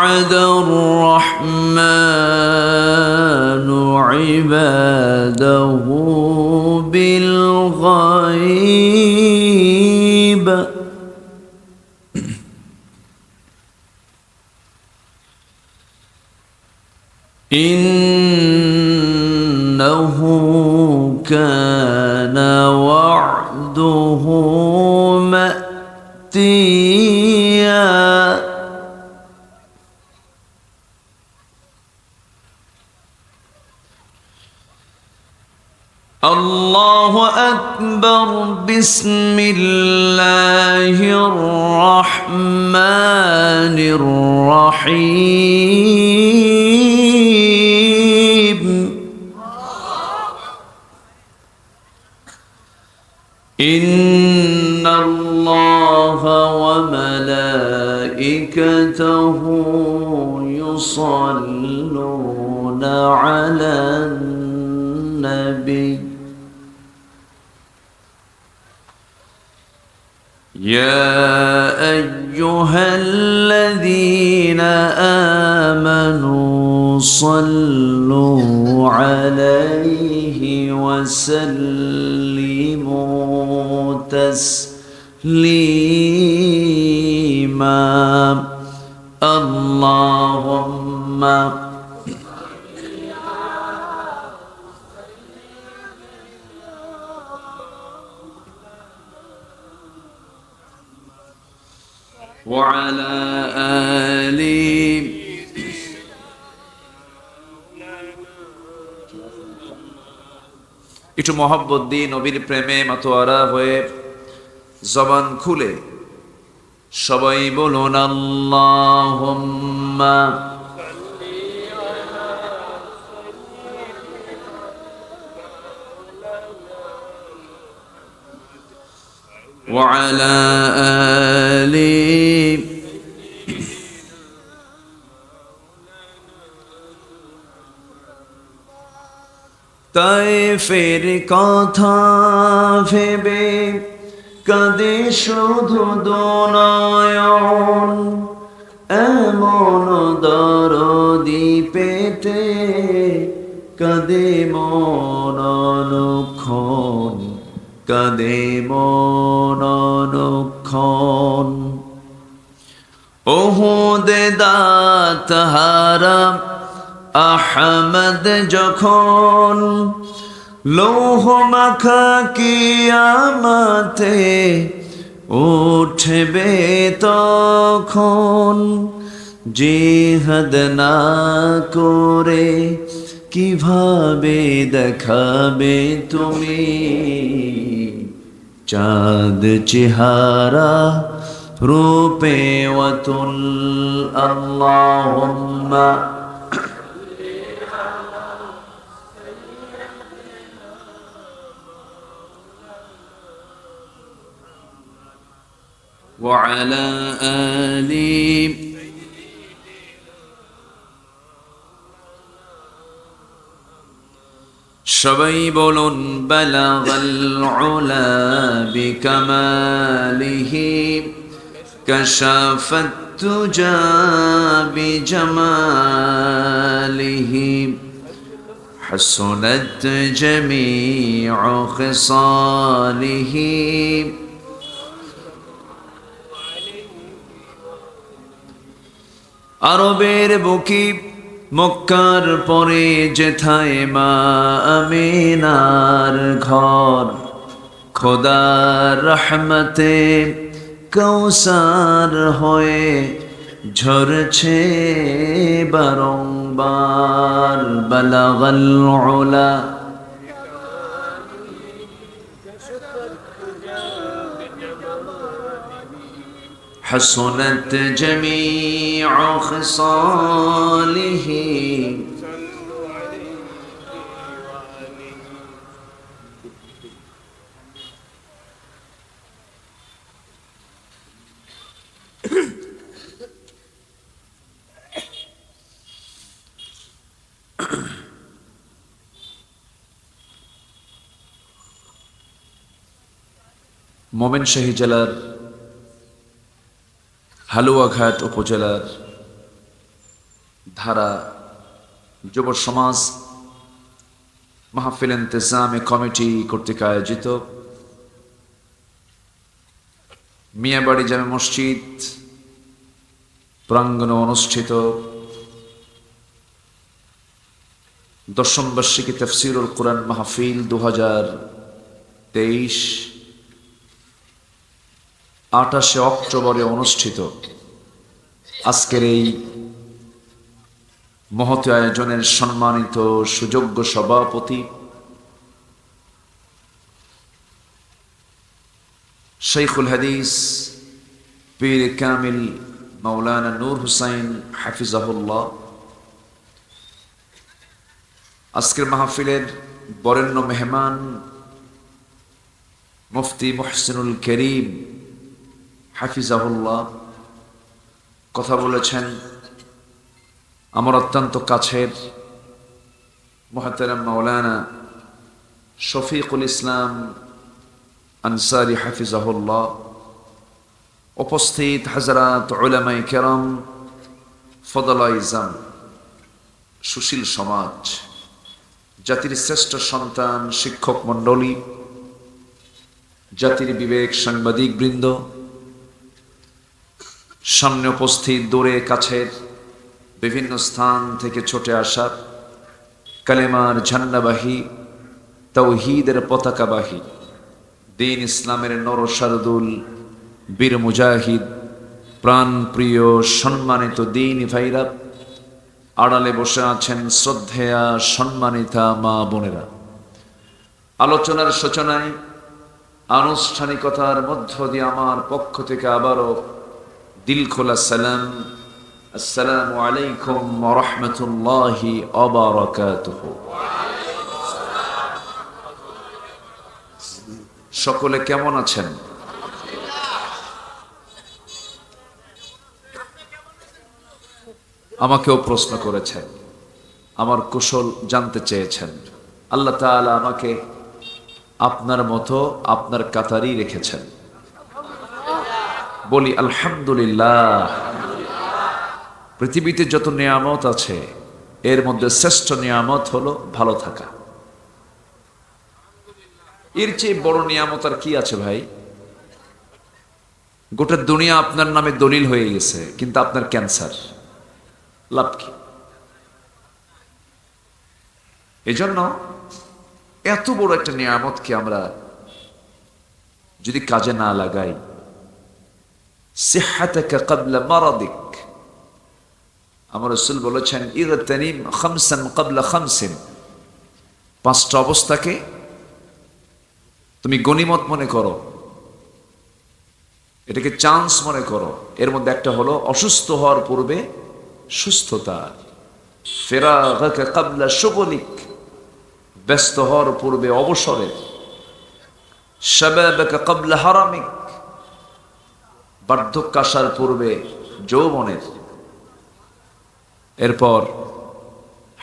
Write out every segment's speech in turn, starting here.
وعد الرحمن عباده بالغيب إنه كان وعده مأتيا الله أكبر بسم الله الرحمن الرحيم إن الله وملائكته يصلون على النبي يا أيها الذين آمنوا صلوا عليه وسلموا تسليما اللهم وعلى آله একটু মহব্বত দিয়ে নবীর প্রেমে মাতোয়ারা হয়ে জবান খুলে সবাই বলুন আল্লাহুম্মা وعلى آله তাইফের কথা ভেবে কাঁদে শুধু দোনয়ন এমন দরদি পেতে কাঁদে মন অনুক্ষণ কাঁদে মন অনুক্ষণ ওহুদে দাতহারা আহমদ যখন লৌহ মাখা কিয়ামতে উঠবে তখন জিহাদ না করে কিভাবে দেখাবে তুমি চাঁদ চেহারা রূপে ওয়াতুল আল্লাহুম্মা وعلى آله সবাই বলুন বালাগাল উলা বিকামালিহি কাশাফাত তুজা বিজামালিহি হাসনাত জামিউ খিসালিহি আরবের বুকি মক্কার পরে যেথায় মা আমিনার ঘর খোদার রহমতে কৌসার হয়ে ঝরছে বারংবার বালাগাল উলা حسنت جميع خصاله ময়মনসিংহ জেলার হালুয়াঘাট উপজেলার ধারা যুব সমাজ মাহফিল ইন্তেজামে কমিটি কর্তৃক আয়োজিত মিয়াবাড়ি জামে মসজিদ প্রাঙ্গণে অনুষ্ঠিত দশম বার্ষিকী তাফসীরুল কুরআন মাহফিল 2023 28 অক্টোবরে অনুষ্ঠিত আজকের এই মহৎ আয়োজনের সম্মানিত সুযোগ্য সভাপতি শাইখুল হাদিস পীর কামিল মাওলানা নূর হুসাইন হাফিজাহুল্লাহ, আজকের মাহফিলের বরেণ্য মেহমান মুফতি মুহসিনুল করিম হাফিজাহুল্লাহ কথা বলেছেন আমার অত্যন্ত কাছের মুহতারাম মাওলানা শফিকুল ইসলাম আনসারী হাফিজাহুল্লাহ, উপস্থিত হাজরাত উলামায়ে কেরাম, ফদলায়ে ইজাম, সুশীল সমাজ, জাতির শ্রেষ্ঠ সন্তান, শিক্ষক মণ্ডলী, জাতির বিবেক সাংবাদিক বৃন্দ, সামনে উপস্থিত দূরে কাছের বিভিন্ন স্থান থেকে ছুটে আসা কালেমার ঝান্ডাবাহী, তাওহীদের পতাকাবাহী, দ্বীন ইসলামের নরসারদুল, বীর মুজাহিদ, প্রাণপ্রিয় সম্মানিত দ্বীনি ভাইরা, আড়ালে বসে আছেন শ্রদ্ধেয়া সম্মানিতা মা বোনেরা, আলোচনার সূচনায় আনুষ্ঠানিকতার মধ্য দিয়ে আমার পক্ষ থেকে আবারও দিল খোলা সালাম, আসসালামু আলাইকুম ওয়া রাহমাতুল্লাহি ওয়া বারাকাতুহু। সকলে কেমন আছেন? আমাকেও প্রশ্ন করেছেন, আমার কুশল জানতে চেয়েছেন। আল্লাহ তাআলা আমাকে আপনার মতো আপনার কাতারই রেখেছেন, বলি আলহামদুলিল্লাহ। পৃথিবীতে যত নিয়ামত আছে এর মধ্যে শ্রেষ্ঠ নিয়ামত হলো ভালো থাকা। এর চেয়ে বড় নিয়ামত আর কি আছে ভাই? গোটা দুনিয়া আপনার নামে দলিল হয়ে গেছে, কিন্তু আপনার ক্যান্সার, লাভ কি? এজন্য এত বড় একটা নিয়ামতকে আমরা যদি কাজে না লাগাই, সিহহাতাকা ক্বাবলা মারাদিক, আমার রাসূল বলেছেন ইগতানিম খামসান ক্বাবলা খামসিন, পাঁচটা অবস্থাকে তুমি গনিমত মনে করো, এটাকে চান্স মনে করো। এর মধ্যে একটা হলো অসুস্থ হওয়ার পূর্বে সুস্থতা, ফিরাগাকা ক্বাবলা শুগলিক, ব্যস্ত হওয়ার পূর্বে অবসরের, শাবাবাকা ক্বাবলা হারামিক, বার্ধক্য আসার পূর্বে যৌবনের, এরপর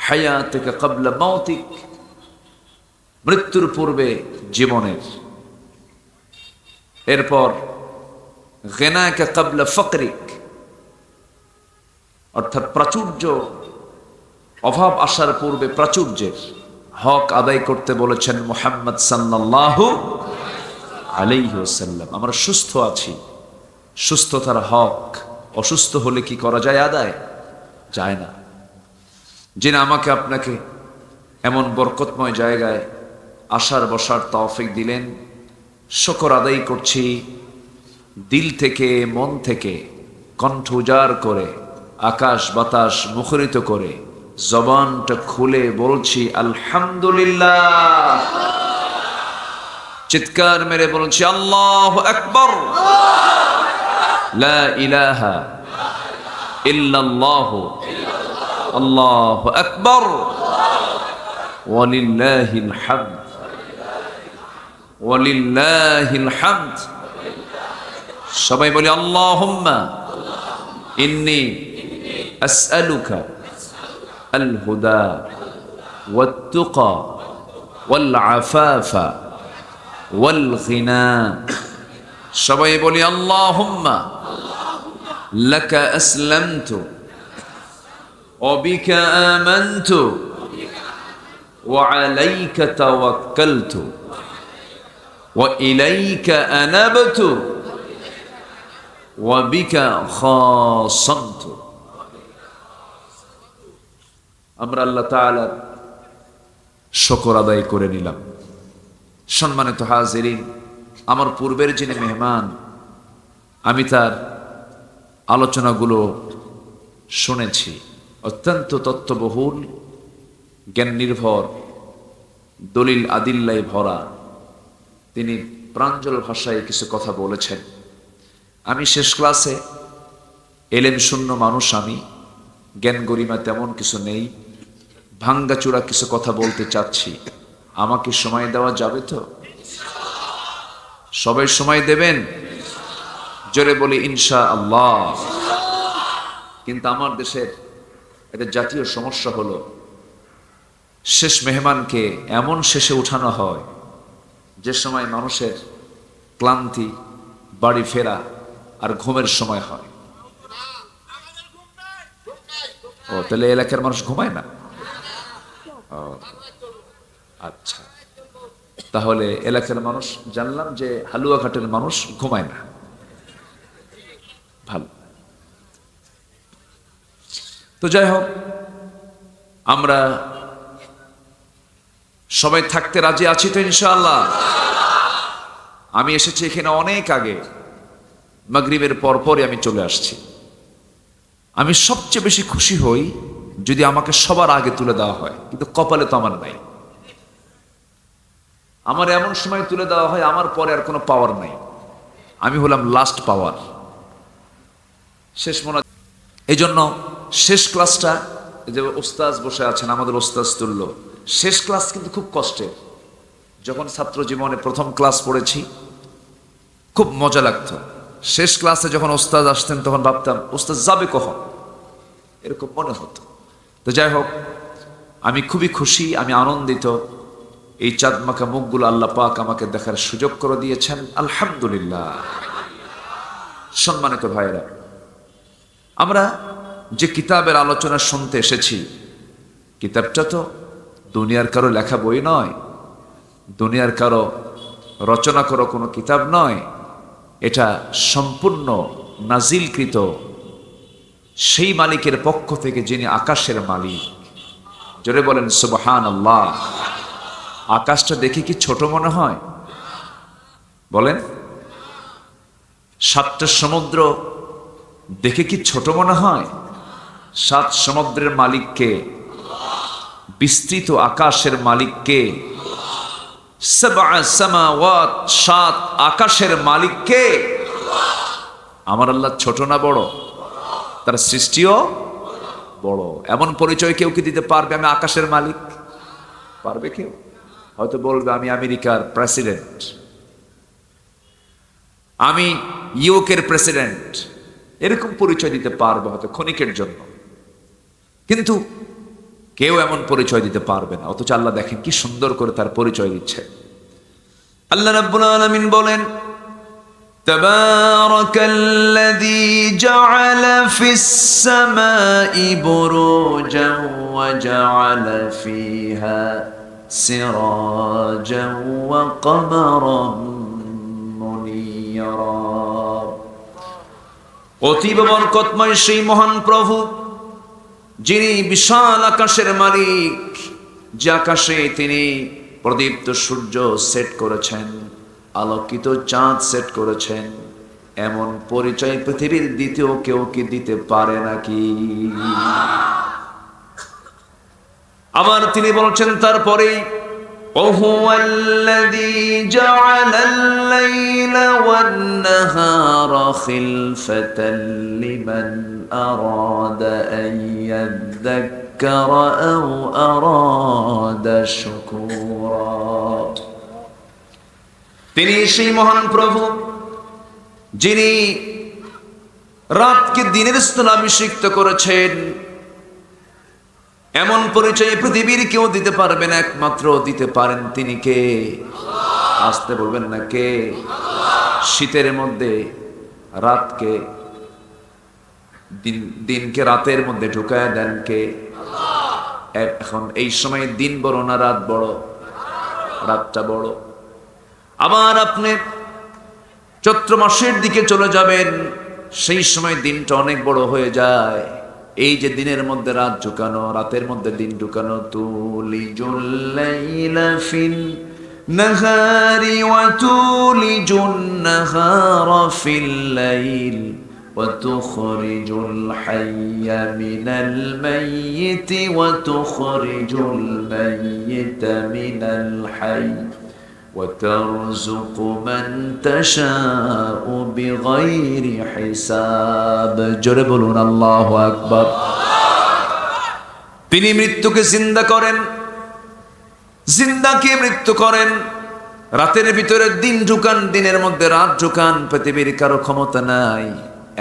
হায়াতিকা ক্বাবলা মাউতিক, মৃত্যুর পূর্বে জীবনের, এরপর গিনাকা ক্বাবলা ফাকরিক, অর্থাৎ প্রাচুর্য, অভাব আসার পূর্বে প্রাচুর্যের হক আদায় করতে বলেছেন মুহাম্মদ সাল্লাল্লাহু আলাইহি ওয়াসাল্লাম। আমরা সুস্থ আছি, সুস্থতার হক অসুস্থ হলে কি করা যায়? আদায় যায় না। যিনি আমাকে আপনাকে এমন বরকতময় জায়গায় আসার বসার তৌফিক দিলেন, শুকর আদায় করছি দিল থেকে, মন থেকে, কণ্ঠ উজাড় করে, আকাশ বাতাস মুখরিত করে, জবানটা খুলে বলছি আলহামদুলিল্লাহ। চিৎকার মেরে বলছি আল্লাহু আকবার, লা ইলাহা ইল্লাল্লাহ, আল্লাহু আকবার, ওয়ালিল্লাহিল হামদ, ওয়ালিল্লাহিল হামদ। সবাই বলি আল্লাহুম্মা ইন্নী আসআলুকা আল হুদা ওয়াত তুকা ওয়াল আফাফা ওয়াল গিনা। সবাই বলি আল্লাহুম্মা লাকা আসলামতু وبك آمنت وعليك توكلت وإليك أنبت وبك خاصمت। আমরা আল্লাহ তাআলার শুকর আদায় করে নিলাম। সম্মানিত হাজিরিন, আমার পূর্বের যিনি মেহমান, আমি তার আলোচনাগুলো শুনেছি, অত্যন্ত তত্ত্ববহুল, জ্ঞান নির্ভর, দলিল আদিল্লায় ভরা। তিনি প্রাঞ্জল ভাষায় কিছু কথা বলেছেন। আমি শেষ ক্লাসে, এলেম শূন্য মানুষ আমি, জ্ঞান গরিমা তেমন কিছু নেই, ভাঙ্গাচূড়া কিছু কথা বলতে চাচ্ছি। আমাকে সময় দেওয়া যাবে তো? সবাই সময় দেবেন? জোরে বলি ইনশাআল্লাহ। কিন্তু আমার দেশের একটা জাতীয় সমস্যা হলো, শেষ মেহমানকে এমন শেষে উঠানো হয় যে সময় মানুষের ক্লান্তি, বাড়ি ফেরা আর ঘুমের সময় হয়। ও, তাহলে এলাকার মানুষ ঘুমায় না? ও আচ্ছা, তাহলে এলাকার মানুষ জানলাম যে হালুয়াঘাটের মানুষ ঘুমায় না। ভালো। তো যাই হোক, আমরা সবাই থাকতে রাজি আছি তো ইনশাআল্লাহ? আমি এসেছি এখানে অনেক আগে, মাগরিবের পরপরই আমি চলে আসছি। আমি সবচেয়ে বেশি খুশি হই যদি আমাকে সবার আগে তুলে দেওয়া হয়, কিন্তু কপালে তো আমার নাই। আমার এমন সময় তুলে দেওয়া হয় আমার পরে আর কোনো পাওয়ার নাই, আমি হলাম লাস্ট পাওয়ার, শেষ মনে। এই জন্য শেষ ক্লাসটা, যে ওস্তাজ বসে আছেন আমাদের ওস্তাজ তুল্য, শেষ ক্লাস কিন্তু খুব কষ্টের। যখন ছাত্র জীবনে প্রথম ক্লাস পড়েছি খুব মজা লাগতো। শেষ ক্লাসে যখন ওস্তাদ আসতেন তখন ভাবতাম ওস্তাদ যাবে কখন, এরকম মনে হতো। তো যাই হোক, আমি খুবই খুশি, আমি আনন্দিত। এই চাঁদমাখা মুখগুলো আল্লাহ পাক আমাকে দেখার সুযোগ করে দিয়েছেন, আলহামদুলিল্লাহ। সম্মানিত ভাইরা, আমরা যে কিতাবের আলোচনা শুনতে এসেছি, কিতাবটা তো দুনিয়ার কারো লেখা বই নয়, দুনিয়ার কারো রচনা করো কোনো কিতাব নয়। এটা সম্পূর্ণ নাজিলকৃত সেই মালিকের পক্ষ থেকে যিনি আকাশের মালিক। জোরে বলেন সুবহানাল্লাহ। আকাশটা দেখে কি ছোট মনে হয়? বলেন। 7টা সমুদ্র দেখে কি ছোট মনে হয়? 7 সমুদ্রের মালিককে, বিস্তৃত আকাশের মালিককে, 7 আকাশের মালিককে। আমার আল্লাহ ছোট না বড়? তার সৃষ্টিও বড়। এমন পরিচয় কেউ কি দিতে পারবে আমি আকাশের মালিক? পারবে কেউ? হয়তো বলবে আমি আমেরিকার প্রেসিডেন্ট, আমি ইউকের প্রেসিডেন্ট, এরকম পরিচয় দিতে পারবে হয়তো ক্ষণিকের জন্য, কিন্তু কেউ এমন পরিচয় দিতে পারবে না। অথচ আল্লাহ দেখেন কি সুন্দর করে তার পরিচয় দিচ্ছে। আল্লাহ রাব্বুল আলামিন বলেন, তাবারাকাল্লাযী জাআলা ফিস সামাই বুরুজান ওয়া জাআলা ফিহা সিরাজান ওয়া কমারান মুনীরা। অতীব বরকতময় সেই মহান প্রভু, যিনি বিশাল আকাশের মালিক, যে আকাশে তিনি প্রদীপ্ত সূর্য সেট করেছেন, আলোকিত চাঁদ সেট করেছেন, এমন পরিচয় পৃথিবীর দ্বিতীয় কেউ কি দিতে পারে নাকি? আবার তিনি বলছেন তারপরে, ওহুয়াল্লাযী জাআলাল লাইলা ওয়ান নাহারা খিলফাতান লিমান আরাদা আন ইয়াযযাক্কারা আও আরাদা শুকুরা। তিনি সেই মহান প্রভু, যিনি রাতকে দিনের স্থলাভিষিক্ত করেছেন। এমন পরিচয় পৃথিবীর কেউ দিতে পারবে না, একমাত্র দিতে পারেন তিনি কে? আসতে বলবেন না কে? শীতের মধ্যে রাতকে দিনকে রাতের মধ্যে ঢুকায় দেন কে? এখন এই সময় দিন বড় না রাত বড়? রাতটা বড়। আবার আপনি চৈত্র মাসের দিকে চলে যাবেন, সেই সময় দিনটা অনেক বড় হয়ে যায়। এই যে দিনের মধ্যে রাত ঢুকানো, রাতের মধ্যে দিন ঢুকানো, তুলিজুল লাইলা ফিন নাহারি ওয়া তুলিজুন নাহারা ফিল লাইল ওয়া তুখরিজুল হাইয়া মিনাল মাইয়িতি ওয়া তুখরিজুল মাইয়িতা মিনাল হাইয়্যি وترزق من تشاء بغير حساب জোরে বলুন আল্লাহু আকবার। তিনি মৃত্যুকে জিন্দা করেন, জিন্দাকে মৃত্যু করেন, রাতের ভিতরে দিন ঢুকান, দিনের মধ্যে রাত ঢুকান। পৃথিবীর কারো ক্ষমতা নাই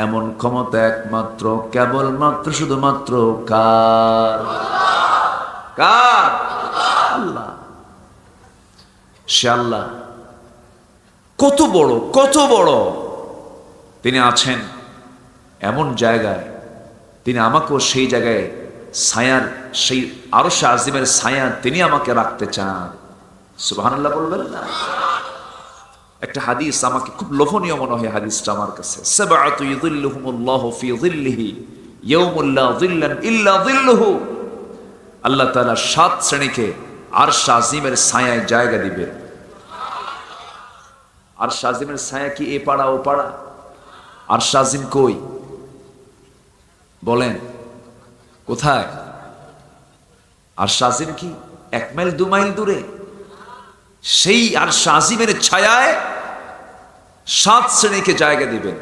এমন ক্ষমতা, একমাত্র কেবলমাত্র শুধুমাত্র কার? কার? আল্লাহ। সে আল্লাহ কত বড়, কত বড় তিনি আছেন এমন জায়গায়, তিনি আমাকেও সেই জায়গায় ছায়ার, সেই আরশ আজিমের ছায়া তিনি আমাকে রাখতে চান। সুবহানাল্লাহ বলবেন না? একটা হাদিস আমাকে খুব লোভনীয় মনে হয় হাদিসটা আমার কাছে। সাবআতু ইযিল্লুহুমুল্লাহু ফি যিল্লিহি ইয়াউমুল লা যিল্লান ইল্লা যিল্লুহু। আল্লাহ তাআলা 7 শ্রেণীকে আরশ আজিমের ছায়ায় জায়গা দিবেন। আরশ আজিমের ছায়া কি এ পাড়া ও পাড়া? আরশ আজিম কই বলেন? কোথায়? আরশ আজিম কি 1 মাইল 2 মাইল দূরে? সেই আরশ আজিমের ছায়ায় 7 শ্রেণীকে জায়গা দিবেন।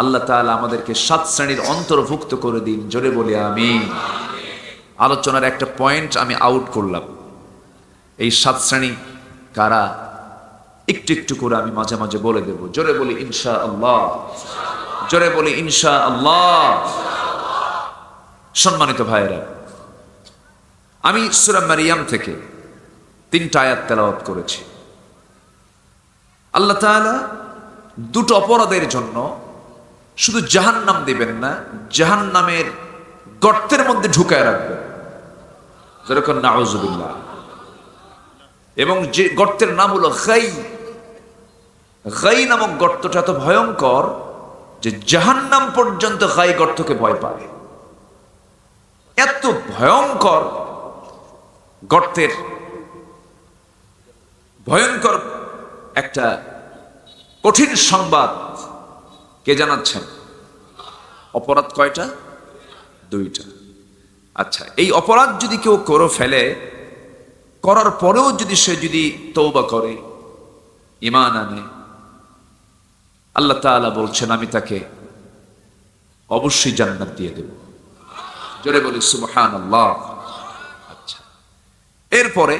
আল্লাহ তাআলা আমাদেরকে 7 শ্রেণীর অন্তর্ভুক্ত করে দিন। জোরে বলি আমিন। আলোচনার একটা পয়েন্ট আমি আউট করলাম। এই 7 শ্রেণী কারা একটু একটু করে আমি মাঝে মাঝে বলে দেব। জোরে বলি ইনশাআল্লাহ, জোরে বলি ইনশাআল্লাহ। সম্মানিত ভাইয়েরা, আমি সূরা মারিয়াম থেকে 3টা আয়াত তেলাওয়াত করেছি। আল্লাহ তাআলা 2টো অপরাধের জন্য শুধু জাহান্নাম দিবেন না, জাহান্নামের গর্তের মধ্যে ঢুকায় রাখবেন। যেরকম নাউযুবিল্লাহ। এবং যে গর্তের নাম হলো গাই। গাই নামক গর্তটা এত ভয়ঙ্কর যে জাহান্নাম পর্যন্ত গাই গর্তকে ভয় পায়। এত ভয়ঙ্কর গর্তের ভয়ঙ্কর একটা কঠিন সংবাদ কে জানাচ্ছেন? অপরাধ কয়টা? 2টা। আচ্ছা, এই অপরাধ যদি কেউ করে ফেলে, করার পরেও যদি সে তওবা করে, ঈমান আনে, আল্লাহ তাআলা বলছেন আমি তাকে অবশ্যই জান্নাত দিয়ে দেব। জোরে বলি সুবহানাল্লাহ। আচ্ছা, এরপরে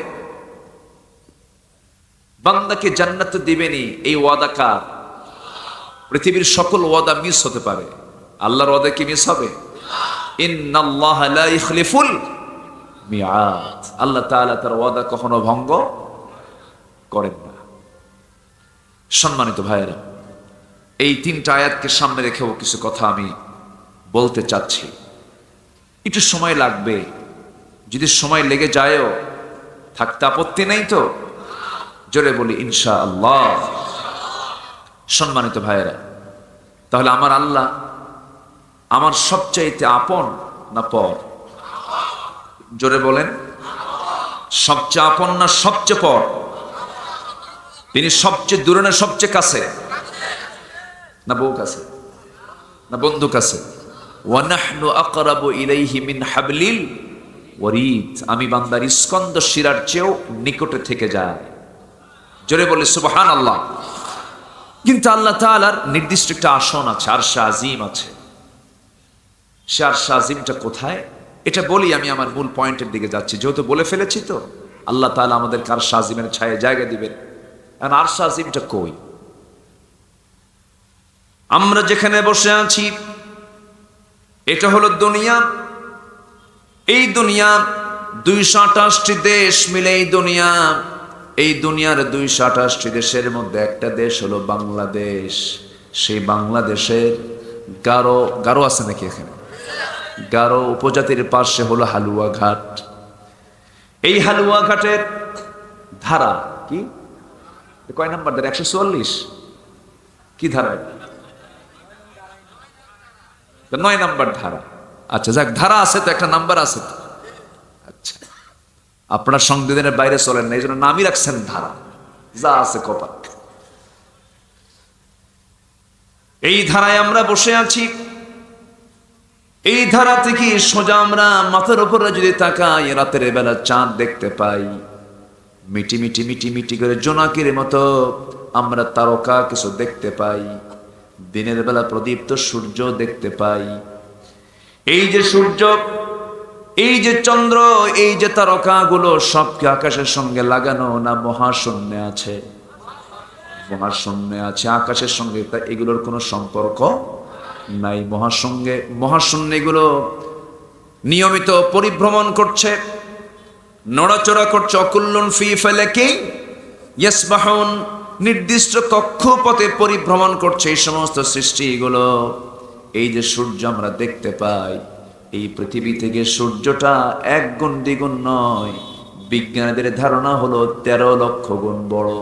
বান্দাকে জান্নাত দিবেনই, এই ওয়াদা কার? পৃথিবীর সকল ওয়াদা মিস হতে পারে, আল্লাহর ওয়াদা কি মিস হবে? ইন্নাল্লাহা লা ইখলিফুল মিআদ। আল্লাহ তাআলা তার ওয়াদা কখনো ভঙ্গ করেন না। সম্মানিত ভাইয়েরা, এই 3টা আয়াতকে সামনে রেখেও কিছু কথা আমি বলতে চাচ্ছি। একটু সময় লাগবে, যদি সময় লেগে যায়ও থাকতে আপত্তি নেই তো? জোরে বলি ইনশাআল্লাহ। সম্মানিত ভাইয়েরা, তাহলে আমার আল্লাহ আমার সবচাইতে আপন না পর? জোরে বলেন, সবচেয়ে আপন না সবচেয়ে পর? তিনি সবচেয়ে দূরে না সবচেয়ে কাছে? না বউ কাছে, না বন্ধু কাছে? ওয়া নাহনু আকরাবু ইলাইহি মিন হাবলিল ওয়ারিদ। আমি বান্দার স্কন্দ শিরার চেয়েও নিকটে থেকে যায়। জোরে বলে সুবহানাল্লাহ। কিন্তু আল্লাহ তাআলার নির্দিষ্ট একটা আসন আছে, আরশ আজিম আছে। সে আরশ আজিমটা কোথায় এটা বলি, আমি আমার মূল পয়েন্টের দিকে যাচ্ছি। যেহেতু বলে ফেলেছি তো, আল্লাহ তাআলা আমাদের আরশ আজিমের ছায়ায় জায়গা দিবেন। এখন আরশ আজিমটা কই? আমরা যেখানে বসে আছি এটা হলো দুনিয়া। এই দুনিয়া 228টি দেশ মিলে এই দুনিয়া। এই দুনিয়ার 228টি দেশের মধ্যে একটা দেশ হলো বাংলাদেশ। সেই বাংলাদেশের গারো, গারো আছে নাকি এখানে? গারো উপজাতির পাশে হলো হালুয়া ঘাট। এই হালুয়া ঘাটের ধারা কি, কয় নাম্বার ধারা? 144। কি ধারা? 9 নাম্বার ধারা। আচ্ছা যাক, ধারা আছে তো, একটা নাম্বার আছে তো। আচ্ছা, আপনার সংবিধানের বাইরে চলেন না, এই জন্য নামই রাখছেন ধারা, যা আছে কপাল। এই ধারায় আমরা বসে আছি। এই ধারা থেকে সোজা আমরা মাথার উপরে যদি তাকাই, রাতের বেলা চাঁদ দেখতে পাই, মিটি মিটি মিটি মিটি করে জোনাকির মতো আমরা তারকা কিছু দেখতে পাই। দিনের বেলা প্রদীপ্ত সূর্য দেখতে পাই। এই যে সূর্য, এই যে চন্দ্র, এই যে তারকাগুলো সব কি আকাশের সঙ্গে লাগানো, না মহাশূন্যে আছে? মহাশূন্যে আছে, আকাশের সঙ্গে এগুলোর কোনো সম্পর্ক নাই। মহাশূন্য এগুলো নিয়মিত পরিভ্রমণ করছে, নড়াচড়া করছে। অকুল্লুন ফি ফালাকি ইয়াসবাহুন, নির্দিষ্ট কক্ষপথে পরিভ্রমণ করছে এই সমস্ত সৃষ্টিগুলো। এই যে সূর্য আমরা দেখতে পাই, এই পৃথিবী থেকে সূর্যটা 1 গুণ 2 গুণ নয়, বিজ্ঞানীদের ধারণা হলো 13 লক্ষ গুণ বড়।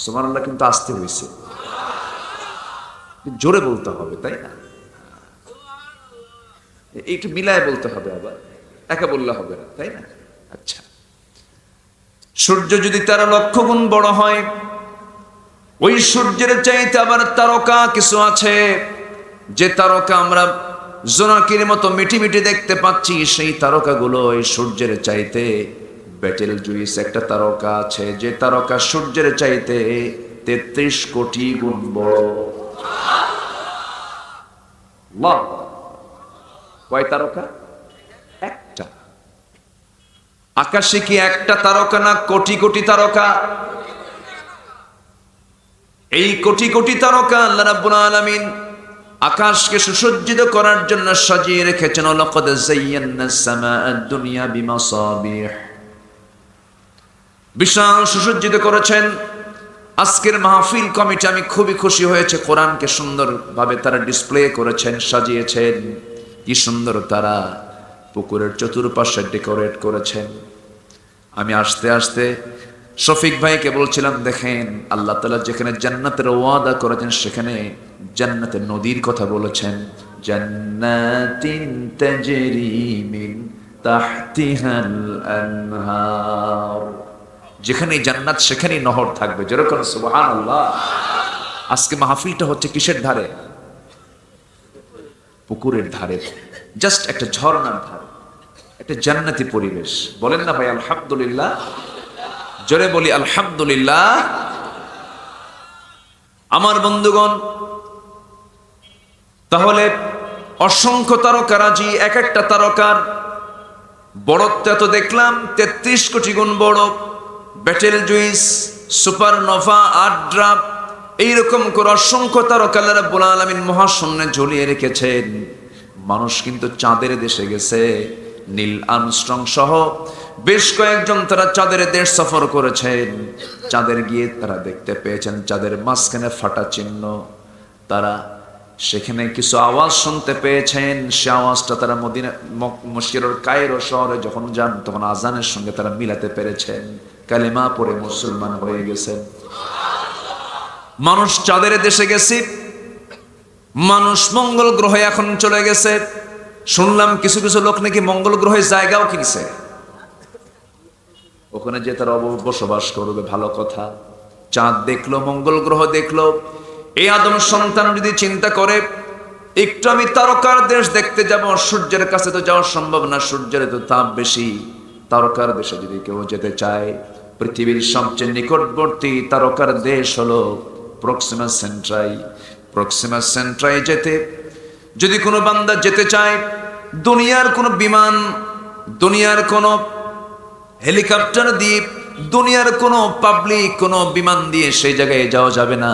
সুবহানাল্লাহ, কিন্তু আসতে হয়েছে, জোরে বলতে হবে, তাই না? একটু মিলায় বলতে হবে, আবার একা বললে হবে না, তাই না? আচ্ছা, সূর্য যদি 13 লক্ষ গুণ বড় হয়, ওই সূর্যের চাইতে আবার তারকা কিছু আছে, যে তারকা আমরা জোনাকির মতো মিটি মিটি দেখতে পাচ্ছি, সেই তারকাগুলো এই সূর্যের চাইতে, বেটেল জুইস একটা তারকা আছে, যে তারকা সূর্যের চাইতে 33 কোটি গুণ বড়। কয় তারকা? একটা। আকাশে কি একটা তারকা না কোটি কোটি তারকা? এই কোটি কোটি তারকা আল্লাহ রাব্বুল আলামিন আকাশকে সুসজ্জিত করার জন্য সাজিয়ে রেখেছেন। লাকাদ যায়্যানাস সামাআদ দুনিয়া বিমাসাবিহ, বিশাল সুসজ্জিত করেছেন। আজকের মাহফিল কমিটি আমি খুবই খুশি হয়েছে, কোরআনকে সুন্দরভাবে তারা ডিসপ্লে করেছেন, সাজিয়েছেন। কি সুন্দর তারা পুকুরের চতুর্পাশে ডেকোরেট করেছেন। আমি আস্তে আস্তে শফিক ভাইকে বলছিলাম, দেখেন আল্লাহ তাআলা যেখানে জান্নাতের ওয়াদা করেছেন, সেখানে জান্নাতের নদীর কথা বলেছেন। জান্নাতিন তাজরি মিন তাহতিহাল আনহার, যেখানে জান্নাত সেখানেই নহর থাকবে। যেরকম সুবহানাল্লাহ। আজকে মাহফিলটা হচ্ছে কিসের ধারে? পুকুরের ধারে, জাস্ট একটা ঝর্ণার ধারে, একটা জান্নাতি পরিবেশ। বলেন না ভাই আলহামদুলিল্লাহ? জোরে বলি আলহামদুলিল্লাহ। আমার বন্ধুগণ, তাহলে অসংখ্য তারকারাজি, এক একটা তারকার বড়ত্ব তো দেখলাম 33 কোটি গুণ বড়। বেটেল জুইস, সুপারনোভা, আড্রা, এইরকম করে অসংখ্য তারকা আল্লাহ রাব্বুল আলামিন মহাশূন্যে ঝুলিয়ে রেখেছেন। মানুষ কিন্তু চাঁদের দেশে গেছে। নীল আর্মস্ট্রং সহ বেশ কয়েকজন তারা চাঁদের দেশ সফর করেছেন। চাঁদের গিয়ে তারা দেখতে পেয়েছেন চাঁদের মাঝখানে ফাটা চিহ্ন। তারা সেখানে কিছু আওয়াজ শুনতে পেয়েছেন। সে আওয়াজটা তারা মসজিদের কায়রো শহরে যখন যান, তখন আজানের সঙ্গে তারা মিলাতে পেরেছেন। কালেমা পড়ে মুসলমান হয়ে গেছেন। মানুষ চাঁদের দেশে গেছে, মানুষ মঙ্গল গ্রহে এখন চলে গেছে। শুনলাম কিছু কিছু লোক নাকি মঙ্গল গ্রহে জায়গাও কিনছে, ওখানে যে তারা বসবাস করবে। ভালো কথা, চাঁদ দেখলো, মঙ্গল গ্রহ দেখলো। এই আদম সন্তান যদি চিন্তা করে একটু আমি তারকার দেশ দেখতে যাব, সূর্যের কাছে তো যাওয়া সম্ভব না, সূর্যের তো তাপ বেশি। তারকার দেশে যদি কেউ যেতে চায়, পৃথিবীর সবচেয়ে নিকটবর্তী তারকার দেশ হলো প্রক্সিমা সেন্ট্রাই। প্রক্সিমা সেন্ট্রাই যেতে যদি কোনো বান্দা যেতে চায়, দুনিয়ার কোনো বিমান, দুনিয়ার কোনো হেলিকপ্টার দিয়ে, দুনিয়ার কোনো পাবলিক কোনো বিমান দিয়ে সেই জায়গায় যাওয়া যাবে না।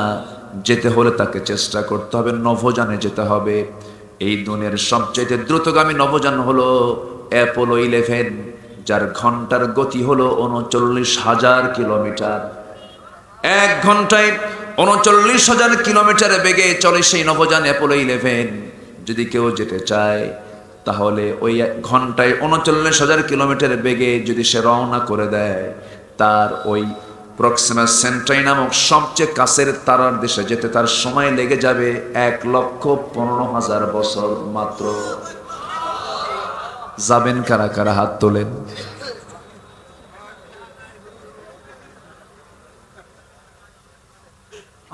যেতে হলে তাকে চেষ্টা করতে হবে, নভোযানে যেতে হবে। এই দুনিয়ার সবচেয়ে দ্রুতগামী নভোযান হলো অ্যাপোলো 11, যার ঘন্টার গতি হলো 39,000 কিলোমিটার। 1 ঘন্টায় 39,000 কিলোমিটার বেগে চলে সেই নভোযান অ্যাপোলো 11। যদি কেউ যেতে চায় তাহলে ওই 1 ঘন্টায় 39,000 কিলোমিটার বেগে যদি সে রওনা করে দেয়, তার ওই প্রক্সিমা সেন্টাই নামক সবচেয়ে কাছের তারার দেশে যেতে তার সময় লেগে যাবে 1,15,000 বছর মাত্র। যাবেন কারা কারা? হাত তোলেন।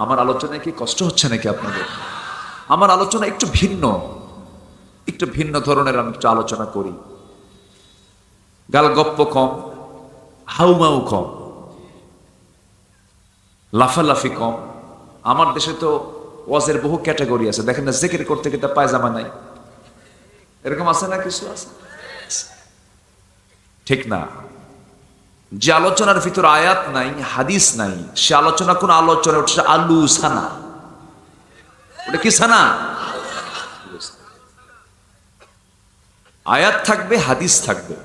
আমার আলোচনায় কি কষ্ট হচ্ছে নাকি আপনাদের? আমার আলোচনা একটু ভিন্ন ধরনের আমি একটু আলোচনা করি। গালগপ্প কম, হাউমাউ কম, লাফালাফি কম। আমার দেশে তো ওয়াজের বহু ক্যাটাগরি আছে, দেখেন না, জিকির করতে করতে পায়জামা নাই, এরকম আছে না? কিছু আছে, ঠিক না? যে আলোচনার ভিতর আয়াত নাই, হাদিস নাই, সে আলোচনা কোন আলোচনা? উঠছে আলু সানা। ওটা কি সানা? আয়াত থাকবে, হাদিস থাকবে,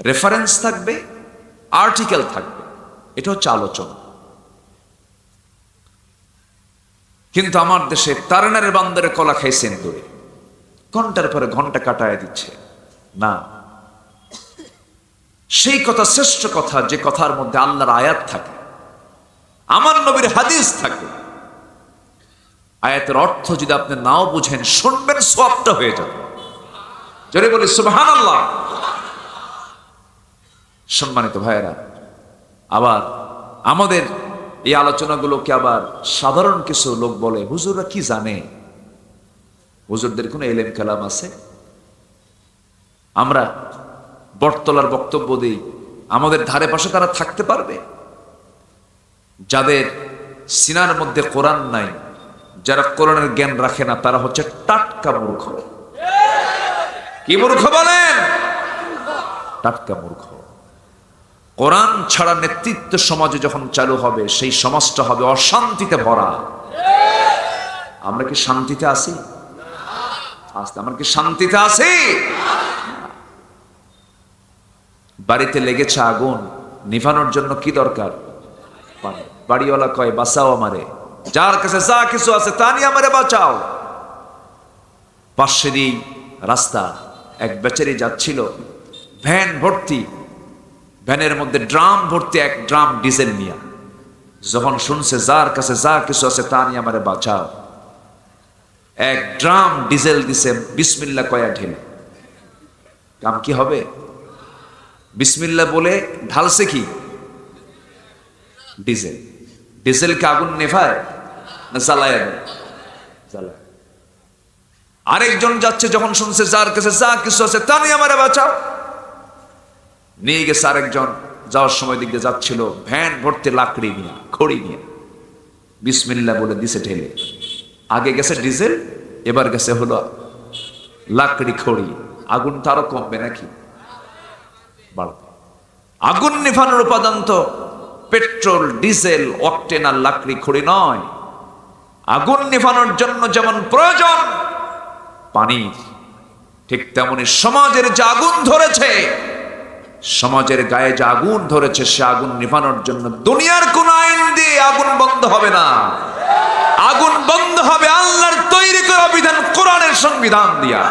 রেফারেন্স থাকবে, আর্টিকেল থাকবে, এটা হচ্ছে আলোচনা। কিন্তু আমার দেশে তারেনারের বান্দরে কলা খাইছেন দূরে, ঘন্টার পরে ঘন্টা কাটায় দিচ্ছে না। সেই কথা শ্রেষ্ঠ কথা, যে কথার মধ্যে আল্লাহর আয়াত থাকে, আমার নবীর হাদিস থাকে। আয়াতের অর্থ যদি আপনি নাও বুঝেন, শুনবেন, সওয়াবটা হয়ে যাবে। জোরে বলি সুবহানাল্লাহ। সম্মানিত ভাইয়েরা, আবার আমাদের এই আলোচনাগুলোকে আবার সাধারণ কিছু লোক বলে, হুজুররা কি জানে? হুজুরদের কোনো এলেম কালাম আছে? আমরা বটতলার বক্তব্য দিই, আমাদের ধারে পাশে তারা থাকতে পারবে? যাদের সিনার মধ্যে কোরআন নাই, যারা কোরআনের জ্ঞান রাখে না, তারা হচ্ছে টাটকা মূর্খ। কি মূর্খ বলেন? টাটকা মূর্খ। কোরআন ছাড়া নেতৃত্ব সমাজে যখন চালু হবে, সেই সমাজটা হবে অশান্তিতে ভরা। আমরা কি শান্তিতে আছি? আমরা কি শান্তিতে আছি? বাড়িতে লেগেছে আগুন, নিভানোর জন্য কি দরকার? পানি। বাড়িওয়ালা কয়, বাঁচাও আমারে, যার কাছে যা কিছু আছে তা নিয়ে আমারে বাঁচাও। পাশে দিয়ে রাস্তা, এক বেচারি যাচ্ছিল, ভ্যান ভর্তি, ভ্যানের মধ্যে ড্রাম ভর্তি, 1 ড্রাম ডিজেল নিয়ে। যখন শুনছে যার কাছে যা কিছু আছে তা নিয়ে আমারে বাঁচাও, 1 ড্রাম ডিজেল দিছে, বিসমিল্লাহ কয়া ঢেলে। কাম কি হবে? বিসমিল্লাহ বলে ঢালছে কি? ডিজেল। ডিজেলকে আগুন নেভায় না জ্বালায় দেয়? জ্বালায়। আরেকজন যাচ্ছে, যখন শুনছে যার কাছে যা কিছু আছে তা নিয়ে আমারে বাঁচাও, নিয়ে গেছে আরেকজন। যাওয়ার সময় দিকে যাচ্ছিল, ভ্যান ভর্তি লাকড়ি নিয়ে, খড়ি নিয়ে, বিসমিল্লাহ বলে দিছে ঢেলে। আগে গেছে ডিজেল, এবার গেছে হলো লাকড়ি, খড়ি। আগুন তো আরো কমবে নাকি? বাড়বে। আগুন নিভানোর উপাদান তো পেট্রোল, ডিজেল, অকটেন আর লাকড়ি, খড়ি নয়। আগুন নিভানোর জন্য যেমন প্রয়োজন পানির, ঠিক তেমনি সমাজের যে আগুন ধরেছে, সমাজের গায়ে যে আগুন ধরেছে, সে আগুন নিভানোর জন্য দুনিয়ার কোন আইন দিয়ে আগুন বন্ধ হবে না। আগুন বন্ধ হবে আল্লাহর তৈরি করা বিধান, কোরআনের সংবিধান দিয়া।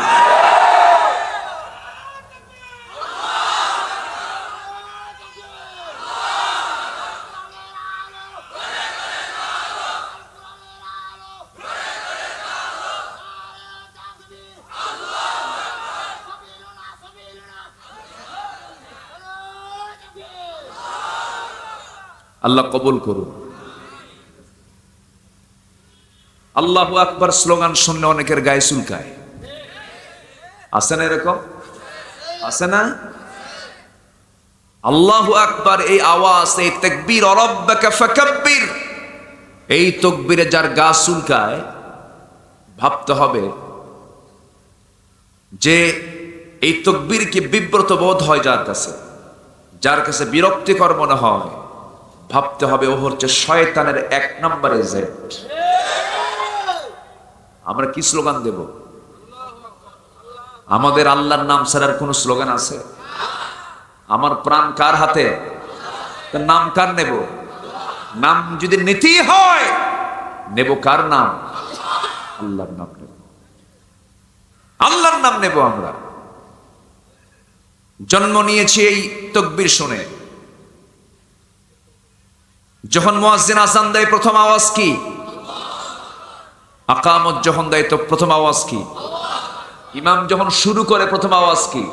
আল্লাহ কবুল করুন। আল্লাহু আকবার স্লোগান শুনলে অনেকের গায়ে চুলকায়, আছে না? এরকম আছে না? আল্লাহু আকবার, এই আওয়াজ, এই তাকবীর, রাব্বাকা ফাকাব্বির, এই তাকবীরে যার গা চুলকায়, ভাবতে হবে যে এই তাকবীর কি বিব্রত বোধ হয় যার কাছে, যার কাছে বিরক্তিকর মনে হয়, ভাবতে হবে ও হচ্ছে শয়তানের 1 নম্বর এজেন্ট। আমরা কি স্লোগান দেব? আমাদের আল্লাহর নাম ছাড়ার কোন স্লোগান আছে? আমার প্রাণ কার হাতে? তার নাম কার নেব? নাম যদি নিতেই হয়, নেব কার নাম? আল্লাহর নাম নেব, আল্লাহর নাম নেব। আমরা জন্ম নিয়েছি এই তাকবীর শুনে। যখন মুয়াজ্জিন আযান দেয় প্রথম আওয়াজ কি? আকামত যখন দেয় তো প্রথম আওয়াজ কি? ইমাম যখন শুরু করে প্রথম আওয়াজ কি?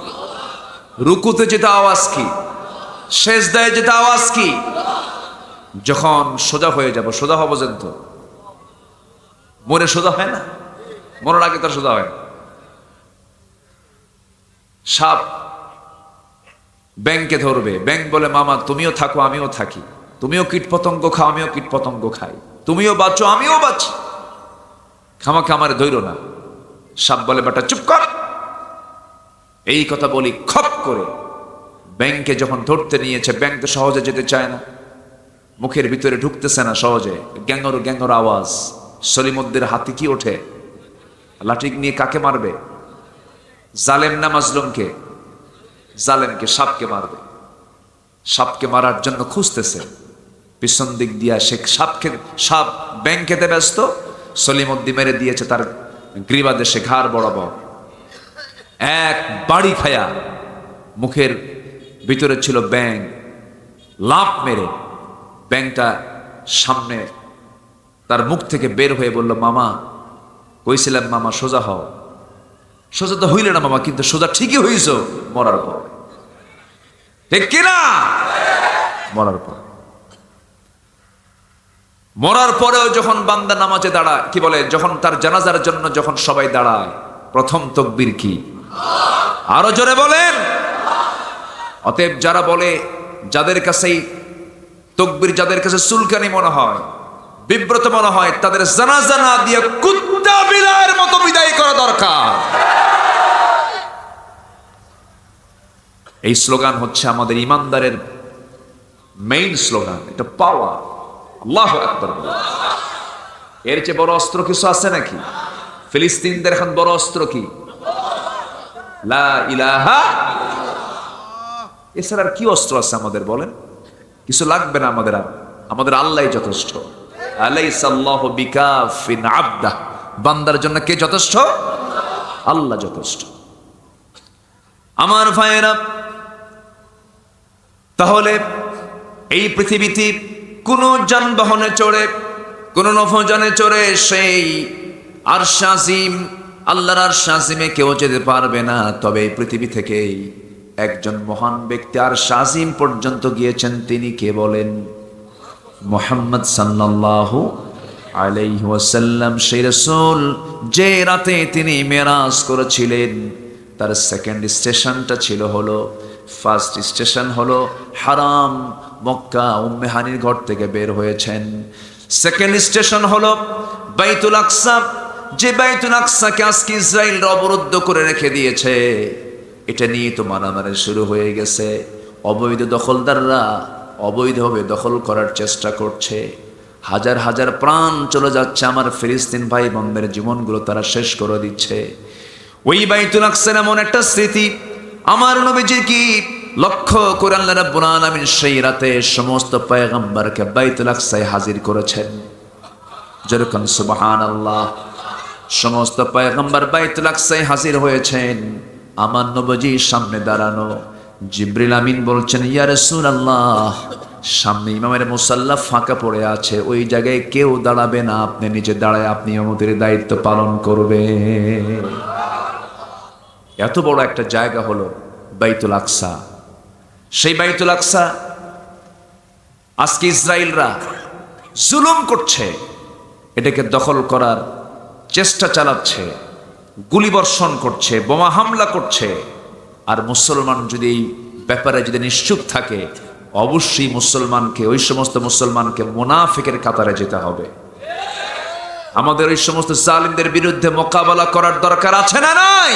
রুকুতে যেটা আওয়াজ কি? সেজদায় যেটা আওয়াজ কি? যখন সোজা হয়ে যাব, সোজা হব যেত, মরে সোজা হয় না? মরার আগে তার সোজা হয় না। সাপ ব্যাংকে ধরবে, ব্যাংক বলে মামা তুমিও থাকো আমিও থাকি, তুমিও কীটপতঙ্গ খাও আমিও কীটপতঙ্গ খাই, তুমিও বাঁচো আমিও বাঁচি, খামাখা আমারে ধৈর না। সাপ বলে বেটা চুপ কর। এই কথা বলি খপ করে ব্যাংকে যখন ধরতে নিয়েছে, ব্যাংক তো সহজে যেতে চায় না, মুখের ভিতরে ঢুকতেছে না সহজে, গ্যাঙ্গর গ্যাঙ্গর আওয়াজ। সলিমুদ্দির হাতে কি ওঠে? লাঠি নিয়ে কাকে মারবে? জালেম না মাজলুমকে? জালেমকে, সাপকে মারবে। সাপকে মারার জন্য খুঁজতেছে, পিছন দিক দিয়া সে সাপ ব্যাংক খেতে ব্যস্ত, সলিমুদ্দিন মেরে দিয়েছে তার গ্রীবাদে, সে ঘাড় বরাবর এক বাড়ি খায়া, মুখের ভিতরে ছিল ব্যাং, লাফ মেরে ব্যাংটা সামনে তার মুখ থেকে বের হয়ে বলল মামা কইছিলাম মামা সোজা হও। সোজা তো হইলে না মামা, কিন্তু সোজা ঠিকই হইছ মরার পর, ঠিক কিনা? মরার পর, মরার পরেও যখন বান্দা নামাজে দাঁড়ায়, কি বলে, যখন তার জানাজার জন্য যখন সবাই দাঁড়ায়, প্রথম তাকবীর কি? আরো জোরে বলেন। অতএব যারা বলে, যাদের কাছে তাকবীর, যাদের কাছে চুলকানি মনে হয়, বিব্রত মনে হয়, তাদের জানাজা না দিয়ে কুত্তা বিলায়ের মতো বিদায় করা দরকার। এই স্লোগান হচ্ছে আমাদের ইমানদারের মেইন স্লোগান, এটা পাওয়া। আল্লাহু আকবার। এর চেয়ে বড় অস্ত্র কিছু আছে নাকি? ফিলিস্তিনদের এখন বড় অস্ত্র কি? লা ইলাহা। এছাড়া আর কি অস্ত্র আছে আমাদের বলেন? কিছু লাগবে না আমাদের, আমাদের আল্লাহই যথেষ্ট। আলাইসাল্লাহু বিকাফিন আবদা, বান্দার জন্য কে যথেষ্ট? আল্লাহ যথেষ্ট। আমার ভাইয়েরা, তাহলে এই পৃথিবীতে কোন যানবাহনে চড়ে, কোন নভোযানে চড়ে সেই আরশ আজিম, আল্লাহর আরশ আজিমে কেউ যেতে পারবে না। তবে এই পৃথিবী থেকেই একজন মহান ব্যক্তি আরশ আজিম পর্যন্ত গিয়েছেন। তিনি কে বলেন? মুহাম্মদ সাল্লাল্লাহু আলাইহি ওয়াসাল্লাম, সেই রাসূল যে রাতে তিনি মেরাজ করেছিলেন, তার সেকেন্ড স্টেশনটা ছিল হলো, ফার্স্ট স্টেশন হলো হারাম মক্কা, উম্মে হানির ঘর থেকে বের হয়েছেন। সেকেন্ড স্টেশন হলো বাইতুল আকসা, যে বাইতুল আকসাকে আজকে ইসরায়েল অবরুদ্ধ করে রেখে দিয়েছে। এটা নিয়ে তো মারামারি শুরু হয়ে গেছে। অবৈধ দখলদাররা অবৈধভাবে দখল করার চেষ্টা করছে। হাজার হাজার প্রাণ চলে যাচ্ছে, আমার ফিলিস্তিন ভাই বোনদের জীবনগুলো তারা শেষ করে দিচ্ছে। ওই বাইতুল আকসার এমন একটা স্মৃতি, আমার নবীজি কি লক্ষ্য করে আল্লাহ রাব্বুল আলামিন সেই রাতে সমস্ত পয়গম্বরকে বাইতুল আকসায় হাজির করেছেন। যেরকম সুবহানাল্লাহ, সমস্ত পয়গম্বর বাইতুল আকসায় হাজির হয়েছেন। আমার নবীজির সামনে দাঁড়ানো জিবরিল আমিন বলছেন, ইয়া রাসূলুল্লাহ, সামনে ইমামের মুসাল্লা ফাঁকা পড়ে আছে, ওই জায়গায় কেউ দাঁড়াবে না, আপনি নিচে দাঁড়ায় আপনি আমাদের দায়িত্ব পালন করবেন। এত বড় একটা জায়গা হলো বাইতুল আকসা। সেই বাইতুল আকসা আজকে ইসরায়েলরা জুলুম করছে, এটাকে দখল করার চেষ্টা চালাচ্ছে, গুলিবর্ষণ করছে, বোমা হামলা করছে। আর মুসলমান যদি এই ব্যাপারে যদি নিশ্চুপ থাকে, অবশ্যই মুসলমানকে, ওই সমস্ত মুসলমানকে মুনাফিকের কাতারে যেতে হবে। আমাদের ওই সমস্ত জালিমদের বিরুদ্ধে মোকাবেলা করার দরকার আছে না নাই?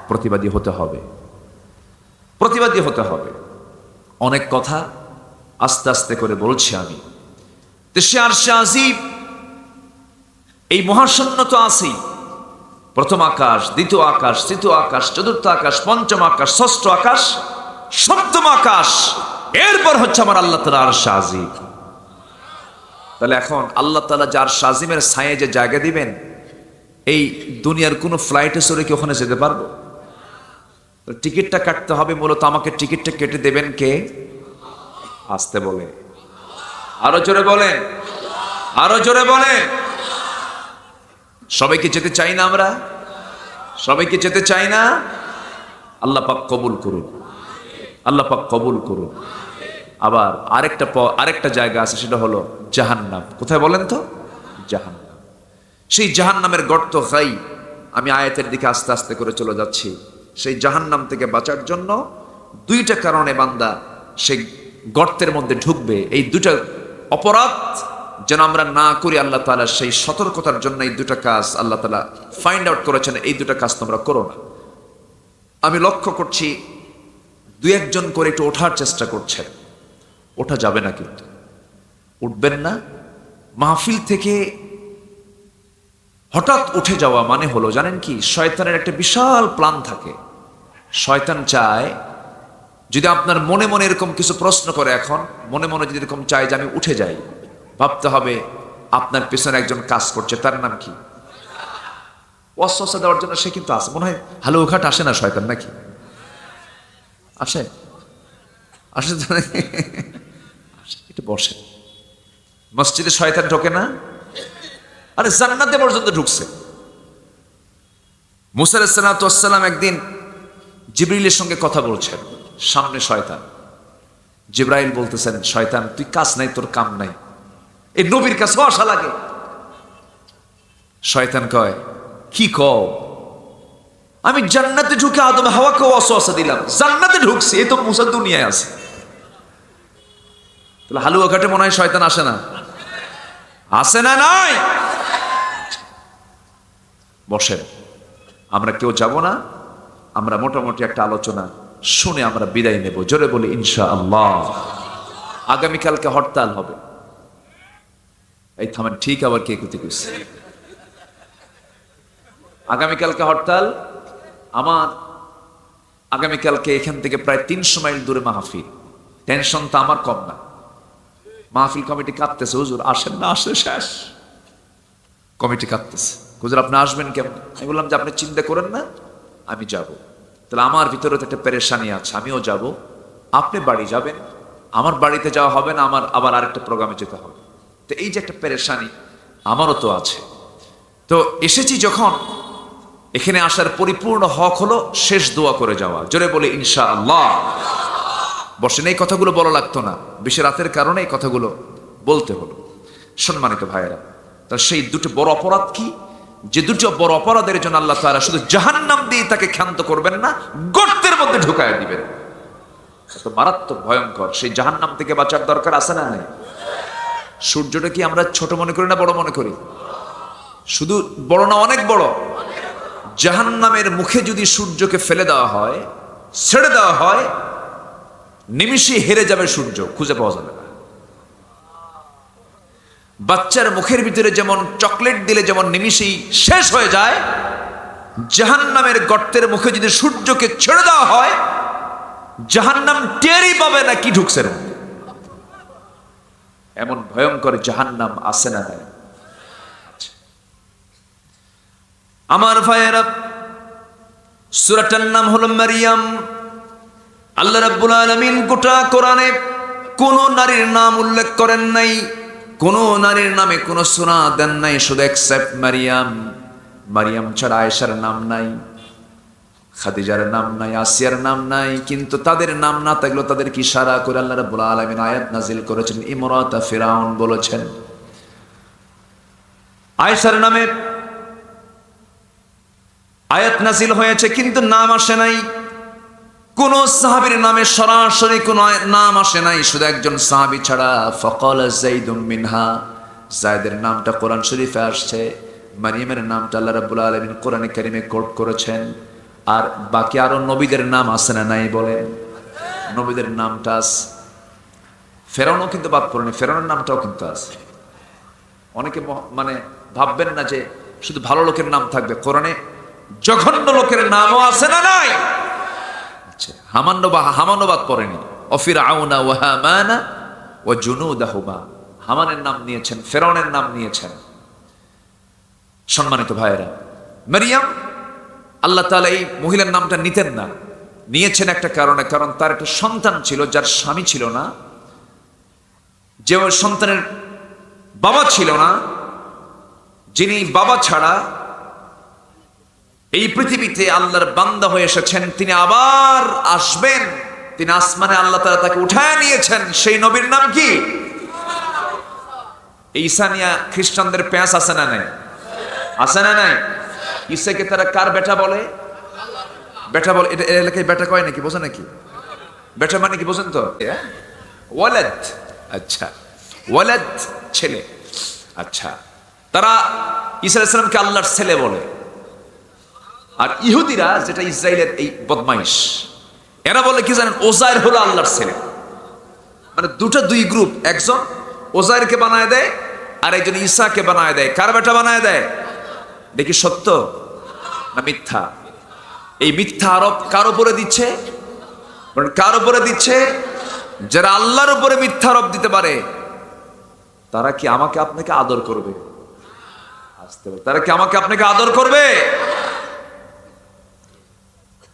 প্রতিবাদী হতে হবে, প্রতিবাদী হতে হবে। অনেক কথা আস্তে আস্তে করে বলছি আমি। সে আরশে আজিম, এই মহাশূন্য তো আছেই, প্রথম আকাশ, দ্বিতীয় আকাশ, তৃতীয় আকাশ, চতুর্থ আকাশ, পঞ্চম আকাশ, ষষ্ঠ আকাশ, সপ্তম আকাশ, এরপর হচ্ছে আমার আল্লাহ তাআলা আরশে আজিম। তাহলে এখন আল্লাহ তাআলা যার শাজিমের ছায়ে যে জায়গা দিবেন, এই দুনিয়ার কোনো ফ্লাইটে চড়ে কি ওখানে যেতে পারবো? টিকিটটা কাটতে হবে, মূলত আমাকে টিকিটটা কেটে দেবেন কে? আসতে বলে, আরো জোরে বলেন, আরো জোরে বলেন। সবাইকে যেতে চাই না আমরা? সবাইকে যেতে চাই না? আল্লাহ পাক কবুল করুন, আল্লাহ পাক কবুল করুন। আবার আরেকটা জায়গা আছে, সেটা হলো জাহান্নাম। কোথায় বলেন তো? জাহান্নাম। সেই জাহান্নামের গর্ত খাই, আমি আয়াতের দিকে আস্তে আস্তে করে চলে যাচ্ছি। সেই জাহান্নাম থেকে বাঁচার জন্য দুইটা কারণে বান্দা সেই গর্তের মধ্যে ঢুকবে। এই দুটা অপরাধ যেন আমরা না করি, আল্লাহ তাআলা সেই সতর্কতার জন্য এই দুটা কাজ আল্লাহ তাআলা ফাইন্ড আউট করেছেন, এই দুটা কাজ তোমরা করো না। আমি লক্ষ্য করছি দুই একজন করে একটু ওঠার চেষ্টা করছেন, ওঠা যাবে না, কিন্তু উঠবেন না। মাহফিল থেকে হঠাৎ উঠে যাওয়া মানে হলো, জানেন কি, শয়তানের একটা বিশাল প্ল্যান থাকে। শয়তান চায়, যদি আপনার মনে মনে এরকম কিছু প্রশ্ন করে, এখন মনে মনে যদি এরকম চায় যে আমি উঠে যাই, ভাবতে হবে আপনার পেছনে একজন কাজ করছে, তার নাম কি? ওয়াসওয়াসা দেওয়ার জন্য সে কিন্তু আসে। মনে হয় হালু ঘাট আসে না শয়তান, নাকি আসে? আসে তো, একটু বসে। মসজিদে শয়তান ঢোকে না? আরে জান্নাতে পর্যন্ত ঢুকছে। মুসা আলাইহিস সালাতু ওয়াস সালাম একদিন জিবরিলের সঙ্গে কথা বলছেন, সামনে শয়তান। জিবরাইল বলতেছেন, শয়তান তুই কাজ নাই, তোর কাম নাই, এই নবীর কাছেও আসা লাগে। শয়তান কয়, কি কও? আমি জান্নাতে ঢুকে আদম হাওয়াকে ওয়াসওয়াসা দিলাম, জান্নাতে ঢুকছি, এই তো মুসা দুনিয়ায় আছে। তাহলে হালুয়া ঘাটে মনে হয় শয়তান আসে না? আসে না? নাই? বসেন, আমরা কেউ যাব না। আমরা মোটামুটি একটা আলোচনা শুনে আমরা বিদায় নেব। জোরে বলি ইনশাআল্লাহ। আগামীকালকে হরতাল হবে। এই থামেন, ঠিক আবার কে কুতি কইছে? আগামীকালকে হরতাল। আমার আগামীকালকে এখান থেকে প্রায় 300 মাইল দূরে মাহফিল। টেনশন তো আমার কম না। মাহফিল কমিটি কাঁদতেছে, হুজুর আসেন না, আসে শেষ। কমিটি কাঁদতেছে, হুজুর আপনি আসবেন কেমন? আমি বললাম যে আপনি চিন্তা করেন না, আমি যাব। তাহলে আমার ভিতরে তো একটা পেরেশানি আছে, আমিও যাব। আপনি বাড়ি যাবেন, আমার বাড়িতে যাওয়া হবে না, আমার আবার আরেকটা প্রোগ্রামে যেতে হবে। তো এই যে একটা পেরেশানি আমারও তো আছে। তো এসেছি যখন, এখানে আসার পরিপূর্ণ হক হলো শেষ দোয়া করে যাওয়া। জোরে বলে ইনশাআল্লাহ। বসেন, এই কথাগুলো বলা লাগতো না, বেশি রাতের কারণে এই কথাগুলো বলতে হলো। সম্মানিত ভাইয়েরা, তার সেই দুটো বড় অপরাধ কি, যে দুটো বড় অপরাধের জন্য আল্লাহ তাআলা শুধু জাহান্নাম দিয়ে তাকে ক্ষান্ত করবেন না, গর্তের মধ্যে ঢুকায় দিবেন। এত মারাত্মক ভয়ঙ্কর। সেই জাহান্নাম থেকে বাঁচার দরকার আছে না নাই? সূর্যটা কি আমরা ছোট মনে করি না বড় মনে করি? শুধু বড় না, অনেক বড়। জাহান্নামের মুখে যদি সূর্যকে ফেলে দেওয়া হয়, ছেড়ে দেওয়া হয়, নিমিষেই হেরে যাবে সূর্য, খুঁজে পাওয়া যাবে না। বাচ্চার মুখের ভিতরে যেমন চকলেট দিলে যেমন নিমিষেই শেষ হয়ে যায়, জাহান্নামের গর্তের মুখে যদি সূর্যকে ছেড়ে দেওয়া হয়, জাহান্নাম টেরই পাবে না কি ঢুকছে না। এমন ভয়ঙ্কর জাহান্নাম আছে না নাই? আমার ভাইয়েরা, সূরাটার নাম হলো মারিয়াম। আল্লাহ রাব্বুল আলামিন গোটা কোরআনে কোন নারীর নাম উল্লেখ করেন নাই, কোন নারীর নামে কোন সূরা দেন নাই, শুধু এক্সেপ্ট মারিয়াম। মারিয়াম ছাড়া আয়েশার নাম নাই, খাদিজার নাম নাই, আসিয়ার নাম নাই। কিন্তু তাদের নাম না থাকলেও তাদেরকে ইশারা করে আল্লাহ রাব্বুল আলামিন আয়াত নাজিল করেছেন। ইমরাতা ফিরাউন বলেছেন। আয়েশার নামে আয়াত নাজিল হয়েছে, কিন্তু নাম আসে নাই। কোন সাহাবীর নামে সরাসরি কোন নাম আসে নাই, শুধু একজন সাহাবী ছাড়া। ফাকাল যাইদুম মিনহা, যায়েদের নামটা কোরআন শরীফে আসছে। মারিয়ামের নামটা আল্লাহ রাব্বুল আলামিন কোরআনে কারীমে কোট করেছেন। আর বাকি আরো নবীদের নাম আছে না নাই বলেন? নবীদের নামটা আছে। ফেরাউনও কিন্তু বাদ পড়েনি, ফেরাউনের নামটাও কিন্তু আছে। অনেকে মানে ভাববেন না যে শুধু ভালো লোকের নাম থাকবে, কোরআনে জঘন্য লোকের নামও আছে না নাই? আচ্ছা, হামানো বাদ পড়েনি। অফিরাউনা ওয়া হামানা ওয়া জুনুদাহুমা। হামানের নাম নিয়েছেন, ফেরাউনের নাম নিয়েছেন। সম্মানিত ভাইয়েরা, মারিয়াম, আল্লাহ তাআলা এই মহিলার নামটা নিতেন না, নিয়েছেন একটা কারণে, কারণ তার একটা সন্তান ছিল যার স্বামী ছিল না, যে সন্তানের বাবা ছিল না, যিনি বাবা ছাড়া এই পৃথিবীতে আল্লাহর বান্দা হয়ে এসেছেন, তিনি আবার আসবেন, তিনি আসমানে আল্লাহ তাআলা তাকে উঠায় নিয়েছেন। সেই নবীর নাম কি? ঈসা নিয়া খ্রিস্টানদের প্যাঁচ আছে না নাই? আছে না নাই? ঈসাকে তারা কার বেটা বলে? বেটা বলে। এটা এলাকায় বেটা কয় নাকি, বোঝেন নাকি? বেটা মানে কি বোঝেন তো? ওয়ালাদ। আচ্ছা, ওয়ালাদ ছেলে। আচ্ছা, তারা ঈসা আলাইহিস সালামকে আল্লাহর ছেলে বলে। আর ইহুদিরা, যেটা ইসরায়েলের এই বদমাইশ, এরা বলে কি জানেন? ওজায়ের হলো আল্লাহর ছেলে। মানে দুই গ্রুপ, একজন ওজায়েরকে বানায় দেয় আর একজন ঈসাকে বানায় দেয়। কার বেটা বানায় দেয়? দেখি সত্য না মিথ্যা? এই মিথ্যা আরোপ কার উপরে দিচ্ছে? কার উপরে দিচ্ছে? যারা আল্লাহর উপরে মিথ্যা আরোপ দিতে পারে, তারা কি আমাকে আপনাকে আদর করবে? তারা কি আমাকে আপনাকে আদর করবে?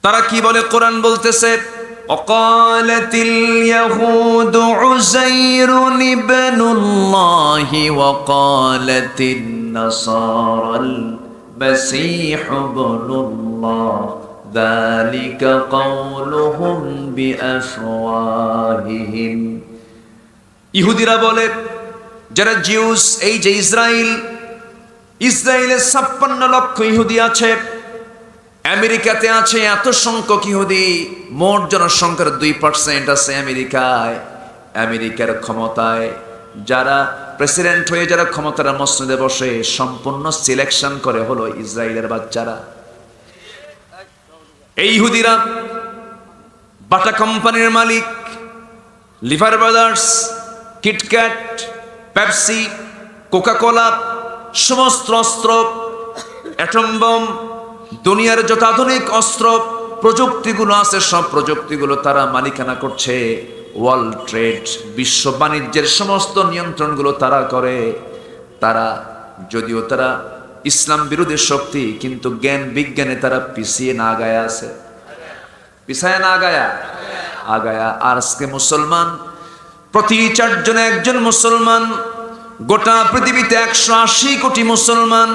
তারা কি বলে? কোরআন বলতেছে, وقالت اليهود عزير ابن الله وقالت النصارى المسيح ابن الله ذلك قولهم بأفواههم। ইহুদিরা বলে, যারা জিউস, এই যে ইসরায়েলে 56 লক্ষ ইহুদি আছে, আমেরিকাতে আছে এত সংখ্যক ইহুদি, মোট জনসংখ্যার 2% আছে আমেরিকায়। আমেরিকার ক্ষমতায় যারা প্রেসিডেন্ট হয়ে যারা ক্ষমতার মসনদে বসে, সম্পূর্ণ সিলেকশন করে হলো ইসরায়েলের বাচ্চারা। এই ইহুদিরা বাটা কোম্পানির মালিক, Lever Brothers, KitKat, Pepsi, Coca Cola, সমস্ত অস্ত্র, অ্যাটম বোম, দুনিয়ার যত আধুনিক অস্ত্র প্রযুক্তিগুলো আছে, সব প্রযুক্তিগুলো তারা মালিকানা করছে। ওয়ার্ল্ড ট্রেড, বিশ্ব বাণিজ্যের সমস্ত নিয়ন্ত্রণগুলো তারা করে। তারা যদিও তারা ইসলাম বিরোধী শক্তি, কিন্তু জ্ঞান বিজ্ঞানে তারা পিছিয়ে না আগায়া আছে। পিছায় না আগায়া? আগায়া। আর আজকে মুসলমান, প্রতি 4 জনে একজন মুসলমান। গোটা পৃথিবীতে 180 কোটি মুসলমান,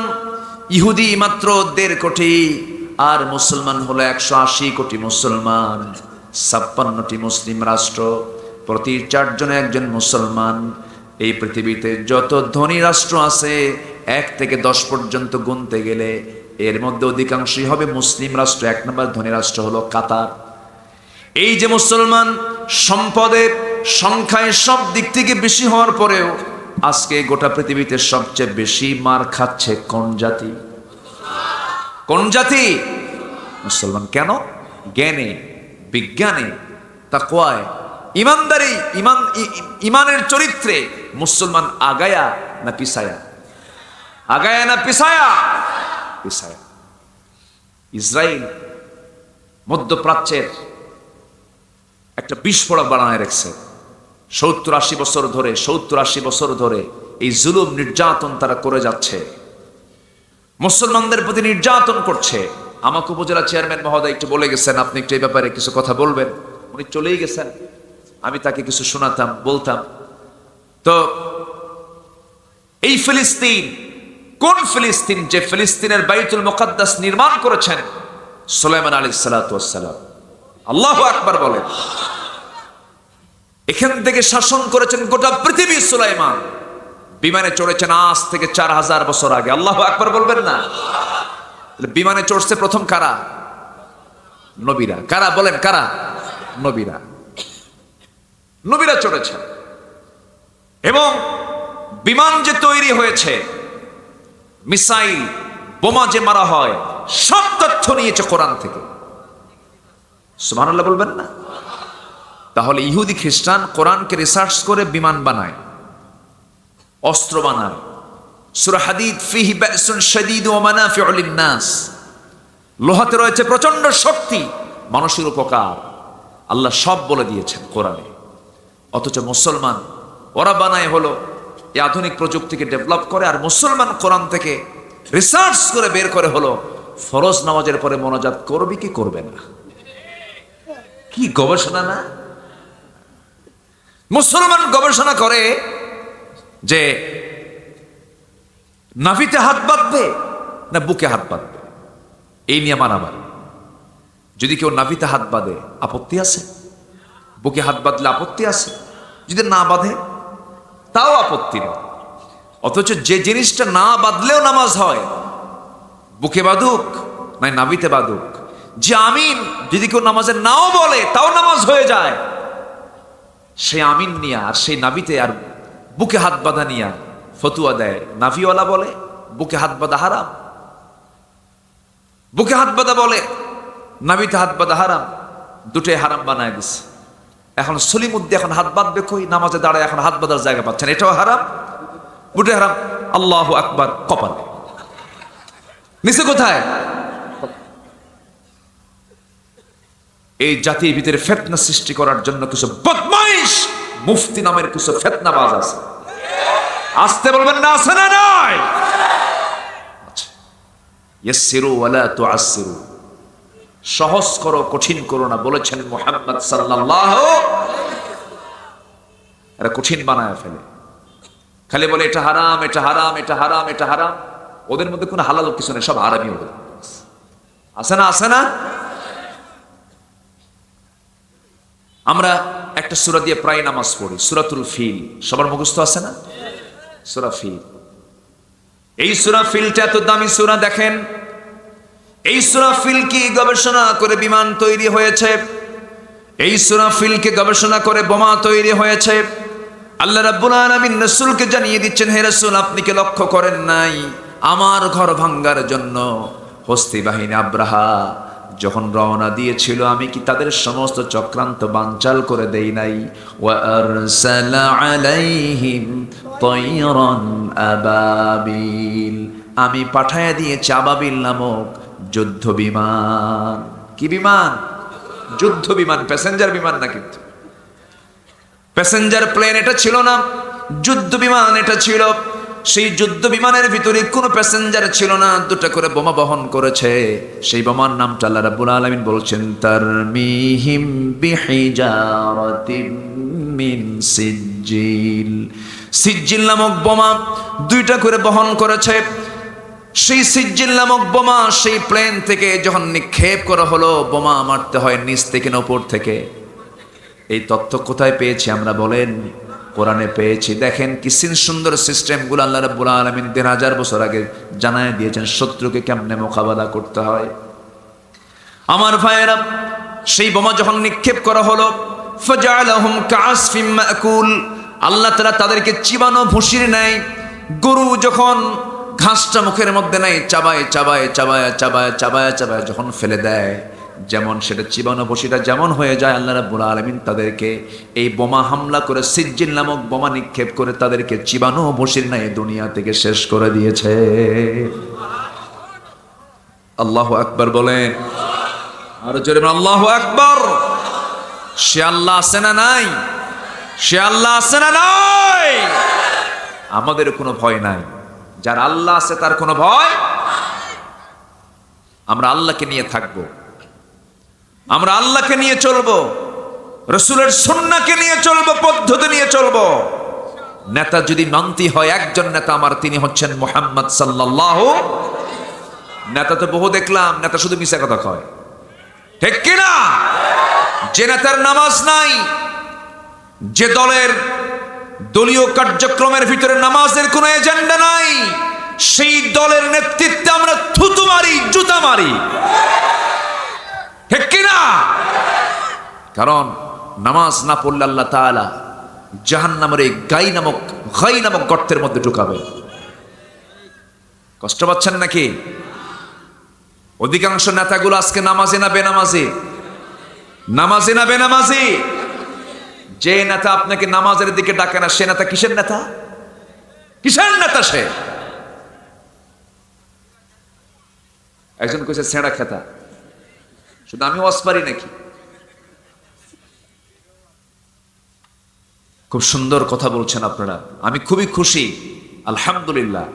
ইহুদি মাত্র 1.5 কোটি, আর মুসলমান হলো 180 কোটি মুসলমান। 56টি মুসলিম রাষ্ট্র, প্রতি 4 জনে একজন মুসলমান। এই পৃথিবীতে যত ধনী রাষ্ট্র আছে, 1 থেকে 10 পর্যন্ত গুনতে গেলে এর মধ্যে অধিকাংশই হবে মুসলিম রাষ্ট্র। 1 নম্বর ধনী রাষ্ট্র হলো কাতার। এই যে মুসলমান সম্পদে, সংখ্যায়, সব দিক থেকে বেশি হওয়ার পরেও আজকে গোটা পৃথিবীতে সবচেয়ে বেশি মার খাচ্ছে কোন জাতি? কোন জাতি? মুসলমান। কেন? জ্ঞানে, বিজ্ঞানে, তাকওয়ায়, ইমানদারি, ইমানের চরিত্রে মুসলমান আগায়া না পিছায়া? আগায়া না পিছায়া? পিছায়া। ইসরায়েল মধ্যপ্রাচ্যের একটা বিস্ফোরক বানায় রাখছে। 70-80 বছর ধরে এই জুলুম নির্যাতন তারা করে যাচ্ছে, মুসলমানদের প্রতি নির্যাতন করছে। আমাকে উপজেলা চেয়ারম্যান মহোদয় একটু বলে গেছেন, আপনি একটু এই ব্যাপারে কিছু কথা বলবেন। উনি চলেই গেছেন, আমি তাকে কিছু শোনাতাম, বলতাম। তো এই ফিলিস্তিন, কোন ফিলিস্তিন? যে ফিলিস্তিনের বাইতুল মুকাদ্দাস নির্মাণ করেছেন সুলাইমান আলাইহিস সালাতু ওয়াস সালাম। আল্লাহু আকবার বলেন। এখান থেকে শাসন করেছেন গোটা পৃথিবী সুলাইমান। বিমানে চড়েছেন আজ থেকে 4000 বছর আগে। আল্লাহু আকবার বলবেন না? বিমানে চড়ছে প্রথম কারা? নবীরা। কারা বলেন? কারা? নবীরা। নবীরা চড়েছেন। এবং বিমান যে তৈরি হয়েছে, মিসাইল, বোমা যে মারা হয়, সব তথ্য নিয়েছে কোরআন থেকে। সুবহানাল্লাহ বলবেন না? তাহলে ইহুদি খ্রিস্টান কোরআনকে রিসার্চ করে বিমান বানায়, অস্ত্র বানায়। সূরা হাদীদ, ফিহি বা'সুন শাদীদ ওয়া মানাফিউ লিন-নাস, লোহাতে রয়েছে প্রচন্ড শক্তি, মানুষের উপকার। আল্লাহ সব বলে দিয়েছেন কোরআনে। অথচ মুসলমান ওরা বানায় হলো এই আধুনিক প্রযুক্তিকে ডেভেলপ করে, আর মুসলমান কোরআন থেকে রিসার্চ করে বের করে হলো ফরজ নামাজের পরে মোনাজাত করবে কি করবে না। কি গবেষণা না! মুসলমান গবেষণা করে যে নাভিতে হাত বাঁধবে না বুকে হাত বাঁধবে, এই নিয়ে মারামারি। যদি কেউ নাভিতে হাত বাঁধে আপত্তি আছে, বুকে হাত বাঁধলে আপত্তি আছে, যদি না বাঁধে তাও আপত্তি নেই। অথচ যে জিনিসটা না বাঁধলেও নামাজ হয়, বুকে বাঁধুক নাই নাভিতে বাঁধুক, যে আমিন যদি কেউ নামাজে নাও বলে তাও নামাজ হয়ে যায়, সে আমিন নিয়া আর সেই নাভিতে আর বুকে হাত বাঁধা নিয়া ফতুয়া দেয়। নাভিওয়ালা বলে বুকে হাত বাঁধা হারাম, বুকে হাত বাঁধা বলে নাভিতে হাত বাঁধা হারাম, দুটোই হারাম বানায় দিচ্ছে। এখন সলিমুদ্দি এখন হাত বাঁধবে কই? নামাজে দাঁড়ায় এখন হাত বাঁধার জায়গা পাচ্ছেন, এটাও হারাম, বুটে হারাম। আল্লাহু আকবার কপালে, নিচে কোথায়? এই জাতির ভিতরে ফিতনা সৃষ্টি করার জন্য কিছু বদমাইশ মুফতি নামের কিছু ফিতনাবাজ আছে। আসতে বলবেন না, আছে না নাই? ইয়াসসিরু ওয়ালা তুআসসিরু, সহজ করো কঠিন করো না বলেছেন মুহাম্মদ সাল্লাল্লাহু। এরা কঠিন বানায় ফেলে, খালি বলে এটা হারাম, এটা হারাম, এটা হারাম, এটা হারাম। ওদের মধ্যে কোনো হালাল কিছু নেই, সব হারামই ওদের আছে না, আছে না? আমরা একটা সূরা দিয়ে প্রায় নামাজ পড়ি, সূরাতুল ফিল, সবার মুখস্থ আছে না? সূরা ফিল। এই সূরা ফিলটা এত দামি সূরা, দেখেন এই সূরা ফিল কি গবেষণা করে বিমান তৈরি হয়েছে, এই সূরা ফিলকে গবেষণা করে বোমা তৈরি হয়েছে। আল্লাহ রাব্বুল আলামিন রাসূলকে জানিয়ে দিচ্ছেন, হে রাসূল আপনি কি লক্ষ্য করেন নাই আমার ঘর ভাঙ্গার জন্য হস্তি বাহিনী আব্রাহা যখন রওনা দিয়েছিল, আমি কি তাদের সমস্ত চক্রান্ত বানচাল করে দেই নাই? ওয়া আরসালা আলাইহিম তায়রান আবাবিল, আমি পাঠায়া দিয়েছি আবাবিল নামক যুদ্ধ বিমান। কি বিমান? যুদ্ধ বিমান, প্যাসেঞ্জার বিমান না, কিন্তু প্যাসেঞ্জার প্লেন এটা ছিল না, যুদ্ধ বিমান এটা ছিল। সেই যুদ্ধ বিমানের ভিতরে কোনো প্যাসেঞ্জার ছিল না, দুটো করে বোমা বহন করেছে। সেই বোমার নামটা আল্লাহ রাব্বুল আলামিন বলছেন তারমিহিম বিহিজারাতিম মিন সিজ্জিল, সিজ্জিল নামক বোমা দুইটা করে বহন করেছে। সেই সিজ্জিল নামক বোমা সেই প্লেন থেকে যখন নিক্ষেপ করা হলো, বোমা মারতে হয় নিচ থেকে না উপর থেকে। এই তথ্য কোথায় পেয়েছি আমরা বলেন? কোরআনে পেয়েছি। দেখেন কি সুন্দর সিস্টেমগুলো আল্লাহ রাব্বুল আলামিন ১,৫০০ বছর আগে জানায় দিয়েছেন শত্রুকে কেমনে মোকাবেলা করতে হয়। আমার ভাইয়েরা, সেই বোমা যখন নিক্ষেপ করা হলো, ফাজআলাহুম কাআসফিম মাকুল, আল্লাহ তাআলা তাদেরকে চিবানো ভুসির নেয়। গরু যখন ঘাসটা মুখের মধ্যে নেয়, চাবায় চাবায় চাবায় চাবায় চাবায় চাবায় যখন ফেলে দেয়, যেমন সেটা চিবানো বসিটা যেমন হয়ে যায়, আল্লাহ রাব্বুল আলামিন তাদেরকে এই বোমা হামলা করে সিজ্জিল নামক বোমা নিক্ষেপ করে তাদেরকে চিবানো বসির নাই দুনিয়া থেকে শেষ করে দিয়েছে। আল্লাহু আকবার বলেন, আর জোরে বলেন আল্লাহু আকবার। সে আল্লাহ আছে না নাই? সে আল্লাহ আছে না নাই? আমাদের কোনো ভয় নাই, যার আল্লাহ আছে তার কোনো ভয়। আমরা আল্লাহকে নিয়ে থাকবো, আমরা আল্লাহকে নিয়ে চলবো, রাসূলের সুন্নাহকে নিয়ে চলবো, পদ্ধতি নিয়ে চলবো। নেতা যদি মানতি হয়, একজন নেতা আমার, তিনি হচ্ছেন মুহাম্মদ সাল্লাল্লাহু। নেতা তো বহু দেখলাম, নেতা শুধু মিছা কথা কয়, ঠিক কিনা? যে নেতার নামাজ নাই, যে দলের দলীয় কার্যক্রমের ভিতরে নামাজের কোনো এজেন্ডা নাই, সেই দলের নেতৃত্বে আমরা থুতু মারি, জুতা মারি, ঠিক কিনা? কারণ নামাজ না পড়লে আল্লাহ তাআলা জাহান্নামের এই গাই নামক গর্তের মধ্যে ঢুকাবে। কষ্ট পাচ্ছেন নাকি? অধিকাংশ নেতাগুলো আজকে নামাজি না বেনামাজি? নামাজি না বেনামাজি? যে নেতা আপনাকে নামাজের দিকে ডাকে না, সে নেতা কিসের নেতা? কিসের নেতা সে? একজন কইছে ছেঁড়া খেতা, শুধু আমি ওয়াজ পারি নাকি? খুব সুন্দর কথা বলছেন আপনারা, আমি খুবই খুশি, আলহামদুলিল্লাহ।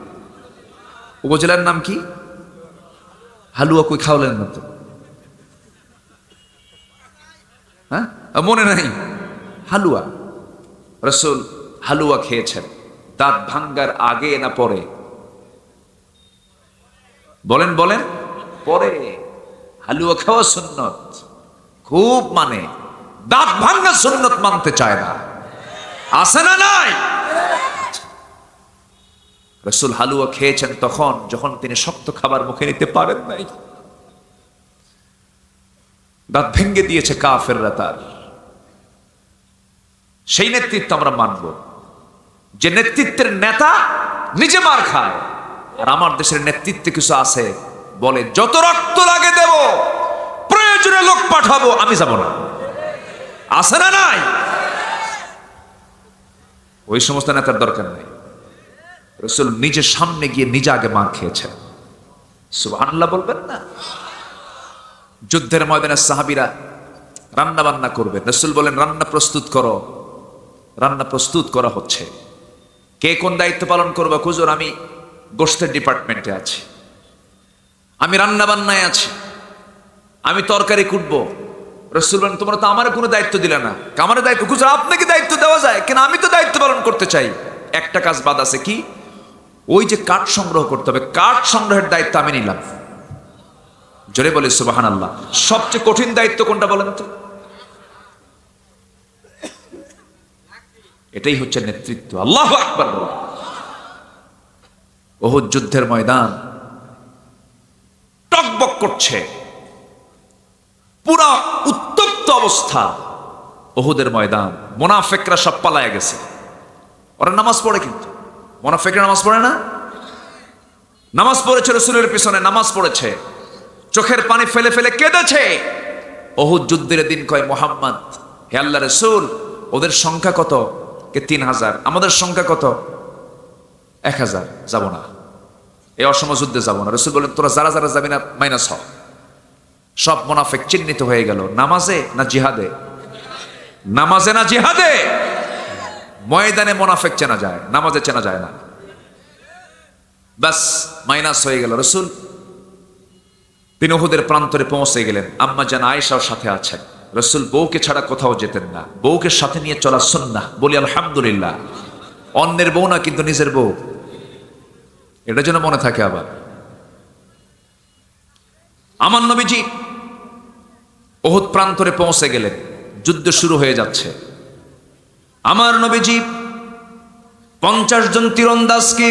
উপজেলার নাম কি? হালুয়া কই খাওয়ালেন না তো? হ্যাঁ, মনে নাই? হালুয়া, রাসূল হালুয়া খেয়েছেন দাঁত ভাঙ্গার আগে না পরে? বলেন বলেন, পরে। হালুয়া খাওয়া সুন্নত, খুব মানে, দাঁত ভাঙ্গা সুন্নত মানতে চায় না, আছে না নাই? রাসূল হালুয়া খেয়েছেন তখন যখন তিনি শক্ত খাবার মুখে নিতে পারেন নাই। দাঁত ভেঙ্গে দিয়েছে কাফেররা তার। সেই নেতৃত্ব আমরা মানব যে নেতৃত্বের নেতা নিজে মার খায়। আর আমার দেশের নেতৃত্বে কিছু আছে, বলে যত রক্ত লাগে দেব, প্রয়োজনে লোক পাঠাবো, আমি যাব না। আছে না নাই? ওই সমস্ত নেতার দরকার নাই। রাসূল নিজের সামনে গিয়ে নিজে আগে মার খেয়েছেন। সুবহানাল্লাহ বলবেন না? যুদ্ধের ময়দানে সাহাবীরা রান্না বান্না করবে, রাসূল বলেন রান্না প্রস্তুত করো। রান্না প্রস্তুত করা হচ্ছে। কে কোন দায়িত্ব পালন করবে? হুজুর আমি গোশতের ডিপার্টমেন্টে আছি, আমি রান্না বান্নায় আছি, আমি তরকারি কুটবো। রাসূল বলেন তোমরা তো আমার কোনো দায়িত্ব দিলে না। আমার দায়িত্ব? হুজুর আপনাকে দায়িত্ব দেওয়া যায় কেন? আমি তো দায়িত্ব পালন করতে চাই। একটা কাজ বাদ আছে, কি? ওই যে কাঠ সংগ্রহ করতে হবে, কাঠ সংগ্রহের দায়িত্ব আমি নিলাম। জোরে বলে সুবহানাল্লাহ। সবচেয়ে কঠিন দায়িত্ব কোনটা বলেন তো? এটাই হচ্ছে নেতৃত্ব। আল্লাহু আকবার। উহুদ যুদ্ধের ময়দান টকবক করছে, পুরা উত্তপ্ত অবস্থা উহুদের ময়দান। মুনাফিকরা সব পালায় গেছে। ওরা নামাজ পড়ে, কিন্তু মুনাফিকরা নামাজ পড়ে না। নামাজ পড়েছে, রাসূলের পিছনে নামাজ পড়েছে, চোখের পানি ফেলে ফেলে কেঁদেছে। উহুদ যুদ্ধের দিন কয় মুহাম্মদ, হে আল্লাহ রাসূল, ওদের সংখ্যা কত? কে 3000। আমাদের সংখ্যা কত? 1000। যাব না, এই অসম যুদ্ধে যাব না। রাসূল বলেন তোরা যারা যারা যাবি না মাইনাস হ। সব মুনাফিক চিহ্নিত হয়ে গেল। নামাজে না জিহাদে? নামাজে না জিহাদে? ময়দানে মুনাফিক চেনা যায়, নামাজে চেনা যায় না। বাস মাইনাস হয়ে গেল। রাসূল তিনি উহুদের প্রান্তরে পৌঁছে গেলেন। আম্মা জান আয়েশাও সাথে আছেন। রাসূল বউকে ছাড়া কোথাও যেতেন না, বউকে সাথে নিয়ে চলা সুন্নাহ। বলি আলহামদুলিল্লাহ। অন্যের বউ না, কিন্তু নিজের বউ, এটা যেন মনে থাকে। আবার আমার নবীজি উহুদ প্রান্তরে পৌঁছে গেলেন, যুদ্ধ শুরু হয়ে যাচ্ছে। আমার নবীজি 50 জন তীরন্দাজকে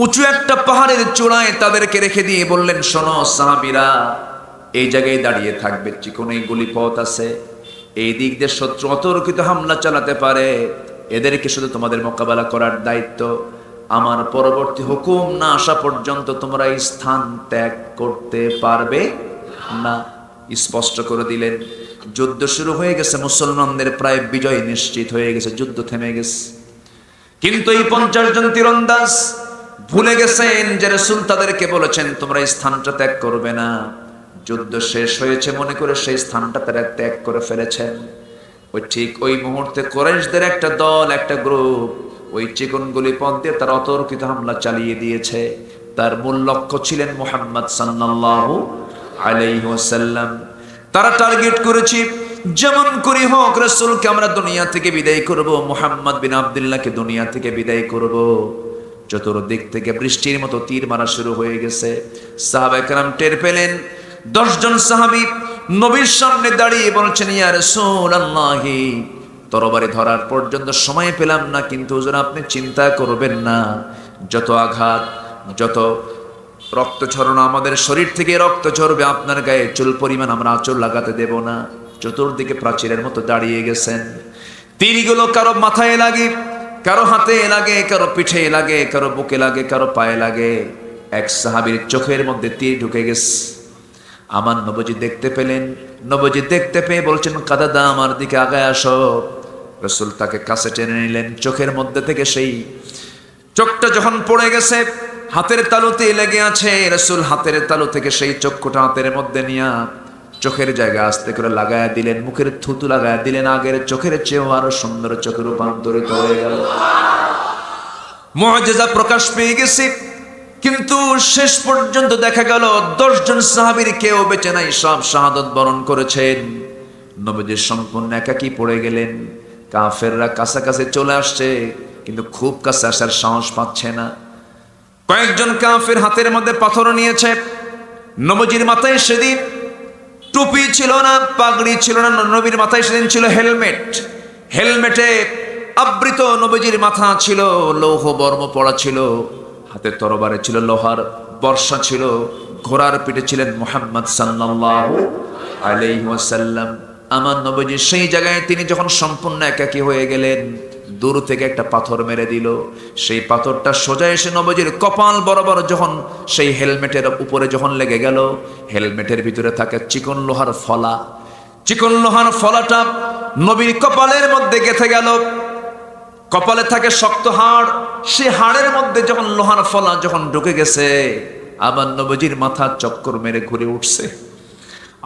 উঁচু একটা পাহাড়ের চূড়ায় তাদেরকে রেখে দিয়ে বললেন, শোনো সাহাবীরা, এই জায়গায় দাঁড়িয়ে থাকবে, চিকন এই গলিপথ আছে, এই দিক দিয়ে শত্রু অতর্কিত হামলা চালাতে পারে, এদেরকে শুধু তোমাদের মোকাবেলা করার দায়িত্ব। আমার পরবর্তী হুকুম না আসা পর্যন্ত তোমরা এই স্থান ত্যাগ করতে পারবে না। স্পষ্ট করে দিলেন। যুদ্ধ শুরু হয়ে গেছে, মুসলমানদের প্রায় বিজয় নিশ্চিত হয়ে গেছে, যুদ্ধ থেমে গেছে। কিন্তু এই 50 জন তীরন্দাজ ভুলে গেছেন যে রাসূল তাদেরকে বলেছেন তোমরা এই স্থানটা ত্যাগ করবে না। যুদ্ধ শেষ হয়েছে মনে করে সেই স্থানটা তারা ত্যাগ করে ফেলেছেন। ঠিক ওই মুহূর্তে কুরাইশদের একটা দল, একটা গ্রুপ ওই চিকনগুলি পথ দিয়ে তারা অতর্কিত হামলা চালিয়ে দিয়েছে। তার মূল লক্ষ্য ছিলেন মুহাম্মদ সাল্লাল্লাহু আলাইহি ওয়াসাল্লাম। তারা টার্গেট করেছে যেমন করে হোক রাসূলকে আমরা দুনিয়া থেকে বিদায় করব, মুহাম্মদ বিন আব্দুল্লাহকে দুনিয়া থেকে বিদায় করব। চতুর্দিক থেকে বৃষ্টির মতো তীর মারা শুরু হয়ে গেছে। সাহাবায়ে কেরাম টের পেলেন। 10 জন সাহাবী নবীর সামনে দাঁড়িয়ে বলছেন, ইয়া রাসূলুল্লাহ, তরবারি ধরার পর্যন্ত সময় পেলাম না, কিন্তু হুজুর আপনি চিন্তা করবেন না, যত আঘাত, যত রক্ত ঝরানো, আমাদের শরীর থেকে রক্ত ঝরবে, আপনার গায়ে চুল পরিমাণ আমরা আঁচড় লাগাতে দেব না। চতুর্দিকে প্রাচীরের মতো দাঁড়িয়ে গেছেন। তীরগুলো কারো মাথায় লাগে, কারো হাতে লাগে, কারো পিঠে লাগে, কারো বুকে লাগে, কারো পায়ে লাগে। এক সাহাবীর চোখের মধ্যে তীর ঢুকে গেছে। আমার নবীজি দেখতে পেলেন। নবীজি দেখতে পেয়ে বলছেন, কাদাদা আমার দিকে আগায় আসো। রাসূল তাকে কাছে টেনে নিলেন। চোখের মধ্যে থেকে সেই চোখটা যখন পড়ে গেছে, হাতের তালুতে লেগে আছে, রাসূল হাতের তালু থেকে সেই চক্ষুটা হাতের মধ্যে নিয়ে চোখের জায়গায় আস্তে করে লাগায়া দিলেন, মুখের থুতু লাগায়া দিলেন, আগের চোখের চেয়েও আরো সুন্দর চোখে রূপান্তরিত হয়ে গেল। মুআজিজা প্রকাশ পেয়ে গেছে। কিন্তু শেষ পর্যন্ত দেখা গেল 10 জন সাহাবীর কেউ বেঁচে নাই, সব শাহাদাত বরণ করেছেন। নবীজি সম্পূর্ণ একাকী পড়ে গেলেন। কাফেররা কাছাকাছি চলে আসছে, কিন্তু খুব কাছে আসার সাহস পাচ্ছে না। কয়েকজন কাফের হাতের মধ্যে পাথর নিয়েছে। নবীজির মাথায় সেদিন টুপি ছিল না, পাগড়ি ছিল না, নবীর মাথায় সেদিন ছিল হেলমেট। হেলমেটে আবৃত নবীজির মাথা ছিল, লৌহ বর্ম পড়া ছিল, হাতে তরবারে ছিল লোহার বর্ষা ছিল, ঘোড়ার পিঠে ছিলেন মুহাম্মদ সাল্লাল্লাহু আলাইহি ওয়াসাল্লাম। আমার নবীজি সেই জায়গায় তিনি যখন সম্পূর্ণ একাকী হয়ে গেলেন, দূর থেকে একটা পাথর মেরে দিল। সেই পাথরটা সোজা এসে নবীজির কপাল বরাবর যখন সেই হেলমেটের উপরে যখন লেগে গেল, হেলমেটের ভিতরে থাকে চিকন লোহার ফলা। চিকন লোহার ফলাটা নবীর কপালের মধ্যে গেঁথে গেল। কপালে থাকে শক্ত হাড়, সেই হাড়ের মধ্যে যখন লোহার ফলা যখন ঢুকে গেছে, আবার নবীজির মাথা চক্কর মেরে ঘুরে উঠছে।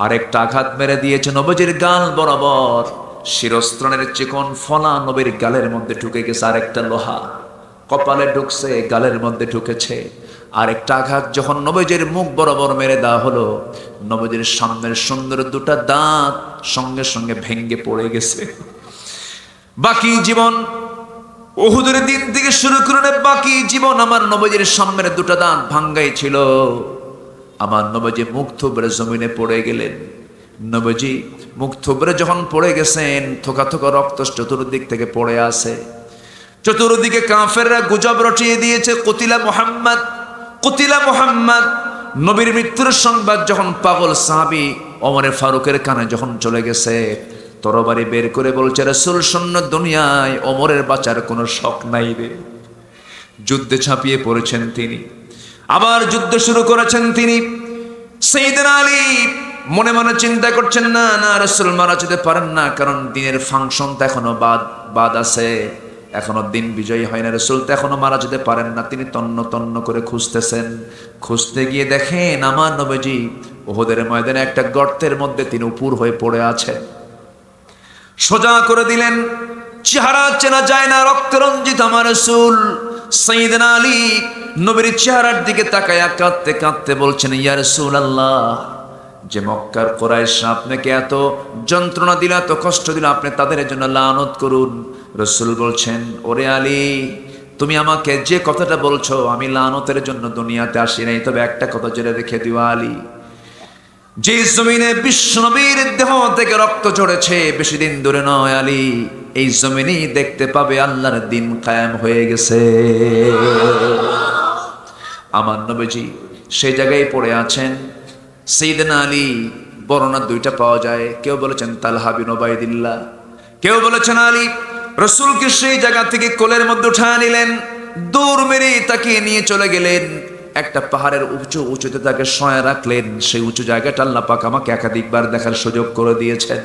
আরেকটা আঘাত মেরে দিয়েছে নবীজির গাল বরাবর। শিরস্ত্রাণের চিকন ফলা নবীর গালের মধ্যে ঢুকে গেছে। আরেকটা লোহা কপালে ঢুকছে, গালের মধ্যে ঢুকেছে। আরেকটা আঘাত যখন নবীজির মুখ বরাবর মেরে দেওয়া হলো, নবীজির সামনের সুন্দর দুটা দাঁত সঙ্গে সঙ্গে ভেঙ্গে পড়ে গেছে। বাকি জীবন, উহুদের দিন থেকে শুরু করে বাকি জীবন আমার নবীজির সামনের দুটা দাঁত ভাঙ্গাই ছিল। আমার নবীজি মুখ থুবড়ে জমিনে পড়ে গেলেন। নবীজি মুখ থুবড়ে যখন পড়ে গেছেন, থোকা থোকা রক্ত চতুর্দিক থেকে পড়ে আসে। চতুর্দিকে কাফেররা গুজব রটিয়ে দিয়েছে, কুতিলা মুহাম্মদ, কুতিলা মুহাম্মদ। নবীর মৃত্যুর সংবাদ যখন পাগল সাহাবী ওমর ফারুকের কানে যখন চলে গেছে, তরবারি বের করে বলছে, রাসূল শূন্য দুনিয়ায় ওমরের বাঁচার কোনো শখ নাই রে। যুদ্ধে ঝাঁপিয়ে পড়েছেন তিনি, আবার যুদ্ধ শুরু করেছেন তিনি। সাইয়েদনা আলী মনে মনে চিন্তা করছেন, না না, রাসূল মারা যেতে পারেন না, কারণ দিনের ফাংশন তো এখনো বাদ আছে, এখনো দিন বিজয়ী হয় না, রাসূল তো এখনো মারা যেতে পারেন না। তিনি তন্ন তন্ন করে খুঁজতেছেন। খুঁজতে গিয়ে দেখেন আমার নবীজি উহুদের ময়দানে একটা গর্তের মধ্যে তিনি উপুর হয়ে পড়ে আছেন। সোজা করে দিলেন, চেহারা চেনা যায় না, রক্তরঞ্জিত আমার রাসূল। সাইয়েদনা আলী নবীর চেহারার দিকে তাকায়া কাঁদতে কাঁদতে বলছেন, ইয়া রাসূলুল্লাহ, যে মক্কার কুরাইশ আপনাকে এত যন্ত্রণা দিল, এত কষ্ট দিল, আপনি তাদের জন্য লানত করুন। রাসূল বলছেন, ওরে আলী, তুমি আমাকে যে কথাটা বলছো, আমি লানতের জন্য দুনিয়াতে আসি নাই, তবে একটা কথা জেনে রেখে দিও আলী, যে জমিনে বিশ্বনবীর দেহ থেকে রক্ত ঝরেছে, বেশি দিন দূরে নয় আলী, এই জমিনেই দেখতে পাবে আল্লাহর দিন কায়েম হয়ে গেছে। আমার নবীজি সেই জায়গায় পড়ে আছেন। সাইয়েদনা আলী বর্ণনা দুইটা পাওয়া যায়, কেউ বলেছেন তালহা বিন উবাইদিল্লাহ, কেউ বলেছেন আলী। রাসূলকে সেই জায়গা থেকে কোলের মধ্যে উঠায় নিলেন, দূর মেরে তাকে নিয়ে চলে গেলেন। একটা পাহাড়ের উঁচুতে তাকে শোয়া রাখলেন। সেই উঁচু জায়গাটা আল্লাহ পাক আমাকে একাধিকবার দেখার সুযোগ করে দিয়েছেন।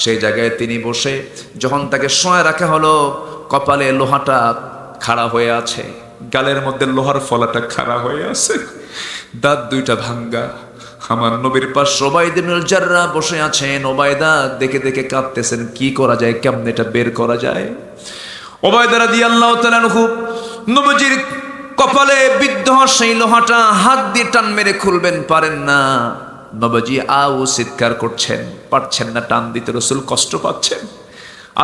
সেই জায়গায় তিনি বসে যখন তাকে শোয়া রাখা হলো, কপালে লোহাটা খাড়া হয়ে আছে, গালের মধ্যে লোহার ফলাটা খাড়া হয়ে আছে, দাঁত দুইটা ভাঙ্গা। আমার নবীর পাশ ওবাইদা ইবনুল জাররাহ বসে আছেন। ওবাইদা দেখে দেখে কাঁদতেছেন, কি করা যায়, কেমনে এটা বের করা যায়। ওবাইদা রাদিয়াল্লাহু তাআলা আনহু নবীজির কপালে বিদ্ধ সেই লোহাটা হাত দিয়ে টান মেরে খুলবেন, পারেন না। নবীজি আউ চিৎকার করছেন, পারছেন না টান দিতে, রাসূল কষ্ট পাচ্ছেন।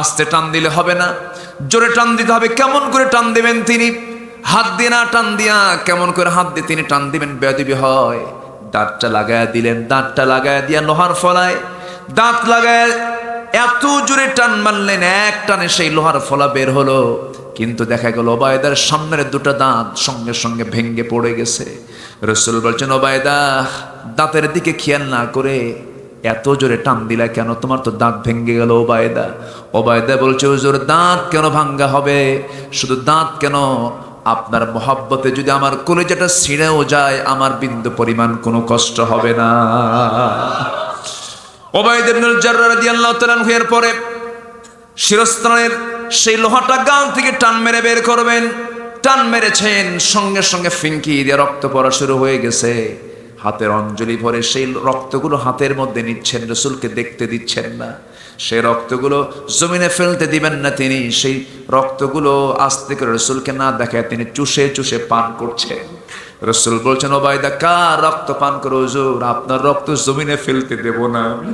আস্তে টান দিলে হবে না, জোরে টান দিতে হবে। কেমন করে টান দিবেন তিনি? হাত দিয়ে না, টান দিয়া কেমন করে হাত দিয়ে তিনি টান দিবেন, বেয়াদবি হয়। দাঁতটা লাগায়া দিলেন, দাঁতটা লাগায়া দিয়া লোহার ফলায় দাঁত লাগায় এত জোরে টান মারলেন, এক টানে সেই লোহার ফলা বের হলো। কিন্তু দেখা গেল ওবায়দার সামনের দুটো দাঁত সঙ্গে সঙ্গে ভেঙ্গে পড়ে গেছে। রাসূল বলছেন, ওবায়দা, দাঁতের দিকে খেয়াল না করে এত জোরে টান দিলা কেন? তোমার তো দাঁত ভেঙ্গে গেল। ওবায়দা বলছে, হুজুর, দাঁত কেন ভাঙ্গা হবে? শুধু দাঁত কেন, আপনার মহব্বতে যদি আমার কলিজাটা ছিঁড়েও যায়, আমার বিন্দু পরিমাণ কোনো কষ্ট হবে না। ওবাইদা ইবনুল জাররাহ রাদিয়াল্লাহু তাআলা আনহু এর পরে শিরস্ত্রাণের সেই লোহাটা গাল থেকে টান মেরে বের করবেন। টান মেরেছেন, সঙ্গে সঙ্গে ফিনকি দিয়ে রক্ত পড়া শুরু হয়ে গেছে। হাতের অঞ্জলি ভরে সেই রক্তগুলো হাতের মধ্যে নিচ্ছেন, রসুলকে দেখতে দিচ্ছেন না। সেই রক্তগুলো জমিনে ফেলতে দিবেন না তিনি, সেই রক্তগুলো আস্তে করে রসুলকে না দেখায় তিনি চুষে চুষে পান করছেন। রসুল বলছেন, ওবায়দা কার রক্ত পান করো হুজুর? আপনার রক্ত জমিনে ফেলতে দেব না আমি,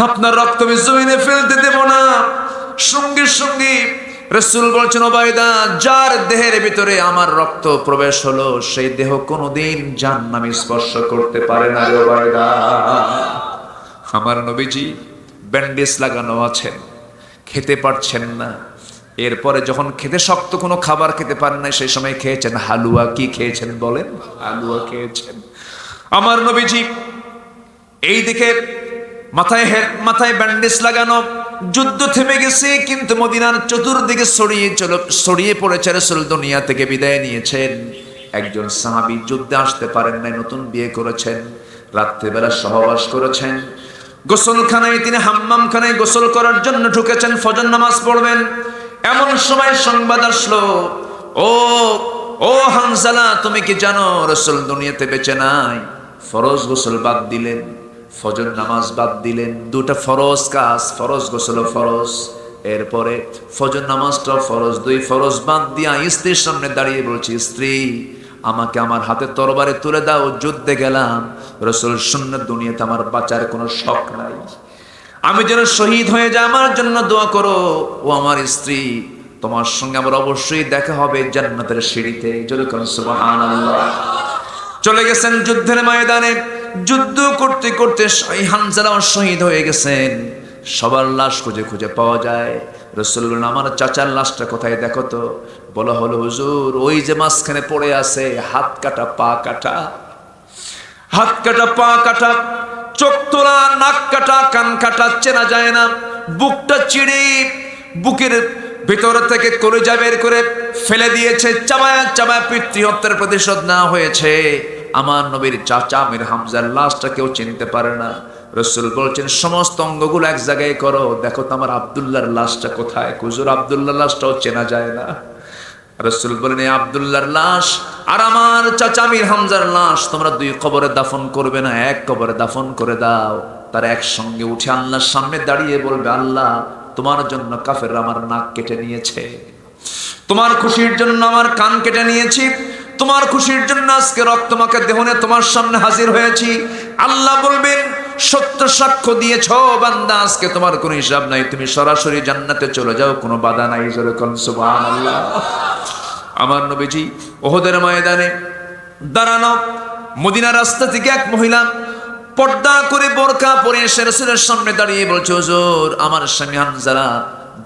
আপনার রক্ত আমি জমিনে ফেলতে দেব না। সঙ্গে সঙ্গে রসুল বলছেন, ওবায়দা যার দেহের ভিতরে আমার রক্ত প্রবেশ হলো সেই দেহ কোনোদিন জাহান্নামী স্পর্শ করতে পারে না রে ওবায়দা। আমার নবীজি ব্যান্ডেজ লাগানো আছেন, খেতে পারছেন না। এরপরে যখন খেতে শক্ত কোনো খাবার খেতে পারেন না, সেই সময় খেয়েছেন হালুয়া। কি খেয়েছেন বলেন? হালুয়া খেয়েছেন। আমার নবীজি এই দিকে মাথায় ব্যান্ডেজ লাগানো, যুদ্ধ থেমে গেছে কিন্তু মদিনার চতুর্দিকে ছড়িয়ে পড়েছে। রাসূল দুনিয়া থেকে বিদায় নিয়েছেন। একজন সাহাবী যুদ্ধে আসতে পারেন নাই, নতুন বিয়ে করেছেন, রাত্রিবেলা সহবাস করেছেন। গোসলখানায় তিনি হাম্মামখানায় গোসল করার জন্য ঢুকেছেন, ফজর নামাজ পড়বেন। এমন সময় সংবাদ আসলো, ও হানজালা, তুমি কি জানো রাসূল দুনিয়াতে বেঁচে নাই? ফরজ গোসল বাদ দিলেন, ফজর নামাজ বাদ দিলেন। দুটা ফরজ কাজ, ফরজ গোসল ফরজ, এরপরে ফজর নামাজটা ফরজ। দুই ফরজ বাদ দিয়া স্ত্রীর সামনে দাঁড়িয়ে বলছি, স্ত্রী আমাকে আমার হাতে তরবারি তুলে দাও, যুদ্ধে গেলাম। রাসূল সুন্নাত দুনিয়াতে আমার বাঁচার কোনো শখ নাই, আমি যেন শহীদ হয়ে যাই, আমার জন্য দোয়া করো। ও আমার স্ত্রী, তোমার সঙ্গে আমার অবশ্যই দেখা হবে জান্নাতের সিঁড়িতে। জোরে করুন সুবহানাল্লাহ। চলে গেছেন যুদ্ধের ময়দানে, যুদ্ধ করতে করতে হানজালাও শহীদ হয়ে গেছেন। সবার লাশ খুঁজে খুঁজে পাওয়া যায়। রাসূল বললেন, আমার চাচার লাশটা কোথায় দেখো তো। বলা হলো, হুজুর ওই যে মাঝখানে পড়ে আছে, হাত কাটা পা কাটা, হাত কাটা পা কাটা, চোখ তোলা, নাক কাটা, কান কাটা, চেনা যায় না। বুকটা চিড়ে বুকের ভিতর থেকে কলিজা বের করে ফেলে দিয়েছে, চাবায়া চাবায়া পিতৃহত্যার প্রতিশোধ না হয়েছে। আমার নবীর চাচা আমির হামজার লাশটা কেউ চিনতে পারে না। রাসূল বলছেন, সমস্ত অঙ্গগুলো এক জায়গায় করো, দেখো তো আমার আব্দুল্লাহর লাশটা কোথায়। হুজুর আব্দুল্লাহর লাশটাও চেনা যায় না। রাসূল বলেন, এই আব্দুল্লাহর লাশ আর আমার চাচা আমির হামজার লাশ তোমরা দুই কবরে দাফন করবে না, এক কবরে দাফন করে দাও। তারা একসঙ্গে উঠে আল্লাহর সামনে দাঁড়িয়ে বলবে, আল্লাহ তোমার জন্য কাফেররা আমার নাক কেটে নিয়েছে, তোমার খুশির জন্য আমার কান কেটে নিয়েছি, তোমার খুশির জন্য আজকে রক্তমাখা দেহ নিয়ে তোমার সামনে হাজির হয়েছি। আল্লাহ বলবেন, সত্য সাক্ষ্য দিয়েছ বান্দা, আজকে তোমার কোনো হিসাব নাই, তুমি সরাসরি জান্নাতে চলে যাও, কোনো বাধা নাই। জোরে বলুন সুবহানাল্লাহ। আমার নবীজি ওহদের ময়দানে দাঁড়ানো, মদিনার রাস্তা থেকে এক মহিলা পর্দা করে বোরকা পরে এসে রাসূলের সামনে দাঁড়িয়ে বলছে, হুজুর আমার স্বামী হানজালা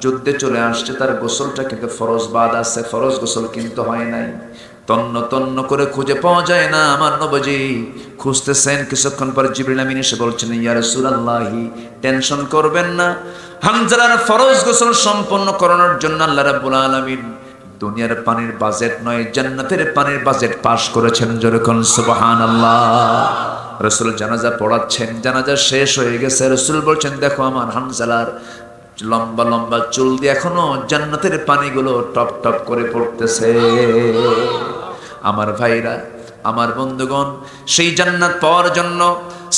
যুদ্ধে চলে আসছে, তার গোসলটা কিন্তু ফরজ বাদ আছে, ফরজ গোসল কিন্তু হয় নাই। তন্ন তন্ন করে খুঁজে পাওয়া যায় না। আমার নবীজি খুঁজতেছেন, কিছুক্ষণ পর জিবরিল আমিন এসে বলছেন, ইয়া রাসূলুল্লাহি টেনশন করবেন না, হানজালার ফরজ গোসল সম্পন্ন করানোর জন্য আল্লাহ রাব্বুল আলামিন দুনিয়ার পানির বাজেট নয়, জান্নাতের পানির বাজেট পাস করেছেন। জোরে কোন সুবহানাল্লাহ। রাসূল জানাজা পড়াচ্ছেন, জানাজা শেষ হয়ে গেছে। রাসূল বলছেন, দেখো আমার হানজালার লম্বা লম্বা চুল দিয়ে এখনো জান্নাতের পানিগুলো টপ টপ করে পড়তেছে। আমার ভাইরা, আমার বন্ধুগণ, সেই জান্নাত পাওয়ার জন্য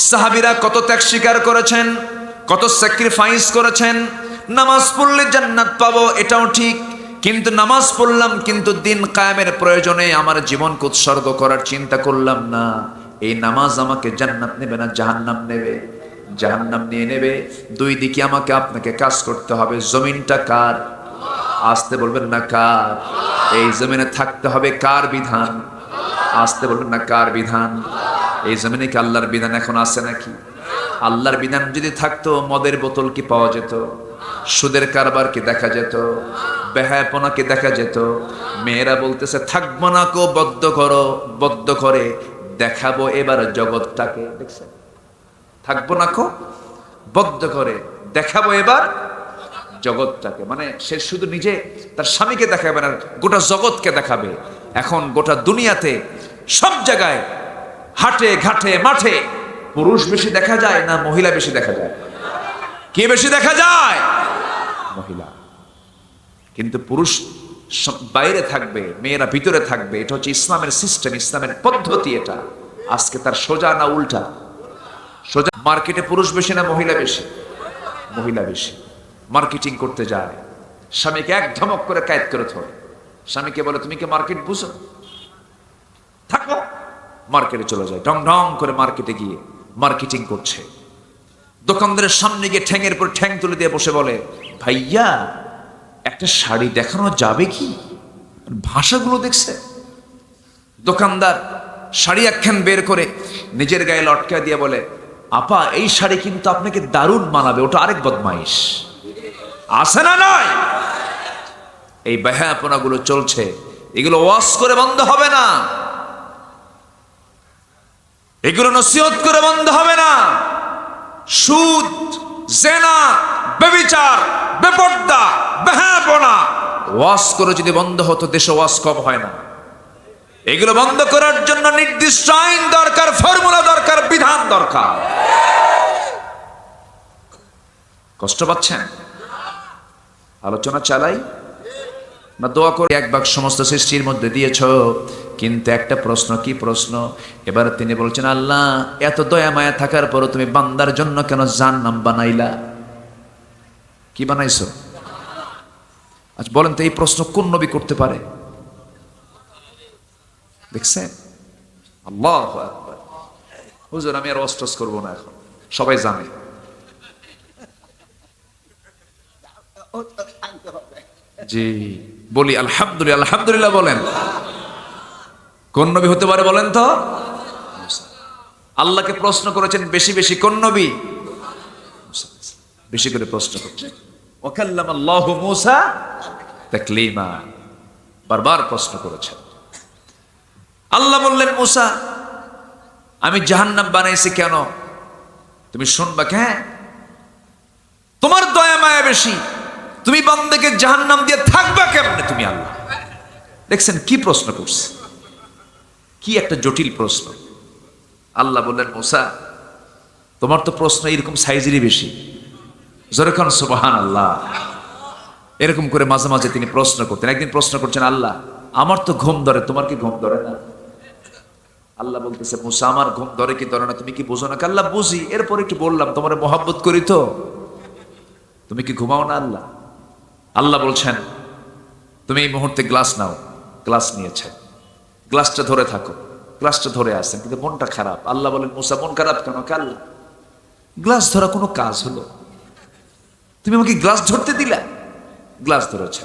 সাহাবীরা কত ত্যাগ স্বীকার করেছেন, কত স্যাক্রিফাইস করেছেন। নামাজ পড়লে জান্নাত পাবো এটাও ঠিক, কিন্তু নামাজ পড়লাম কিন্তু দিন কায়েমের প্রয়োজনে আমার জীবনকে উৎসর্গ করার চিন্তা করলাম না। এই নামাজ আমাকে জান্নাত নেবে না জাহান্নাম নেবে? জাহান্নাম নিয়ে নেবে। দুই দিকে আমাকে আপনাকে কাজ করতে হবে। জমিনটা কার? আসতে বলবেন না কার? এই জমিনে থাকতে হবে কার বিধান? আসতে বলবেন না কার বিধান? এই জমিনে কি আল্লাহর বিধান এখন আছে নাকি? আল্লাহর বিধান যদি থাকতো মদের বোতল কি পাওয়া যেত? সুদের কারবার কি দেখা যেত? বেহায়াপনা কি দেখা যেত? মেয়েরা বলতেছে থাকবো না কো, বদ্ধ করো, বদ্ধ করে দেখাবো এবার জগৎটাকে। দেখছেন, থাকবো না কো, বদ্ধ করে দেখাবো এবার জগৎটাকে। মানে সে শুধু নিজে তার স্বামীকে দেখাবে না, গোটা জগৎকে দেখাবে। এখন গোটা দুনিয়াতে সব জায়গায় হাটে ঘাটে মাঠে পুরুষ বেশি দেখা যায় না মহিলা বেশি দেখা যায়? কে বেশি দেখা যায়? মহিলা। কিন্তু পুরুষ বাইরে থাকবে, মেয়েরা ভিতরে থাকবে। এটা হচ্ছে ইসলামের সিস্টেম, ইসলামের পদ্ধতি। এটা আজকে তার সোজা না উল্টা? সোজা। মার্কেটে পুরুষ বেশি না মহিলা বেশি? মহিলা বেশি। মার্কেটিং করতে যায়, স্বামীকে এক ধমক করে কায়েদ করে ধরে। স্বামীকে বলে তুমি কি মার্কেট বুঝো? থাকো। মার্কেটে চলে যায়, ঢং ঢং করে মার্কেটে গিয়ে মার্কেটিং করছে। দোকানদারের সামনে গিয়ে ঠ্যাঙের পর ঠ্যাং তুলে দিয়ে বসে বলে, ভাইয়া একটা শাড়ি দেখানো যাবে কি? ভাষাগুলো দেখছে। দোকানদার শাড়ি একখান বের করে নিজের গায়ে লটকা দিয়ে বলে, আপা এই শাড়ি কিন্তু আপনাকে দারুণ মানাবে। ওটা আরেক বদমাইশ। আছে না নয়? এই বেহায়াপনাগুলো চলছে, এগুলো ওয়াজ করে বন্ধ হবে না, এগুলো নসিহত করে বন্ধ হবে না। সুদ, জেনা, ব্যভিচার, বেপর্দা, বেহায়াপনা ওয়াজ করে যদি বন্ধ হতো, দেশে ওয়াজ কম হয় না। এগুলো বন্ধ করার জন্য নির্দিষ্ট আইন দরকার, ফর্মুলা দরকার, বিধান দরকার। কষ্ট পাচ্ছেন? আলোচনা চালাই না দোয়া করে? এক ভাগ সমস্ত সৃষ্টির মধ্যে দিয়েছ, কিন্তু একটা প্রশ্ন। কি প্রশ্ন? এবার তিনি বলছেন, আল্লাহ এত দয়া মায়া থাকার পরও তুমি বান্দার জন্য কেন জাহান্নাম বানাইলা? কি বানাইছো? আজ বলেন তো, এই প্রশ্ন কোন নবী করতে পারে? দেখছেন? আল্লাহু আকবার। হুজুর আমি আর অস্টস করবো না, এখন সবাই জানে। জি বলি আলহামদুলিল্লাহ, আলহামদুলিল্লাহ বলেন। কোন নবী হতে পারে বলেন তো? আল্লাহকে প্রশ্ন করেছেন বেশি বেশি কোন নবী? বেশি করে প্রশ্ন করছেন। ওয়াকাল্লামাল্লাহু মূসা তাকলীমা, বারবার প্রশ্ন করেছেন। আল্লাহ বললেন, মূসা আমি জাহান্নাম বানাইছি কেন? তুমি শুনবা। হ্যাঁ, তোমার দয়া মায়া বেশি, তুমি বান্দাকে জাহান্নাম দিয়ে থাকবা কেমনে তুমি? আল্লাহ দেখছেন কি প্রশ্ন করছে, কি একটা জটিল প্রশ্ন। আল্লাহ বললেন, মূসা তোমার তো প্রশ্ন এরকম সাইজেরই বেশি। জোরে খান সুবহানাল্লাহ। এরকম করে মাঝে মাঝে তিনি প্রশ্ন করতেন। একদিন প্রশ্ন করছেন, আল্লাহ আমার তো ঘুম ধরে, তোমার কি ঘুম ধরে না? আল্লাহ বলতেছে, মূসা আমার ঘুম ধরে কি ধরে না তুমি কি বুঝো না? আল্লাহ বুঝি, এরপর একটু বললাম তোমার মহব্বত করি তো, তুমি কি ঘুমাও না? আল্লাহ আল্লাহ বলছেন, তুমি এই মুহূর্তে গ্লাস নাও। গ্লাস নিয়েছে, গ্লাসটা ধরে থাকো। গ্লাসটা ধরে আসেন, কিন্তু মনটা খারাপ। আল্লাহ বলেন, মূসা মন খারাপ কেন? আল্লাহ গ্লাস ধরা কোনো কাজ হলো? তুমি আমাকে গ্লাস ধরতে দিলা? গ্লাস ধরেছে।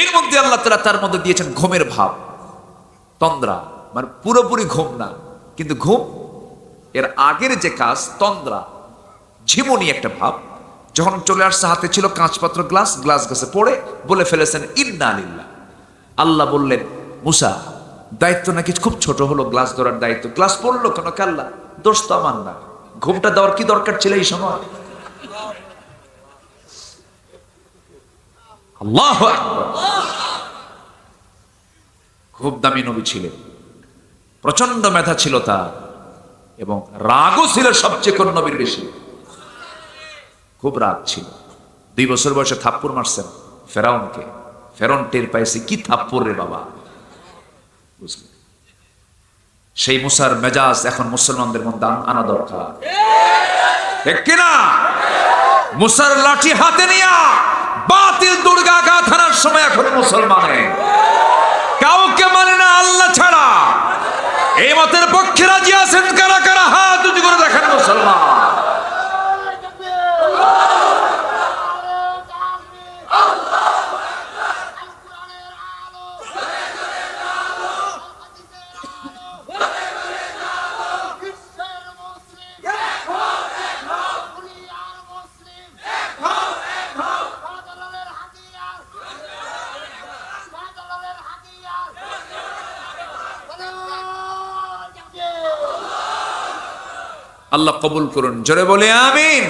এর মধ্যে আল্লাহ তাআলা তার মধ্যে দিয়েছেন ঘুমের ভাব, তন্দ্রা, মানে পুরোপুরি ঘুম না, কিন্তু ঘুম এর আগের যে কাজ তন্দ্রা, ঝিমুনি একটা ভাব। যখন চলে আসছে, হাতে ছিল কাঁচপাত্র গ্লাস, গ্লাস গাছে পড়ে বলে ফেলেছেন ইন্না লিল্লাহ। আল্লাহ বললেন, মূসা দায়িত্ব নাকি খুব ছোট হলো, গ্লাস ধরার দায়িত্ব। গ্লাস পড়লো কেন? আল্লাহ দোষ তো আমার না, ঘুমটা দেওয়ার কি দরকার ছিল এই সময়? আল্লাহু আকবার। খুব দামি নবী ছিলেন, প্রচন্ড মেধা ছিল তার, এবং রাগও ছিল সবচেয়ে কোন নবীর বেশি। খুব রাগ ছিল। 2 বছর বয়সে থাপ্পড় মারছেন ফেরাউনকে। ফেরাউন টের পাইছে, কি থাপ্পড় রে বাবা, বুঝলেন? সেই মুসার মেজাজ এখন মুসলমানদের মধ্যে আনা দরকার, ঠিক কিনা? মুসার লাঠি হাতে নিয়া বাতিল দুর্গাঘাত হানার সময় এখন মুসলমানে কাউকে মানে না আল্লাহ ছাড়া। এই মতের পক্ষে রাজি আছেন কারা কারা? হাত উঁচু করে দেখেন মুসলমান। আল্লাহ কবুল করুন, জোরে বলে আমিন।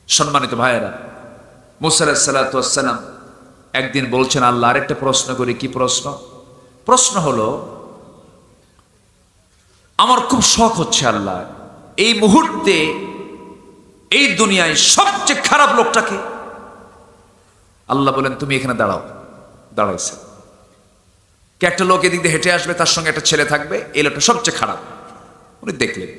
সম্মানিত ভাইয়েরা, মুসা আলাইহিস সালাতু ওয়াস সালাম একদিন বলছেন, আল্লাহ আরেকটা প্রশ্ন করি। কি প্রশ্ন? প্রশ্ন হলো, আমার খুব শখ হচ্ছে আল্লাহ, এই মুহূর্তে এই দুনিয়ায় সবচেয়ে খারাপ লোকটাকে? আল্লাহ বলেন, তুমি এখানে দাঁড়াও। দাঁড়াইছে। একটা লোক এদিক দিয়ে হেঁটে আসবে, তার সঙ্গে একটা ছেলে থাকবে, এই লোকটা সবচেয়ে খারাপ। উনি দেখলেন,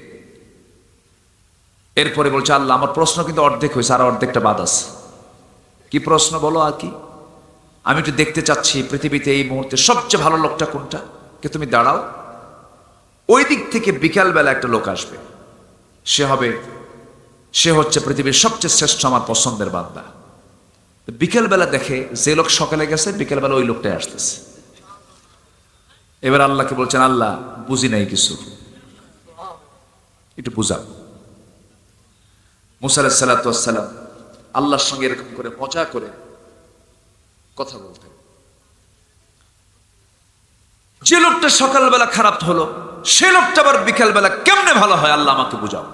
এরপরে বলছে আল্লাহ আমার প্রশ্ন কিন্তু অর্ধেক হয়েছে, আর অর্ধেকটা বাদ আছে। কি প্রশ্ন বলো? আর কি? আমি একটু দেখতে চাচ্ছি পৃথিবীতে এই মুহূর্তে সবচেয়ে ভালো লোকটা কোনটা। কে তুমি দাঁড়াও, ওই দিক থেকে বিকালবেলা একটা লোক আসবে, সে হচ্ছে পৃথিবীর সবচেয়ে শ্রেষ্ঠ আমার পছন্দের বান্দা। বিকেলবেলা দেখে যে লোক সকালে গেছে, বিকেলবেলা ওই লোকটাই আসতেছে। এবার আল্লাহকে বলছেন আল্লাহ বুঝি নাই কিছু, একটু বুঝাও। মুসা আলাইহিস সালাতু ওয়াস সালাম আল্লাহর সঙ্গে এরকম করে মজা করে কথা বলতেন। যে লোকটা সকালবেলা খারাপ হলো, সে লোকটা আবার বিকেলবেলা কেমনে ভালো হয়, আল্লাহ আমাকে বুঝাও।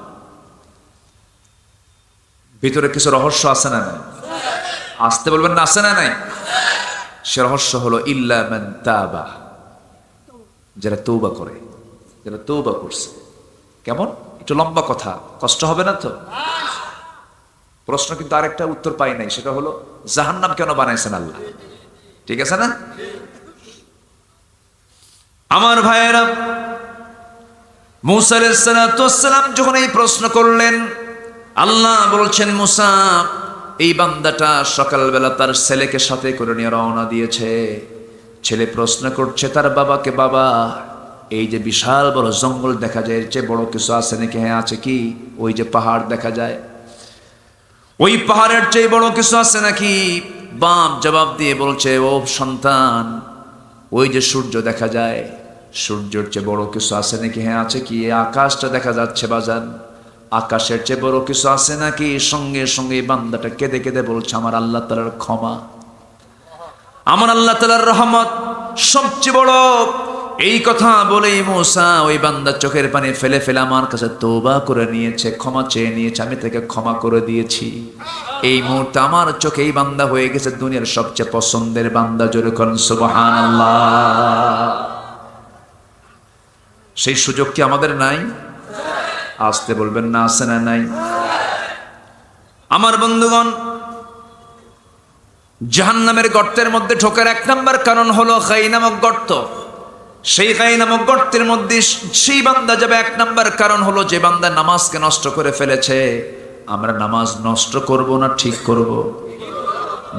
ভিতরে কিছু রহস্য আছে না নাই? আসতে বলবেন না, আছে না নাই? সে রহস্য হলো ইল্লা মান তাবা, যারা তৌবা করে, যারা তৌবা করছে। কেমন? একটু লম্বা কথা, কষ্ট হবে না তো? প্রশ্ন কিন্তু আরেকটা উত্তর পাই নাই, সেটা হলো জাহান্নাম কেন বানাইছেন আল্লাহ? ঠিক আছে না আমার ভাইয়েরা? মুসা আলাইহিস সালাতু ওয়াস সালাম যখন এই প্রশ্ন করলেন, আল্লাহ বলছেন মুসা এই বান্দাটা সকালবেলা তার ছেলেকে সাথে করে নিয়ে রওনা দিয়েছে। ছেলে প্রশ্ন করছে তার বাবাকে, বাবা এই যে বিশাল বড় জঙ্গল দেখা যায়, এর চেয়ে বড় কিছু আছে নাকি? হ্যাঁ আছে। কি? ওই যে পাহাড় দেখা যায়, ওই পাহাড়ের চেয়ে বড় কিছু আছে নাকি? বাপ জবাব দিয়ে বলছে, ও সন্তান ওই যে সূর্য দেখা যায়, সূর্যের চেয়ে বড় কিছু আছে নাকি? হ্যাঁ আছে। কি? আকাশটা দেখা যাচ্ছে বাজান, আকাশের চেয়ে বড় কিছু আছে নাকি? সঙ্গে সঙ্গে বান্দাটা কেঁদে কেঁদে বলছে আমার আল্লাহ তাআলার ক্ষমা, আমার আল্লাহ তাআলার রহমত সবচেয়ে বড়। এই কথা বলেই মুসা ওই বান্দা চোখের পানি ফেলে ফেলে আমার কাছে তওবা করে নিয়েছে, ক্ষমা চেয়ে নিয়েছে, আমি তাকে ক্ষমা করে দিয়েছি। এই মুহূর্তে আমার চোখে এই বান্দা হয়ে গেছে দুনিয়ার সবচেয়ে পছন্দের বান্দা। জোরে করুন সুবহানাল্লাহ। সেই সুযোগ কি আমাদের নাই? আসতে বলবেন না, আছে না নাই? আমার বন্ধুগণ, জাহান্নামের গর্তের মধ্যে ঢোকার এক নাম্বার কারণ হলো খাই নামক গর্ত। সেই খাই নামক গর্তের মধ্যে সেই বান্দা যাবে, এক নাম্বার কারণ হলো যে বান্দা নামাজকে নষ্ট করে ফেলেছে। আমরা নামাজ নষ্ট করব না ঠিক করব?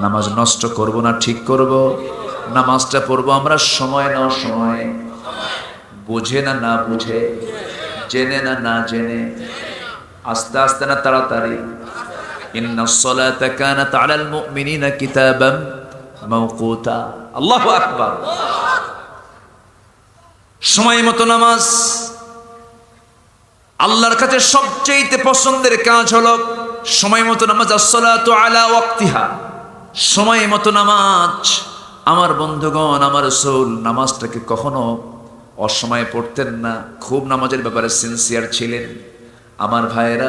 নামাজ নষ্ট করব না ঠিক করব? নামাজটা পড়বো আমরা সময় না সময়, বুঝে না না বুঝে, জেনে না না জেনে, আস্তে আস্তে না তাড়াতাড়ি। ইন্নাস সালাতা কানাত আলাল মুমিনিনা কিতাবাম মাওকুতা। আল্লাহু আকবার। সময় মতো নামাজ আল্লাহর কাছে সবচেয়ে পছন্দের কাজ হলো সময় মতো নামাজ। আসসালাতু আলা ওয়াক্তিহা, সময় মতো নামাজ। আমার বন্ধুগণ, আমার রাসূল নামাজটাকে কখনো অসময়ে পড়তেন না, খুব নামাজের ব্যাপারে সিনসিয়ার ছিলেন। আমার ভাইয়েরা,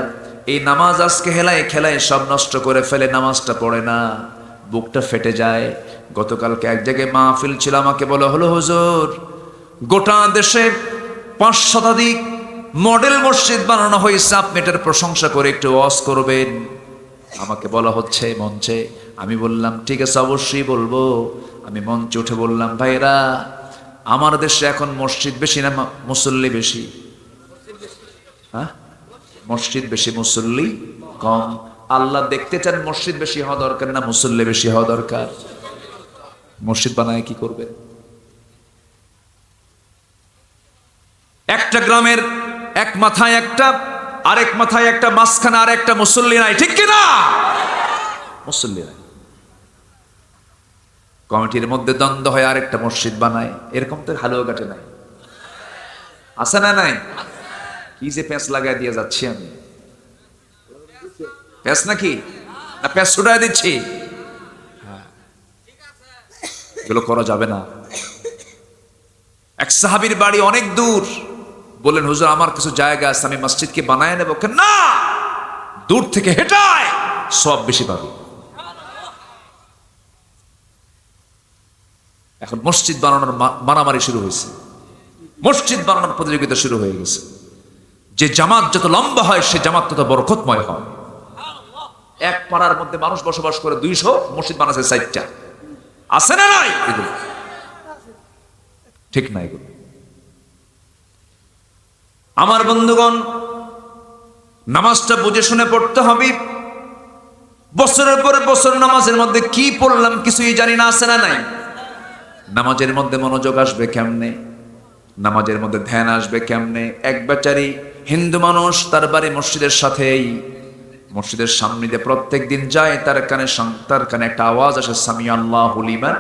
এই নামাজ আজকে হেলায় খেলায় সব নষ্ট করে ফেলে, নামাজটা পড়ে না, বুকটা ফেটে যায়। গতকালকে এক জায়গায় মাহফিল ছিল, আমাকে বলা হলো হুজুর গোটা দেশে 5 শতাধিক মডেল মসজিদ বানানো হয়েছে, আপনি এটার প্রশংসা করে একটু ওয়াজ করবেন। আমাকে বলা হচ্ছে মঞ্চে। আমি বললাম ঠিক আছে, অবশ্যই বলবো। আমি মঞ্চে উঠে বললাম, ভাইরা আমার দেশে এখন মসজিদ বেশি না মুসল্লি বেশি? হ্যাঁ, মসজিদ বেশি মুসল্লি কম। আল্লাহ দেখতে চান মসজিদ বেশি হওয়া দরকার না মুসল্লি বেশি হওয়া দরকার? মসজিদ বানায় কি করবে? একটা গ্রামের এক মাথায় একটা, আরেক মাথায় একটা, মাঝখানে আর একটা মুসল্লি নাই, ঠিক কিনা? মুসল্লি নাই। কমিটির মধ্যে দ্বন্দ্ব হয়, আরেকটা মসজিদ বানায়। এরকম তো হালুয়াঘাটে নাই, আছে না নাই? কি যে প্যাঁচ লাগাই দিয়ে যাচ্ছি আমি, প্যাঁচ নাকি না প্যাঁচ ছুটাই দিচ্ছি? এগুলো করা যাবে না। এক সাহাবীর বাড়ি অনেক দূর, বললেন হুজুর আমার কিছু জায়গা আছে, আমি মসজিদকে বানায় নেব। না, দূর থেকে হেঁটায় সব বেশি পাবে। এখন মসজিদ বানানোর মারামারি শুরু হয়েছে, মসজিদ বানানোর প্রতিযোগিতা শুরু হয়ে গেছে। যে জামাত যত লম্বা হয় সে জামাত তত বরকতময় হয়। এক পাড়ার মধ্যে মানুষ বসবাস করে, 200 মসজিদ বানাচ্ছে 4টা, আছে না নাই? ঠিক না এগুলো? আমার বন্ধুগণ, নামাজটা বুঝে শুনে পড়তে হবে। বছরের পর বছর নামাজের মধ্যে কি পড়লাম কিছুই জানি না, আছে না নাই? নামাজের মধ্যে মনোযোগ আসবে কেমনে, নামাজের মধ্যে ধ্যান আসবে কেমনে? এক বেচারি হিন্দু মানুষ, তার বাড়ি মসজিদের সাথেই, মসজিদের সামনে দিয়ে প্রত্যেক দিন যায়, তার কানে একটা আওয়াজ আসে, সামি আল্লাহু লিমান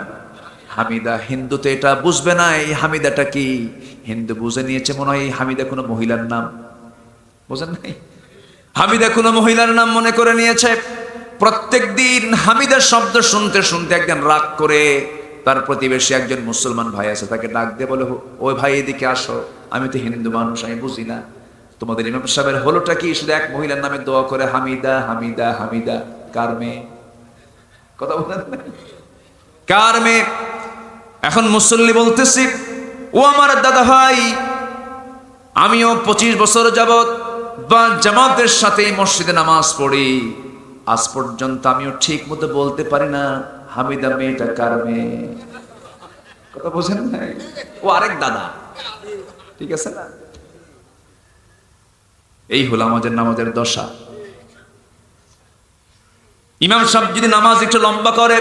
হামিদা। হিন্দু তো এটা বুঝবে না, এই হামিদাটা কি। হিন্দু বুঝে নিয়েছে মনে হয় এই হামিদা কোনো মহিলার নাম, বুঝেন নাই? হামিদা কোনো মহিলার নাম মনে করে নিয়েছে। প্রত্যেক দিন হামিদার শব্দ শুনতে শুনতে একদিন রাগ করে তার প্রতিবেশী একজন মুসলমান ভাই আছে, তাকে ডাক দিয়ে বলে, ওই ভাই এদিকে আসো, আমি তো হিন্দু মানুষ, আমি বুঝি না তোমাদের ইমাম সাহেবের হলোটা কি, শুধু এক মহিলার নামে দোয়া করে হামিদা হামিদা হামিদা। কার মেয়ে? কথা বলেন, কার মেয়ে? এখন মুসল্লি বলতেছি, ও আমার দাদা ভাই, আমিও 25 বছর যাবত বা জামাতের সাথে মসজিদে নামাজ পড়ি, আজ পর্যন্ত আমিও ঠিক মতো বলতে পারি না হামিদা মেয়েটা কার মেয়ে। কথা বোঝেন নাই? ও আরেক দাদা, ঠিক আছে না? এই হলো আমাদের নামাজের দশা। ইমাম সাহেব যদি নামাজ একটু লম্বা করে,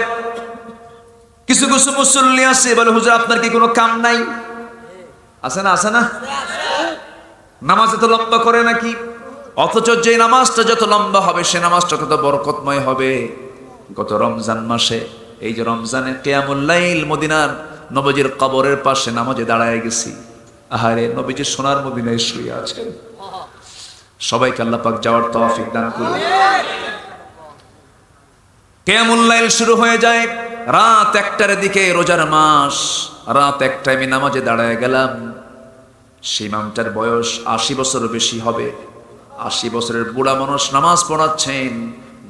কিছু কিছু মুসল্লি আছে বলে, হুজুর আপনার কি কোনো কাম নাই? আছে না? আছে না? নামাজ এত লম্বা করে নাকি? অথচ যে নামাজটা যত লম্বা হবে সে নামাজটা তত বরকতময় হবে। গত রমজান মাসে, এই যে রমজানে কিয়ামুল লাইল, মদিনার নবীজির কবরের পাশে নামাজে দাঁড়ায় গেছি। আহারে, নবীজি সোনার মদিনায় শুয়ে আছেন। সবাইকে আল্লাহ পাক যাওয়ার তৌফিক দান করুন। কিয়ামুল লাইল শুরু হয়ে যায় রাত 1টার দিকে, রোজার মাস। রাত 1টায় আমি নামাজে দাঁড়ায় গেলাম। সেই ইমামটার বয়স 80 বছর বেশি হবে। 80 বছরের বুড়া মানুষ নামাজ পড়াচ্ছেন।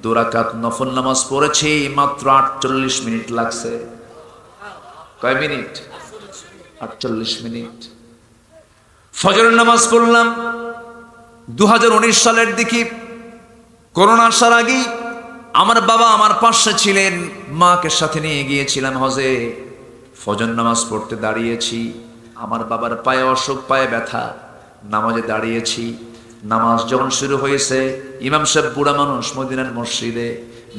2 রাকাত নফল নামাজ পড়েছি, মাত্র 48 মিনিট লাগছে। কয় মিনিট? 48 মিনিট। ফজরের নামাজ পড়লাম 2019 সালের দিকে, করোনা আসার আগেই। আমার বাবা আমার পাশে ছিলেন, মাকে সাথে নিয়ে গিয়েছিলাম হজে। ফজর নামাজ পড়তে দাঁড়িয়েছি, আমার বাবার পায়ে অসুখ, পায়ে ব্যথা, নামাজে দাঁড়িয়েছি। নামাজ যখন শুরু হয়েছে, ইমাম সাহেব বুড়া মানুষ মদিনার মসজিদে,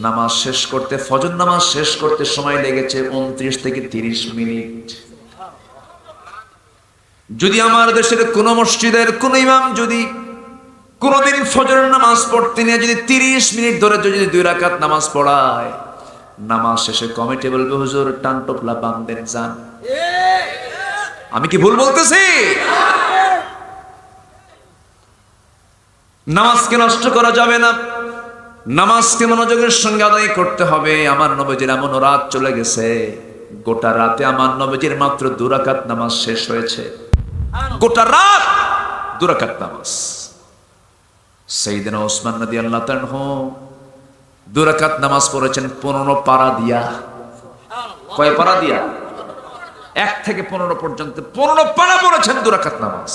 নামাজ শেষ করতে, ফজর নামাজ শেষ করতে সময় লেগেছে 29 থেকে 30 মিনিট। যদি আমার দেশের কোন মসজিদের কোন ইমাম যদি কোনদিন ফজরের নামাজ পড়তে নিয়ে যদি 30 মিনিট ধরে যদি 2 রাকাত নামাজ পড়ায়, নামাজ শেষে কমিটি বলবে, হুজুর টান টোপলা বাঁধেন যান। আমি কি ভুল বলতেছি? নামাজকে নষ্ট করা যাবে না, নামাজকে মনোযোগের সঙ্গে আদায় করতে হবে। আমার নবীজির এমন রাত চলে গেছে, গোটা রাতে আমার নবীজির মাত্র 2 রাকাত নামাজ শেষ হয়েছে। গোটা রাত 2 রাকাত নামাজ। সাইয়েদনা ওসমান রাদিয়াল্লাহু তাআলা 2 রাকাত নামাজ পড়েছেন 15 পারা দিয়া। কয় পারা দিয়া? 1 থেকে 15 পর্যন্ত 15 পারা পড়েছেন 2 রাকাত নামাজ।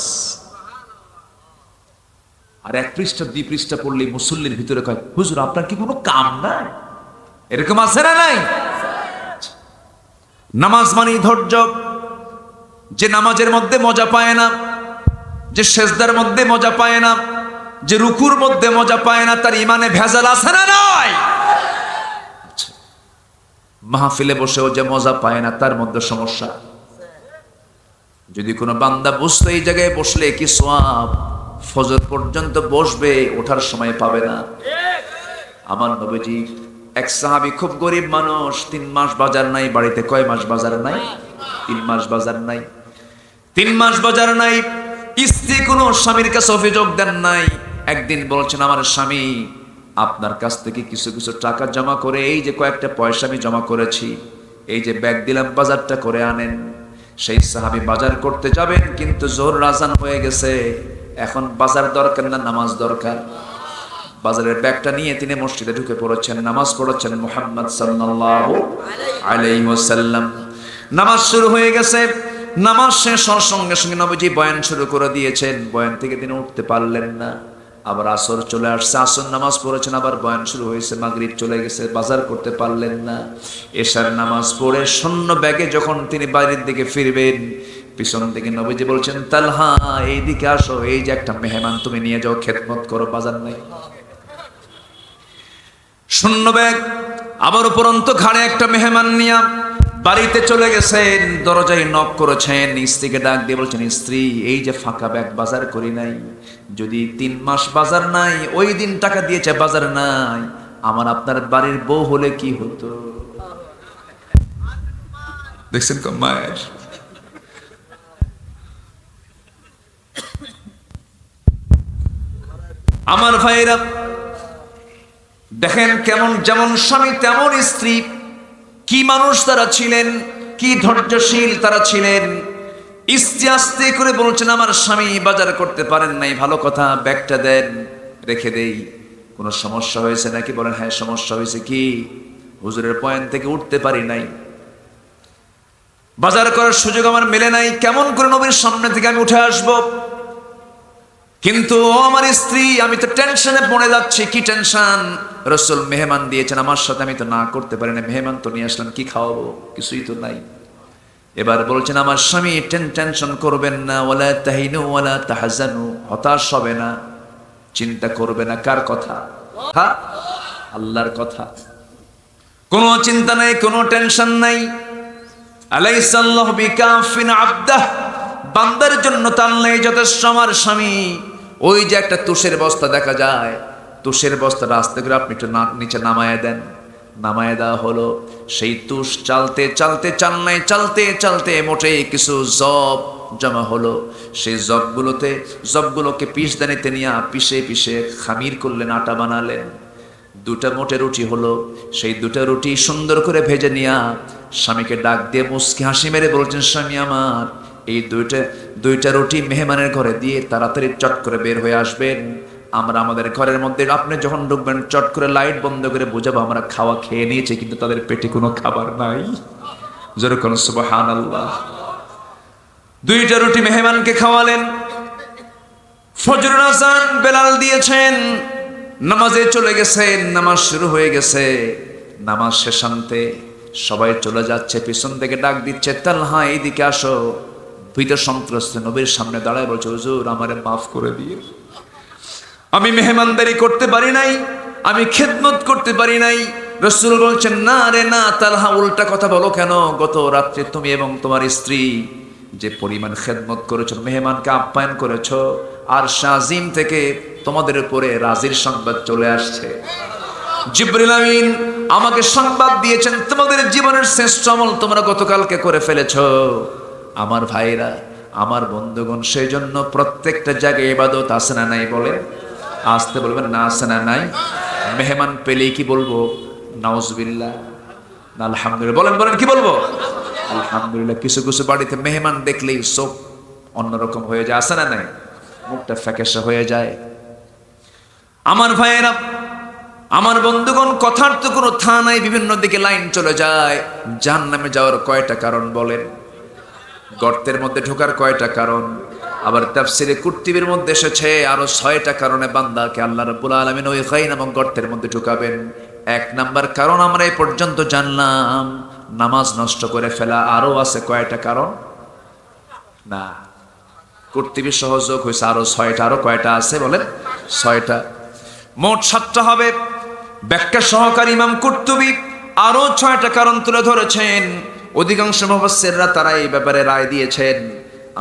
আর 1 পৃষ্ঠা 2 পৃষ্ঠা পড়লে মুসল্লির ভিতরে কয়, হুজুর আপনার কি কোনো কাম নাই? এরকম আছে না নাই? নামাজ মানে ধৈর্য। যে নামাজের মধ্যে মজা পায় না, যে সেজদার মধ্যে মজা পায় না, যে রুকুর মধ্যে মজা পায় না, তার ইমানে ভেজাল আছে না নাই? মাহফিলে বসেও যে মজা পায় না, তার মধ্যে সমস্যা। যদি কোনো বান্দা বুঝতো এই জায়গায় বসলে কি সওয়াব, ফজর পর্যন্ত বসবে, ওঠার সময় পাবে না। আমার নবীজি, এক সাহাবী খুব গরিব মানুষ, 3 মাস বাজার নাই বাড়িতে। কয় মাস বাজার নাই? 3 মাস বাজার নাই। 3 মাস বাজার নাই। স্ত্রী কোনো স্বামীর কাছে অভিযোগ দেন নাই। একদিন বলছেন, আমার স্বামী আপনার কাছ থেকে কিছু কিছু টাকা জমা করে, এই যে কয়েকটা পয়সা আমি জমা করেছি, এই যে ব্যাগ দিলাম, বাজারটা করে আনেন। সেই সাহাবী বাজার করতে যাবেন, কিন্তু জোহর আযান হয়ে গেছে। এখন বাজার দরকার না নামাজ দরকার? বাজারের ব্যাগটা নিয়ে তিনি মসজিদে ঢুকে পড়েছেন, নামাজ পড়েছেন মুহাম্মদ সাল্লাল্লাহু আলাইহি ওয়াসাল্লাম। নামাজ শুরু হয়ে গেছে। নামাজ শেষ হওয়ার সঙ্গে সঙ্গে নবীজি বয়ান শুরু করে দিয়েছেন। বয়ান থেকে তিনি উঠতে পারলেন না। আবার আসর চলে আসছে, আসর নামাজ পড়েছেন, আবার বয়ান শুরু হয়েছে। মাগরিব চলে গেছে, বাজার করতে পারলেন না। এশার নামাজ পড়ে শূন্য ব্যাগে যখন তিনি বাড়ির দিকে ফিরবেন, পিছন থেকে নবীজি বলছেন, তালহা এইদিকে আসো, এই যে একটা মেহমান তুমি নিয়ে যাও, খেদমত করো, বাজার নাই। শূন্য ব্যাগ, আবার উপরন্ত ঘাড়ে একটা মেহমান নিয়া বাড়িতে চলে গেছেন। দরজায় নক করেছেন, স্ত্রীকে ডাক দিয়ে বলছেন, স্ত্রী এই যে ফাঁকা ব্যাগ, বাজার করি নাই, যদি 3 মাস বাজার নাই, ওই দিন টাকা দিয়েছে বাজার নাই, আমার আপনার বাড়ির বউ হলে কি হতো? দেখছেন মায়ের। আমার ভাইরা দেখেন কেমন, যেমন স্বামী তেমন স্ত্রী, কি মানুষ তারা ছিলেন, কি ধৈর্যশীল তারা ছিলেন। স্ত্রী আস্তে করে বলছেন, আমার স্বামী বাজার করতে পারেন নাই, ভালো কথা, ব্যাগটা দেন, রেখে দেই, কোনো সমস্যা হয়েছে নাকি? বলেন হ্যাঁ সমস্যা হয়েছে। কি? হুজুরের পয়েন্ট থেকে উঠতে পারি নাই, বাজার করার সুযোগ আমার মেলে নাই, কেমন করে নবীর সামনে থেকে আমি উঠে আসব? কিন্তু আমার স্ত্রী, আমি তো টেনশনে পড়ে যাচ্ছি। কি টেনশন? রাসূল মেহমান দিয়েছেন আমার সাথে, আমি তো না করতে পারি না, মেহমান তো নিয়ে আসলাম, কি খাওয়াবো? কিছুই তো নাই। এবার বলছেন, আমার স্বামী টেনশন করবেন না, ওয়ালা তাহিনু ওয়ালা তাহজানু, হতাশ হবে না, চিন্তা করবে না। কার কথা? হ্যাঁ, আল্লাহর কথা। কোনো চিন্তা নাই, কোনো টেনশন নাই। আলাইসাল্লাহু বিকাফিন আবদাহ, বান্দার জন্য তার নেই যথেষ্ট। আমার স্বামী, ওই যে একটা তুষের বস্তা দেখা যায়, তুষের বস্তাটা আস্তে করে আপনি একটু নিচে নামায় দেন, নামায় দেওয়া হলো। সেই তুষ চালতে চালতে, চালনায় চালতে চালতে মোটেই কিছু জব জমা হলো। সেই জবগুলোকে পিষদানিতে নিয়ে পিষে পিষে খামির করলেন, আটা বানালেন। 2টা মোটে রুটি হলো। সেই 2টা রুটি সুন্দর করে ভেজে নিয়া স্বামীকে ডাক দিয়ে মুস্কি হাসি মেরে বলছেন, স্বামী আমার, এই 2টা রুটি মেহমানের ঘরে দিয়ে তাড়াতাড়ি চট করে বের হয়ে আসবেন। আমরা আমাদের ঘরের মধ্যে, আপনি যখন ঢুকবেন চট করে লাইট বন্ধ করে বুঝাবো আমরা খাওয়া খেয়ে নিয়েছি, কিন্তু তাদের পেটে কোনো খাবার নাই। যেরকম সুবহানাল্লাহ। 2টা রুটি মেহমানকে খাওয়ালেন। ফজরের আযান বেলাল দিয়েছেন, নামাজে চলে গেছেন, নামাজ শুরু হয়ে গেছে। নামাজ শেষান্তে সবাই চলে যাচ্ছে, পিছন থেকে ডাক দিচ্ছে, তালহা এইদিকে আসো। ভীত সন্ত্রস্ত নবীর সামনে দাঁড়ায় বলছে, হুজুর আমারে মাফ করে দিন, আমি মেহমানদারি করতে পারি নাই, আমি খেদমত করতে পারি নাই। রাসূল বলছেন, না রে না তালহা, উল্টা কথা বলো কেন? গত রাত্রে তুমি এবং তোমার স্ত্রী যে পরিমাণ খেদমত করেছো, মেহমানকে আপ্যায়ন করেছো, আর শাজিম থেকে তোমাদের উপরে রাজির সংবাদ চলে আসছে। জিবরিল আমিন আমাকে সংবাদ দিয়েছেন, তোমাদের জীবনের শ্রেষ্ঠ আমল তোমরা গতকালকে করে ফেলেছো। আমার ভাইরা, আমার বন্ধুগণ, সেই জন্য প্রত্যেকটা জায়গায় ইবাদত আছে না নাই? বলে আসতে বলবেন না, আছে না নাই? মেহমান পেলেই কি বলবো? নাউজুবিল্লাহ না আলহামদুলিল্লাহ? বলেন বলেন, কি বলবো? আলহামদুলিল্লাহ। কিছু কিছু বাড়িতে মেহমান দেখলেই চোখ অন্যরকম হয়ে যায়, আছে না নাই? মুখটা ফ্যাকাশে হয়ে যায়। আমার ভাইয়েরা, আমার বন্ধুগণ, কথার তো কোনো থা নাই, বিভিন্ন দিকে লাইন চলে যায়। জাহান্নামে যাওয়ার কয়টা কারণ বলেন? গর্তের মধ্যে ঢোকার কয়টা কারণ? আবার তাফসিরে কুরতুবীর মধ্যে এসেছে আরো 6টা কারণে বান্দাকে আল্লাহ রাব্বুল আলামিন ওই খাই নামক গর্তের মধ্যে ঢুকাবেন। 1 নাম্বার কারণ আমরা এই পর্যন্ত জানলাম, নামাজ নষ্ট করে ফেলা। আরো আছে কয়টা কারণ? না, কুরতুবী সহযোগ হয়েছে আরো 6টা। আরো কয়টা আছে বলেন? 6টা। মোট 7টা হবে। ব্যাখ্যা সহকারী ইমাম কুরতুবী আরো 6টা কারণ তুলে ধরেছেন। অধিকাংশ মুফাসসিররা তারা এই ব্যাপারে রায় দিয়েছেন।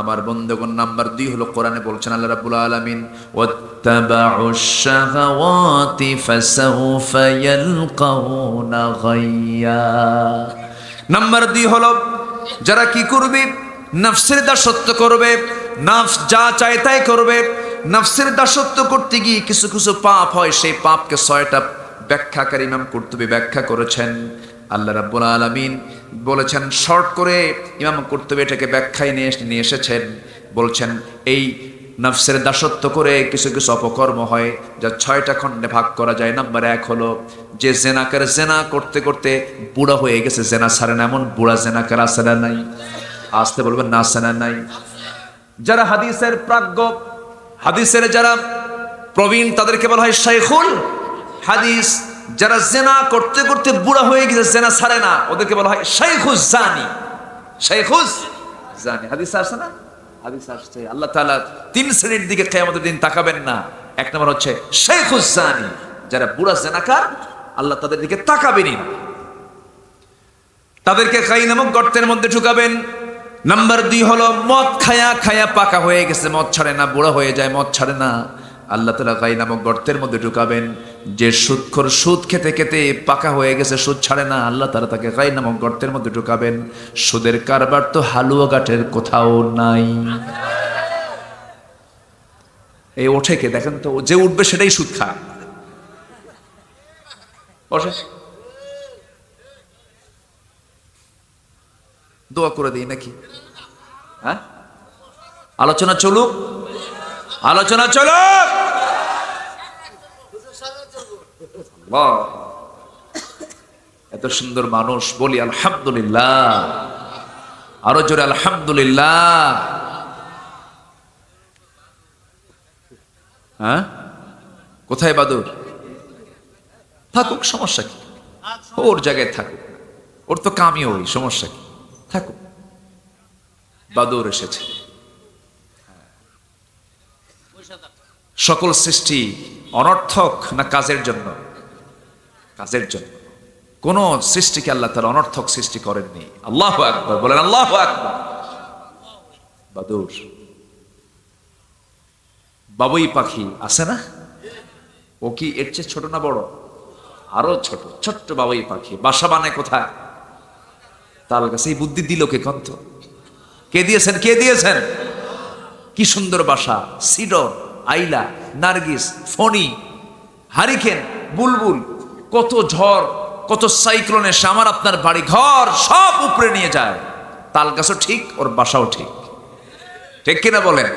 আমার বন্ধুগণ, নাম্বার 2 হলো, কোরআনে বলছেন আল্লাহ রাব্বুল আলামিন, ওয়াত্তাবাউশ শাহাওয়াতি ফাসাউফা ইয়ালকাউনা গাইয়া। নাম্বার 2 হলো, যারা কি করবে? নফসের দাসত্ব করবে, নফস যা চায় তাই করবে। নফসের দাসত্ব করতে গিয়ে কিছু কিছু পাপ হয়, সেই পাপকে 6টা ব্যাখ্যাকারী ইমাম কুরতুবী ব্যাখ্যা করেছেন। আল্লাহ রাব্বুল আলামিন বলেছেন, শর্ট করে ইমাম কুরতুবী এটাকে ব্যাখ্যায় নিয়ে এসেছেন। বলছেন, এই নফসের দাসত্ব করে কিছু কিছু অপকর্ম হয়, যা 6টা খণ্ডে ভাগ করা যায়। নাম্বার 1 হলো, যে জেনাকার জেনা করতে করতে বুড়া হয়ে গেছে, জেনা ছাড়ে না, এমন বুড়া জেনাকার আছে না নাই? আসতে বলবেন না, আছে না নাই? যারা হাদিসের প্রাজ্ঞ, হাদিসের যারা প্রবীণ, তাদেরকে বলা হয় শাইখুল হাদিস। যারা জেনা করতে করতে বুড়া হয়ে গেছে, জেনা ছাড়ে না, ওদেরকে বলা হয় শাইখুজ জানি। শাইখুজ জানি, হাদিস আসছে না? হাদিস আসছে আল্লাহ তাআলা 3 শ্রেণীর দিকে কিয়ামতের দিন তাকাবেন না। এক নম্বর হচ্ছে শাইখুজ জানি, যারা বুড়া জেনাকার, আল্লাহ তাদের দিকে তাকাবেনই না, তাদেরকে কাই নামক গর্তের মধ্যে ঢুকাবেন। নাম্বার 2 হলো মদ খায়া খায়া পাকা হয়ে গেছে, মদ ছাড়ে না, বুড়া হয়ে যায়, মদ ছাড়ে না, আল্লাহ তাআলা কাই নামক গর্তের মধ্যে ঢুকাবেন। যে সুদখোর, সুদ খেতে খেতে পাকা হয়ে গেছে, সুদ ছাড়ে না, আল্লাহ তাআলা তাকে কাই নামক গর্তের মধ্যে ঢুকাবেন। সুদের কারবার তো হালুয়া ঘাটের কোথাও নাই। এই ওঠে কে দেখেন তো, যে উঠবে সেটাই সুদ খায়। বসে দোয়া করে দিই নাকি? হ্যাঁ, আলোচনা চলুক, আলোচনা চলুক। বাহ, এত সুন্দর মানুষ, বলি আলহামদুলিল্লাহ, আরো জোরে আলহামদুলিল্লাহ। হ্যাঁ, কোথায় বাদুর? থাকুক, সমস্যা কি? ওর জায়গায় থাকুক, ওর তো কামই ওই, সমস্যা কি? থাকুক, বাদুর এসেছে। সকল সৃষ্টি অনর্থক না কাজের জন্য? কাজের জন্য। কোন সৃষ্টিকে আল্লাহ তাআলা অনর্থক সৃষ্টি করেননি। আল্লাহু আকবার, বলেন আল্লাহু আকবার। বাদুর, বাবুই পাখি আছে না? ও কি এর চেয়ে ছোট না বড়? আরো ছোট, ছোট্ট বাবুই পাখি। বাসা বানায় কোথায়? তার কাছে। এই বুদ্ধি দিল কে কন্ত? কে দিয়েছেন? কে দিয়েছেন? কি সুন্দর বাসা! সিডর, আইলা, নার্গিস, ফণি, হারিকেন, বুলবুল, কত ঝড়, কত সাইক্লোন এসে আমার আপনার বাড়ি ঘর সব উপরে নিয়ে যায়। তাল গাছও ঠিক, ওর বাসাও ঠিক, ঠিক কিনা বলেন?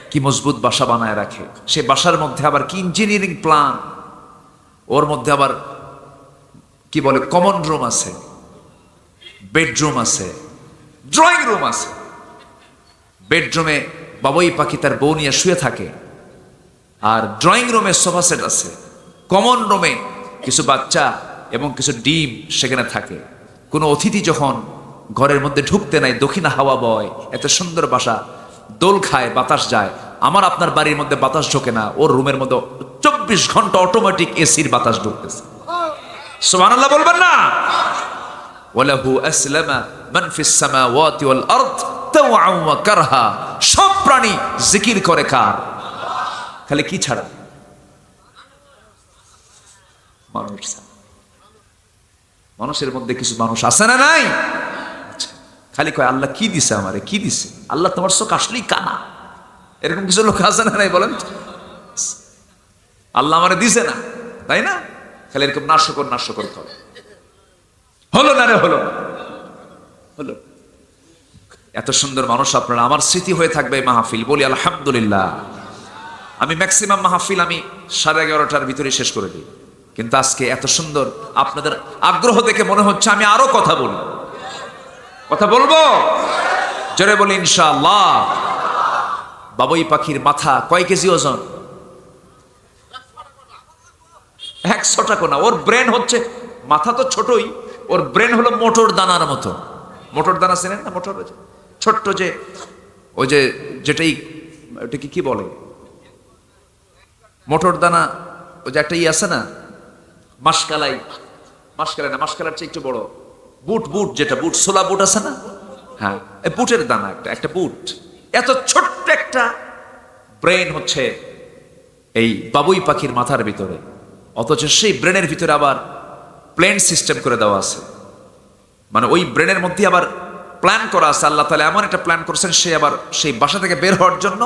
কি মজবুত বাসা বানায় রাখে। সে বাসার মধ্যে আবার কি ইঞ্জিনিয়ারিং প্ল্যান, ওর মধ্যে আবার কি বলে কমন রুম আছে, বেডরুম আছে, ড্রয়িং রুম আছে। বেডরুমে বাবুই পাখি তার বউ নিয়ে শুয়ে থাকে, আর ড্রয়িং রুমে সোফা সেট আছে, কমন রুমে কিছু বাচ্চা এবং কিছু ডিম সেখানে থাকে। কোনো অতিথি যখন ঘরের মধ্যে ঢুকতে নাই, দক্ষিণা হাওয়া বয়, এত সুন্দর বাসা, দোল খায়, বাতাস যায়। আমার আপনার বাড়ির মধ্যে বাতাস ঢোকে না, ওর রুমের মধ্যে 24 ঘন্টা অটোমেটিক এসির বাতাস ঢুকতেছে। সুবহানাল্লাহ বলবেন না? ওয়ালাহু আসলামা মান ফিস সামাওয়াতি ওয়াল আরদ তাওআন ওয়া কারহা। সব প্রাণী জিকির করে কার? খালি কি ছাড়া? মানুষ। মানুষের মধ্যে কিছু মানুষ আছে না নাই? খালি কয় আল্লাহ কি দিছে আমারে, কি দিছে আল্লাহ, তোমার চোখ আসলেই কানা। এরকম কিছু লোক আছে না নাই বলেন? আল্লাহ আমারে দিছে না, তাই না? খালি এরকম নাশকর নাশকর করে। হলো না রে, হলো না, হলো। এত সুন্দর মানুষ আপনারা, আমার স্মৃতি হয়ে থাকবে এই মাহফিল, বলি আলহামদুলিল্লাহ। আমি ম্যাক্সিমাম মাহফিল আমি 11:30টার ভিতরে শেষ করে দিই, কিন্তু আজকে এত সুন্দর আপনাদের আগ্রহ দেখে মনে হচ্ছে আমি আরো কথা বলি। কথা বলবো? জোরে বলি ইনশাআল্লাহ। বাবুই পাখির মাথা কয় কেজি ওজন? 100 টাকা না। ওর ব্রেন হচ্ছে, মাথা তো ছোটই, ওর ব্রেন হলো মোটর দানার মতো। মোটর দানা চেনেন না? মোটর ছোট্ট যে, ওই যে যেটাই, ওটাকে কি বলে? মোটর দানা, ওই যে একটা আছে না, মাসকালাই, মাসকালাই না, মাসকালার চেয়ে একটু বড় বুট, বুট যেটা বুট, ছোলা বুট আছে না? হ্যাঁ, এই বুটের দানা, একটা বুট। এত ছোট্ট একটা ব্রেন হচ্ছে এই বাবুই পাখির মাথার ভিতরে, অথচ সেই ব্রেনের ভিতরে আবার প্ল্যান সিস্টেম করে দেওয়া আছে। মানে ওই ব্রেনের মধ্যে আবার প্ল্যান করা আছে। আল্লাহ তাআলা এমন একটা প্ল্যান করছেন, সে আবার সেই বাসা থেকে বের হওয়ার জন্য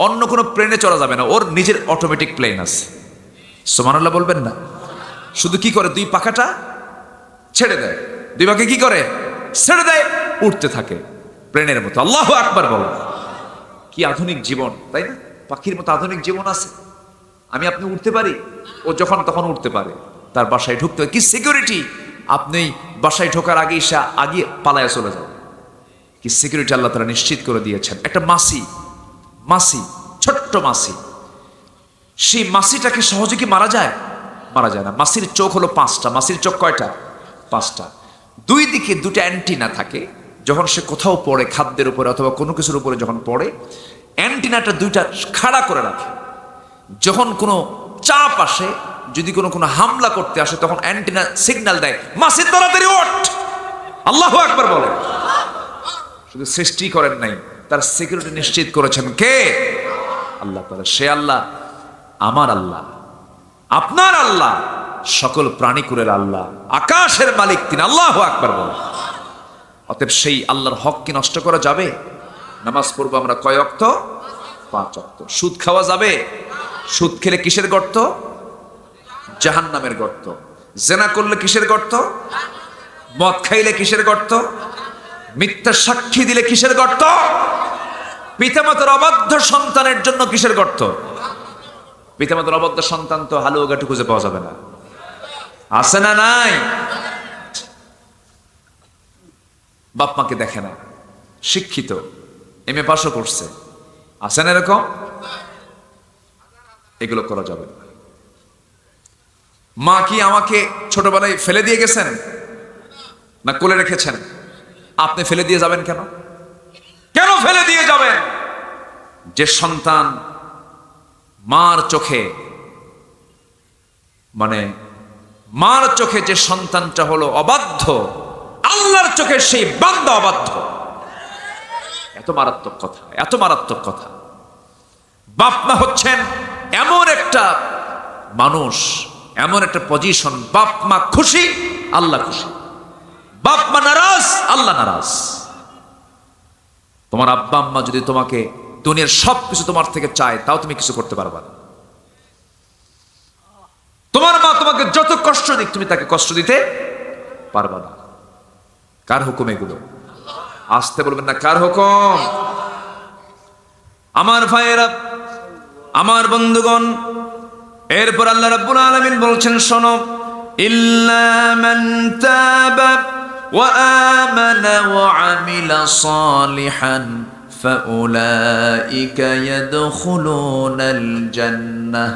অন্য কোনো প্লেনে চড়া যাবে না, ওর নিজের অটোমেটিক প্লেন আছে। সুবহানাল্লাহ বলবেন না? শুধু কি করে, দুই পাখাটা ছেড়ে দেয়, দুই পাখা কি করে, ছেড়ে দেয়, উঠতে থাকে প্লেনের মতো। আল্লাহু আকবার বল। কি আধুনিক জীবন, তাই না? পাখির মতো আধুনিক জীবন আছে। আমি আপনি উঠতে পারি, ও যখন তখন উঠতে পারে। তার বাসায় ঢুকতে হয়, কি সিকিউরিটি! আপনি বাসায় ঢোকার আগে সে আগে পালায় চলে যাবে। কি সিকিউরিটি আল্লাহ তাআলা নিশ্চিত করে দিয়েছেন। একটা মাছি, মাছি, ছোট্ট মাছি, সেই মাছিটাকে সহজে কি মারা যায়? মারা যায় না। মাছির চোখ হলো 5টা। মাছির চোখ কয়টা? 5টা। দুই দিকে 2টা অ্যান্টিনা থাকে। যখন সে কোথাও পড়ে, খাদ্যের উপরে অথবা কোনো কিছুর উপরে যখন পড়ে, অ্যান্টিনাটা দুইটা খাড়া করে রাখে। যখন কোনো চাপ আসে, যদি কোনো হামলা করতে আসে, তখন অ্যান্টিনা সিগন্যাল দেয়, মাসিদ তাড়াতাড়ি ওঠ, আল্লাহু আকবার বলে। শুধু সৃষ্টি করেন নাই, তার সিকিউরিটি নিশ্চিত করেছেন কে? আল্লাহ তাআলা। সে আল্লাহ আমার আল্লাহ, আপনার আল্লাহ, সকল প্রাণীকুলের আল্লাহ, আকাশের মালিক তিনি, আল্লাহু আকবার বলে। অতএব সেই আল্লাহর হক কি নষ্ট করা যাবে? নামাজ পড়বো আমরা কয় ওয়াক্ত? 5 ওয়াক্ত। সুদ খাওয়া যাবে? সুদ খেলে কিসের গর্ত? জাহান্নামের গর্ত। জেনা করলে কিসের গর্ত? মদ খাইলে কিসের গর্ত? মিথ্যা সাক্ষী দিলে কিসের গর্ত? পিতামাতার অবাধ্য সন্তানের জন্য কিসের গর্ত? পিতামাতার অবাধ্য সন্তান তো হালুয়াঘাটু খুঁজে পাওয়া যাবে না, আছে না নাই? বাপ মাকে দেখে না, শিক্ষিত, এমএ পাশও করছে, আছে না এরকম? এগুলো করা যাবে না। মা কি আমাকে ছোটবেলায় ফেলে দিয়ে গেছেন না কোলে রেখেছেন? আপনি ফেলে দিয়ে যাবেন কেন? কেন ফেলে দিয়ে যাবেন? যে সন্তান মার চোখে, মানে মার চোখে যে সন্তানটা হলো অবাধ্য, আল্লাহর চোখে সেই বান্দা অবাধ্য। এত মারাত্মক কথা, এত মারাত্মক কথা। বাপ মা হচ্ছেন এমন একটা মানুষ, এমন একটা পজিশন, বাপ মা খুশি, আল্লাহ খুশি। বাপ মা নারাজ, আল্লাহ নারাজ। তোমার আব্বা আম্মা যদি তোমাকে দুনিয়ার সবকিছু তোমার থেকে চায়, তাও তুমি কিছু করতে পারবা না। তোমার মা তোমাকে যত কষ্ট দিক, তুমি তাকে কষ্ট দিতে পারবা না। কার হুকুম এগুলো? আসতে বলবেন না, কার হুকুম? আমার ভাইয়েরা, আমার বন্ধুগণ, এরপর আল্লাহ রাব্বুল আলামিন বলছেন, শোনো, ইল্লা মান তাবা ওয়া আমানা ওয়া আমিলা সালিহান ফাউলাইকা ইয়াদখুলুনাল জান্নাহ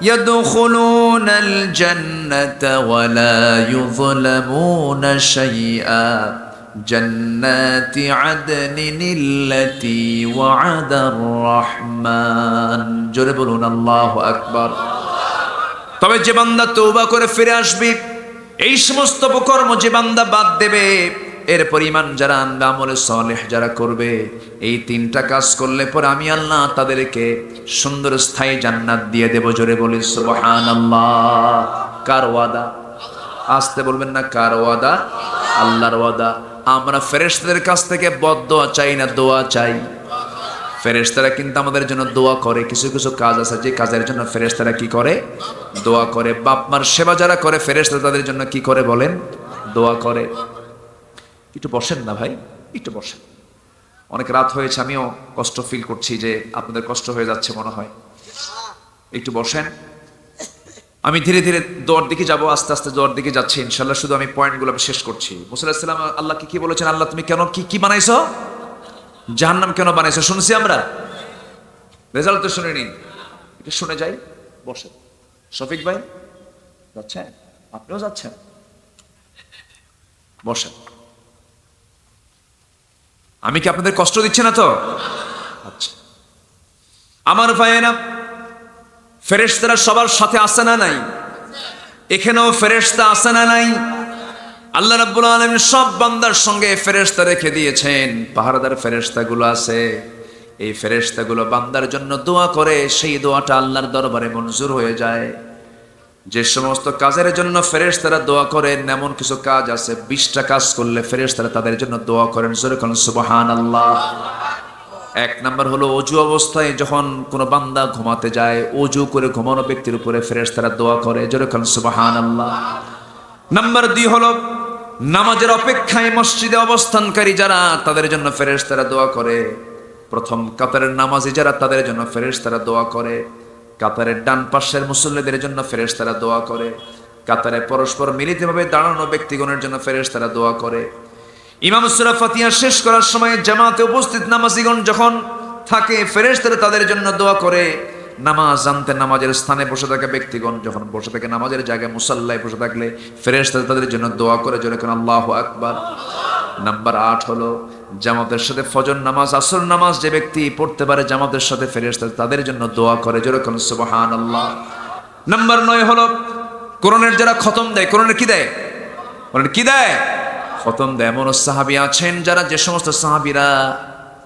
يدخلون الجنة ولا يظلمون شيئا جنات عدن التي وعد الرحمن জোরে বলুন আল্লাহু আকবার। তবে যে বান্দা তওবা করে ফিরে আসবে, এই সমস্ত অপকর্ম যে বান্দা বাদ দেবে, এরপর ঈমান যারা আনবে, আমলে সালেহ যারা করবে, এই 3টা কাজ করলে পরে আমি আল্লাহ তাদেরকে সুন্দর স্থায়ী জান্নাত দিয়ে দেব। জোরে বলি সুবহানাল্লাহ। কার ওয়াদা? আসতে বলবেন না, কার ওয়াদা? আল্লাহর ওয়াদা। আমরা ফেরেশতাদের কাছ থেকে বদদোয়া চাই না, দোয়া চাই। ফেরেশতারা কিন্তু আমাদের জন্য দোয়া করে। কিছু কিছু কাজ আছে যে কাজের জন্য ফেরেশতারা কি করে? দোয়া করে। বাপ মার সেবা যারা করে, ফেরেশতারা তাদের জন্য কি করে বলেন? দোয়া করে। একটু বসেন না ভাই, একটু বসেন। অনেক রাত হয়েছে, আমিও কষ্ট ফিল করছি যে আপনাদের কষ্ট হয়ে যাচ্ছে মনে হয়। একটু বসেন। আমি ধীরে ধীরে দোয়ার দিকে যাব, আস্তে আস্তে দোয়ার দিকে যাচ্ছি ইনশাল্লাহ। শুধু আমি পয়েন্টগুলো শেষ করছি। মুসা আলাইহিস সালাম আল্লাহকে কি বলেছেন? আল্লাহ তুমি কেন কি বানাইছো? জাহান্নাম কেন বানাইছো? শুনছি আমরা, রেজাল্ট তো শুনে নিন, একটু শুনে যাই। বসেন। শফিক ভাই যাচ্ছেন? আপনিও যাচ্ছেন? বসেন। আমি কি আপনাদের কষ্ট দিচ্ছি না তো? আচ্ছা, আমার ভাইয়েরা, ফেরেশতারা সবার সাথে আসে না নাই? এখানেও ফেরেশতা আসে না নাই? আল্লাহ রাব্বুল আলামিন সব বান্দার সঙ্গে ফেরেশতা রেখে দিয়েছেন। পাহারাদার ফেরেশতাগুলো আছে, এই ফেরেশতাগুলো বান্দার জন্য দোয়া করে, সেই দোয়াটা আল্লাহর দরবারে মঞ্জুর হয়ে যায়। যে সমস্ত কাজের জন্য ফেরেশতারা দোয়া করেন, এমন কিছু কাজ আছে 20টা কাজ করলে ফেরেশতারা তাদের জন্য দোয়া করেন। জোরে বলুন সুবহানাল্লাহ। 1 নাম্বার হলো ওযু অবস্থায় যখন কোনো বান্দা ঘুমাতে যায়, ওযু করে ঘুমানো ব্যক্তির উপরে ফেরেশতারা দোয়া করে। জোরে বলুন সুবহানাল্লাহ। নাম্বার 2 হলো নামাজের অপেক্ষায় মসজিদে অবস্থানকারী যারা, তাদের জন্য ফেরেশতারা দোয়া করে। প্রথম কাতারের নামাজি যারা, তাদের জন্য ফেরেশতারা দোয়া করে। কাতারের ডান পাশের মুসল্লিদের জন্য ফেরেশতারা দোয়া করে। কাতারে পরস্পর মিলিতভাবে দাঁড়ানো ব্যক্তিগণের জন্য ফেরেশতারা দোয়া করে। ইমাম সূরা ফাতিহা শেষ করার সময় জামাতে উপস্থিত নামাজীগণ যখন থাকে, ফেরেশতারা তাদের জন্য দোয়া করে। নামাজ জানতে নামাজের স্থানে বসে থাকা ব্যক্তিগণ যখন বসে থাকে নামাজের জায়গায় মুসাল্লায় বসে থাকলে ফেরেশতারা তাদের জন্য দোয়া করে জোরে কোন আল্লাহু আকবার। নাম্বার 8 হলো জামাতের সাথে ফজর নামাজ আসর নামাজ যে ব্যক্তি পড়তে পারে জামাতের সাথে ফেরেশতারা তাদের জন্য দোয়া করে জোরে কোন সুবহানাল্লাহ। নাম্বার 9 হলো কোরআনের যারা খতম দেয়, কোরআনের কি দেয়? কোরআনের কি দেয়? খতম দেয়। এমন সাহাবী আছেন যারা, যে সমস্ত সাহাবীরা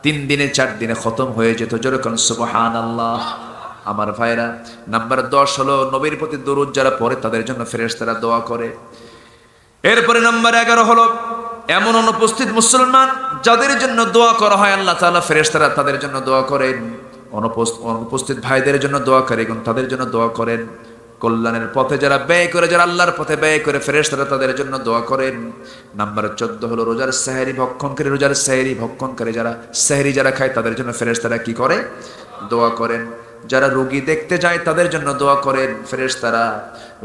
3 দিনে 4 দিনে খতম হয়ে যেত জোরে কোন সুবহানাল্লাহ। আমার ভাইরা, নাম্বার 10 হলো নবীর প্রতি দরুদ যারা পড়ে তাদের জন্য ফেরেশতারা দোয়া করে। এরপরে নাম্বার 11 হলো এমন অনুপস্থিত মুসলমান যাদের জন্য দোয়া করা হয় আল্লাহ তাআলা ফেরেশতারা তাদের জন্য দোয়া করেন। অনুপস্থিত ভাইদের জন্য দোয়া করে এবং তাদের জন্য দোয়া করেন। কল্যাণের পথে যারা ব্যয় করে, যারা আল্লাহর পথে ব্যয় করে ফেরেশতারা তাদের জন্য দোয়া করেন। নাম্বার 14 হলো রোজার সেহরি ভক্ষণকারী, রোজার সেহরি ভক্ষণকারী যারা সেহরি যারা খায় তাদের জন্য ফেরেশতারা কি করে? দোয়া করেন। যারা রোগী দেখতে যায় তাদের জন্য দোয়া করেন ফেরেশতারা।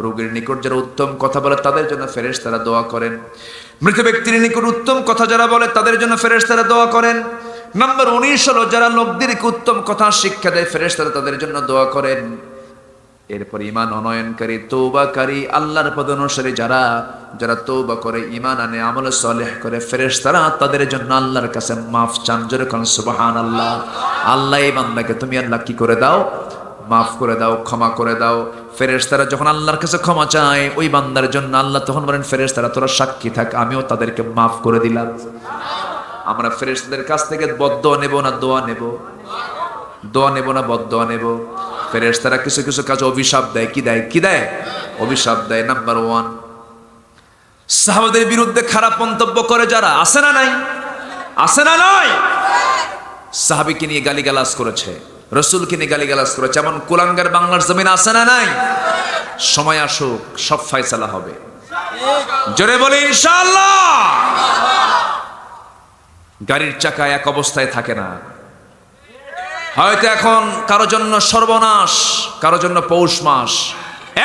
রোগীর নিকট যারা উত্তম কথা বলে তাদের জন্য ফেরেশতারা দোয়া করেন। মৃত ব্যক্তির নিকট উত্তম কথা যারা বলে তাদের জন্য ফেরেশতারা দোয়া করেন। নাম্বার 19 হলো যারা লোকদেরকে উত্তম কথা শিক্ষা দেয় ফেরেশতারা তাদের জন্য দোয়া করেন। এরপর ঈমান অনয়নকারী, তওবাকারী, আল্লাহর পথ অনুসারী যারা যারা তওবা করে ঈমান আনে আমল সালেহ করে ফেরেশতারা তাদের জন্য আল্লাহর কাছে মাফ চান জোরে কোন সুবহানাল্লাহ। আল্লাহ এই বান্দাকে তুমি আল্লাহ কি করে দাও? মাফ করে দাও, ক্ষমা করে দাও। ফেরেশতারা যখন আল্লাহর কাছে ক্ষমা চায় ওই বান্দার জন্য আল্লাহ তখন বলেন ফেরেশতারা তোরা সাক্ষী থাক, আমিও তাদেরকে মাফ করে দিলাম। আমরা ফেরেশতাদের কাছ থেকে বদদোয়া নেব না দোয়া নেব? দোয়া নেব না বদদোয়া নেব? ফেরেশতারা কিছু কিছু কাজ অভিশাপ দেয়। কি দেয়? কি দেয়? অভিশাপ দেয়। নাম্বার 1 সাহাবাদের বিরুদ্ধে খারাপ মন্তব্য করে যারা, আছে না নাই? আছে না নাই? সাহাবীকে নিয়ে গালিগালাজ করেছে, রাসূলকে নিয়ে গালিগালাজ করেছে, এমন কুলাঙ্গার বাংলার জমিন আছে না নাই? সময় আসুক সব ফয়সালা হবে। জোরে বলি ইনশাআল্লাহ। গাড়ির চাকা এক অবস্থায় থাকে না। হয়তো এখন কারো জন্য সর্বনাশ, কারো জন্য পৌষ মাস,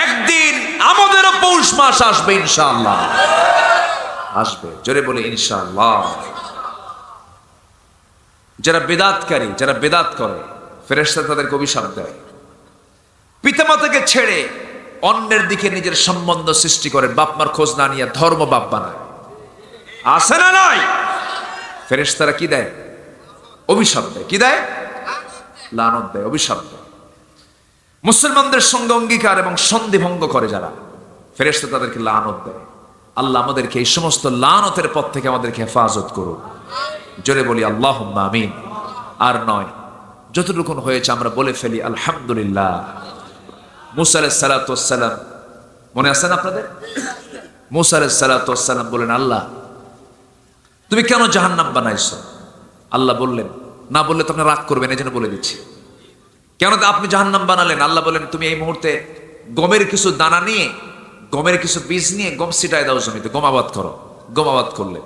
একদিন আমাদেরও পৌষ মাস আসবে ইনশাআল্লাহ। আসবে, জোরে বলি ইনশাআল্লাহ। যারা বেদাতকারী, যারা বেদাত করে ফেরেশতা তাদেরকে অভিশাপ দেয়। পিতামাতাকে ছেড়ে অন্যের দিকে নিজের সম্বন্ধ সৃষ্টি করে, বাপমার খোঁজ না নিয়ে ধর্ম বাপ বানায়, আছে না নাই? ফেরেশতারা কি দেয়? অভিশাপ দেয়। কি দেয়? লানত দেয়, অভিশাপ দেয়। মুসলমানদের সঙ্গে অঙ্গীকার এবং সন্ধি ভঙ্গ করে যারা, ফেরেশতা তাদেরকে লানত দেয়। আল্লাহ আমাদেরকে এই সমস্ত লানতের পথ থেকে আমাদেরকে হেফাজত করুন। জোরে বলি আল্লাহুম্মা আমিন। আর নয়, যতটুকু হয়েছে আমরা বলে ফেলি আলহামদুলিল্লাহ। মুসা আলাইহিস সালাতু ওয়াস সালাম, মনে আছে না আপনাদের? মুসা আলাইহিস সালাতু ওয়াস সালাম বলেন, আল্লাহ তুমি কেন জাহান্নাম বানাইছো? আল্লাহ বললেন, না বললে তো আপনি রাগ করবেন, এই জন্য বলে দিচ্ছি। কেন আপনি জাহান্নাম বানালেন? আল্লাহ বলেন, তুমি এই মুহূর্তে গমের কিছু দানা নিয়ে, গমের কিছু বীজ নিয়ে গম ছিটায় দাও জমিতে, গম আবাদ করো। গম আবাদ করলে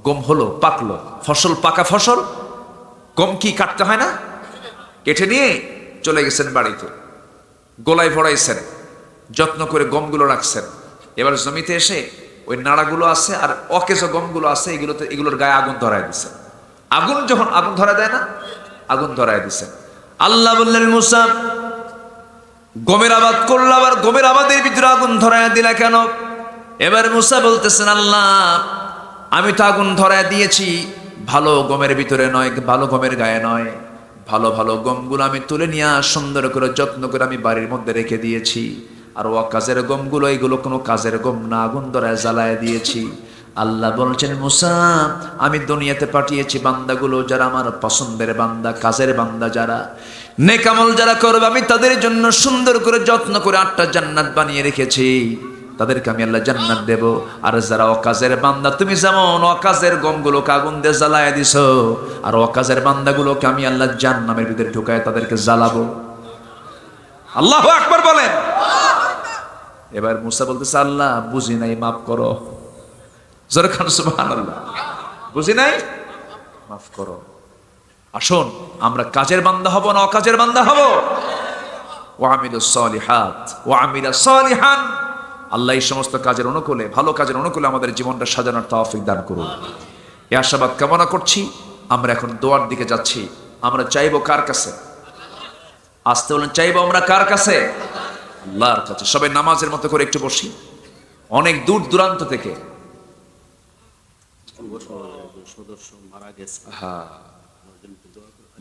গম হলো, পাকলো, ফসল, পাকা ফসল। গম কি কাটতে হয় না? কেটে নিয়ে চলে গেছেন বাড়িতে, গোলায় ভরাইছেন, যত্ন করে গমগুলো রাখছেন। এবার জমিতে এসে ওই নাড়াগুলো আছে আর অকেজ গমগুলো আছে, এগুলোর গায়ে আগুন ধরায় দিচ্ছেন। আগুন যখন আগুন ধরা দেয় না, আগুন ধরায় দিচ্ছেন। আল্লাহ বললেন, মুসা গমের আবাদ করলো, আবার গমের আবাদের ভিতরে আগুন ধরায় দিলা কেন? এবার মুসা বলতেছেন, আল্লাহ আমি তো আগুন ধরায় দিয়েছি ভালো গমের ভিতরে নয়, ভালো গমের গায়ে নয়। ভালো ভালো গমগুলো আমি তুলে নিয়ে সুন্দর করে যত্ন করে আমি বাড়ির মধ্যে রেখে দিয়েছি। আর অকাজের গমগুলো, এগুলো কোনো কাজের গম না, আগুন ধরায় জ্বালায় দিয়েছি। আল্লাহ বলছেন, মুসা আমি দুনিয়াতে পাঠিয়েছি বান্দাগুলো যারা আমার পছন্দের বান্দা, কাজের বান্দা, যারা নেক আমল যারা করবে আমি তাদের জন্য সুন্দর করে যত্ন করে 8টা জান্নাত বানিয়ে রেখেছি, তাদেরকে আমি আল্লাহ জান্নাত দেব। আর যারা অকাজের বান্দা, তুমি যেমন অকাজের গমগুলোকে আগুন দিয়ে জ্বালায় দিছো, আর অকাজের বান্দাগুলোকে আমি আল্লাহ জাহান্নামের ভিতরে ঢুকায় তাদেরকে জ্বালাবো। আল্লাহু আকবার বলেন। এবার মুসা বলতেছে, আল্লাহ বুঝি নাই, মাফ করো। জোরে খান সুবহানাল্লাহ। বুঝি নাই, মাফ করো। আসুন আমরা কাজের বান্দা হব না অকাজের বান্দা হব? ওয়া আমিলুস সালিহাত ওয়া আমিলা সালিহান। আল্লাহ এই সমস্ত কাজের অনুকূলে, ভালো কাজের অনুকূলে আমাদের জীবনটা সাজানোর তৌফিক দান করুন। এই আশাবাদ কামনা করছি। আমরা এখন দোয়ার দিকে যাচ্ছি। আমরা চাইবো কার কাছে? আসতে বলেন চাইবো আমরা কার কাছে? আল্লাহর কাছে। সবাই নামাজের মতো করে একটু বসি। অনেক দূর দূরান্ত থেকে সদস্য মারা গেছে, হ্যাঁ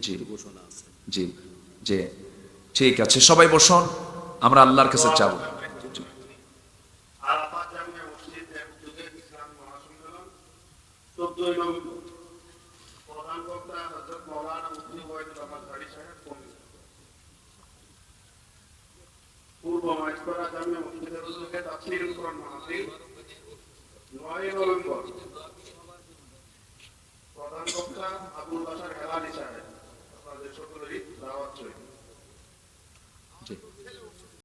জি ঘোষণা আছে। জি জি ঠিক আছে, সবাই বসুন, আমরা আল্লাহর কাছে চাবো। আরাফাত জামিয়া মসজিদের উদ্যোগে ইসলাম মহাসম্মেলন 14 নভেম্বর। প্রধান বক্তা হযরত মাওলানা মুফতি ওয়াহিদুল আহমদ গাড়ি সাহেব কমিটি। পূর্ব মাইজপাড়া জামিয়া মসজিদের উদ্যোগে তাফসীরুল কোরআন মাহফিল 9 নভেম্বর। প্রধান বক্তা আবুল বাশার হেলালি সাহেব। আপনাদের সকলেরই দাওয়াত রইল।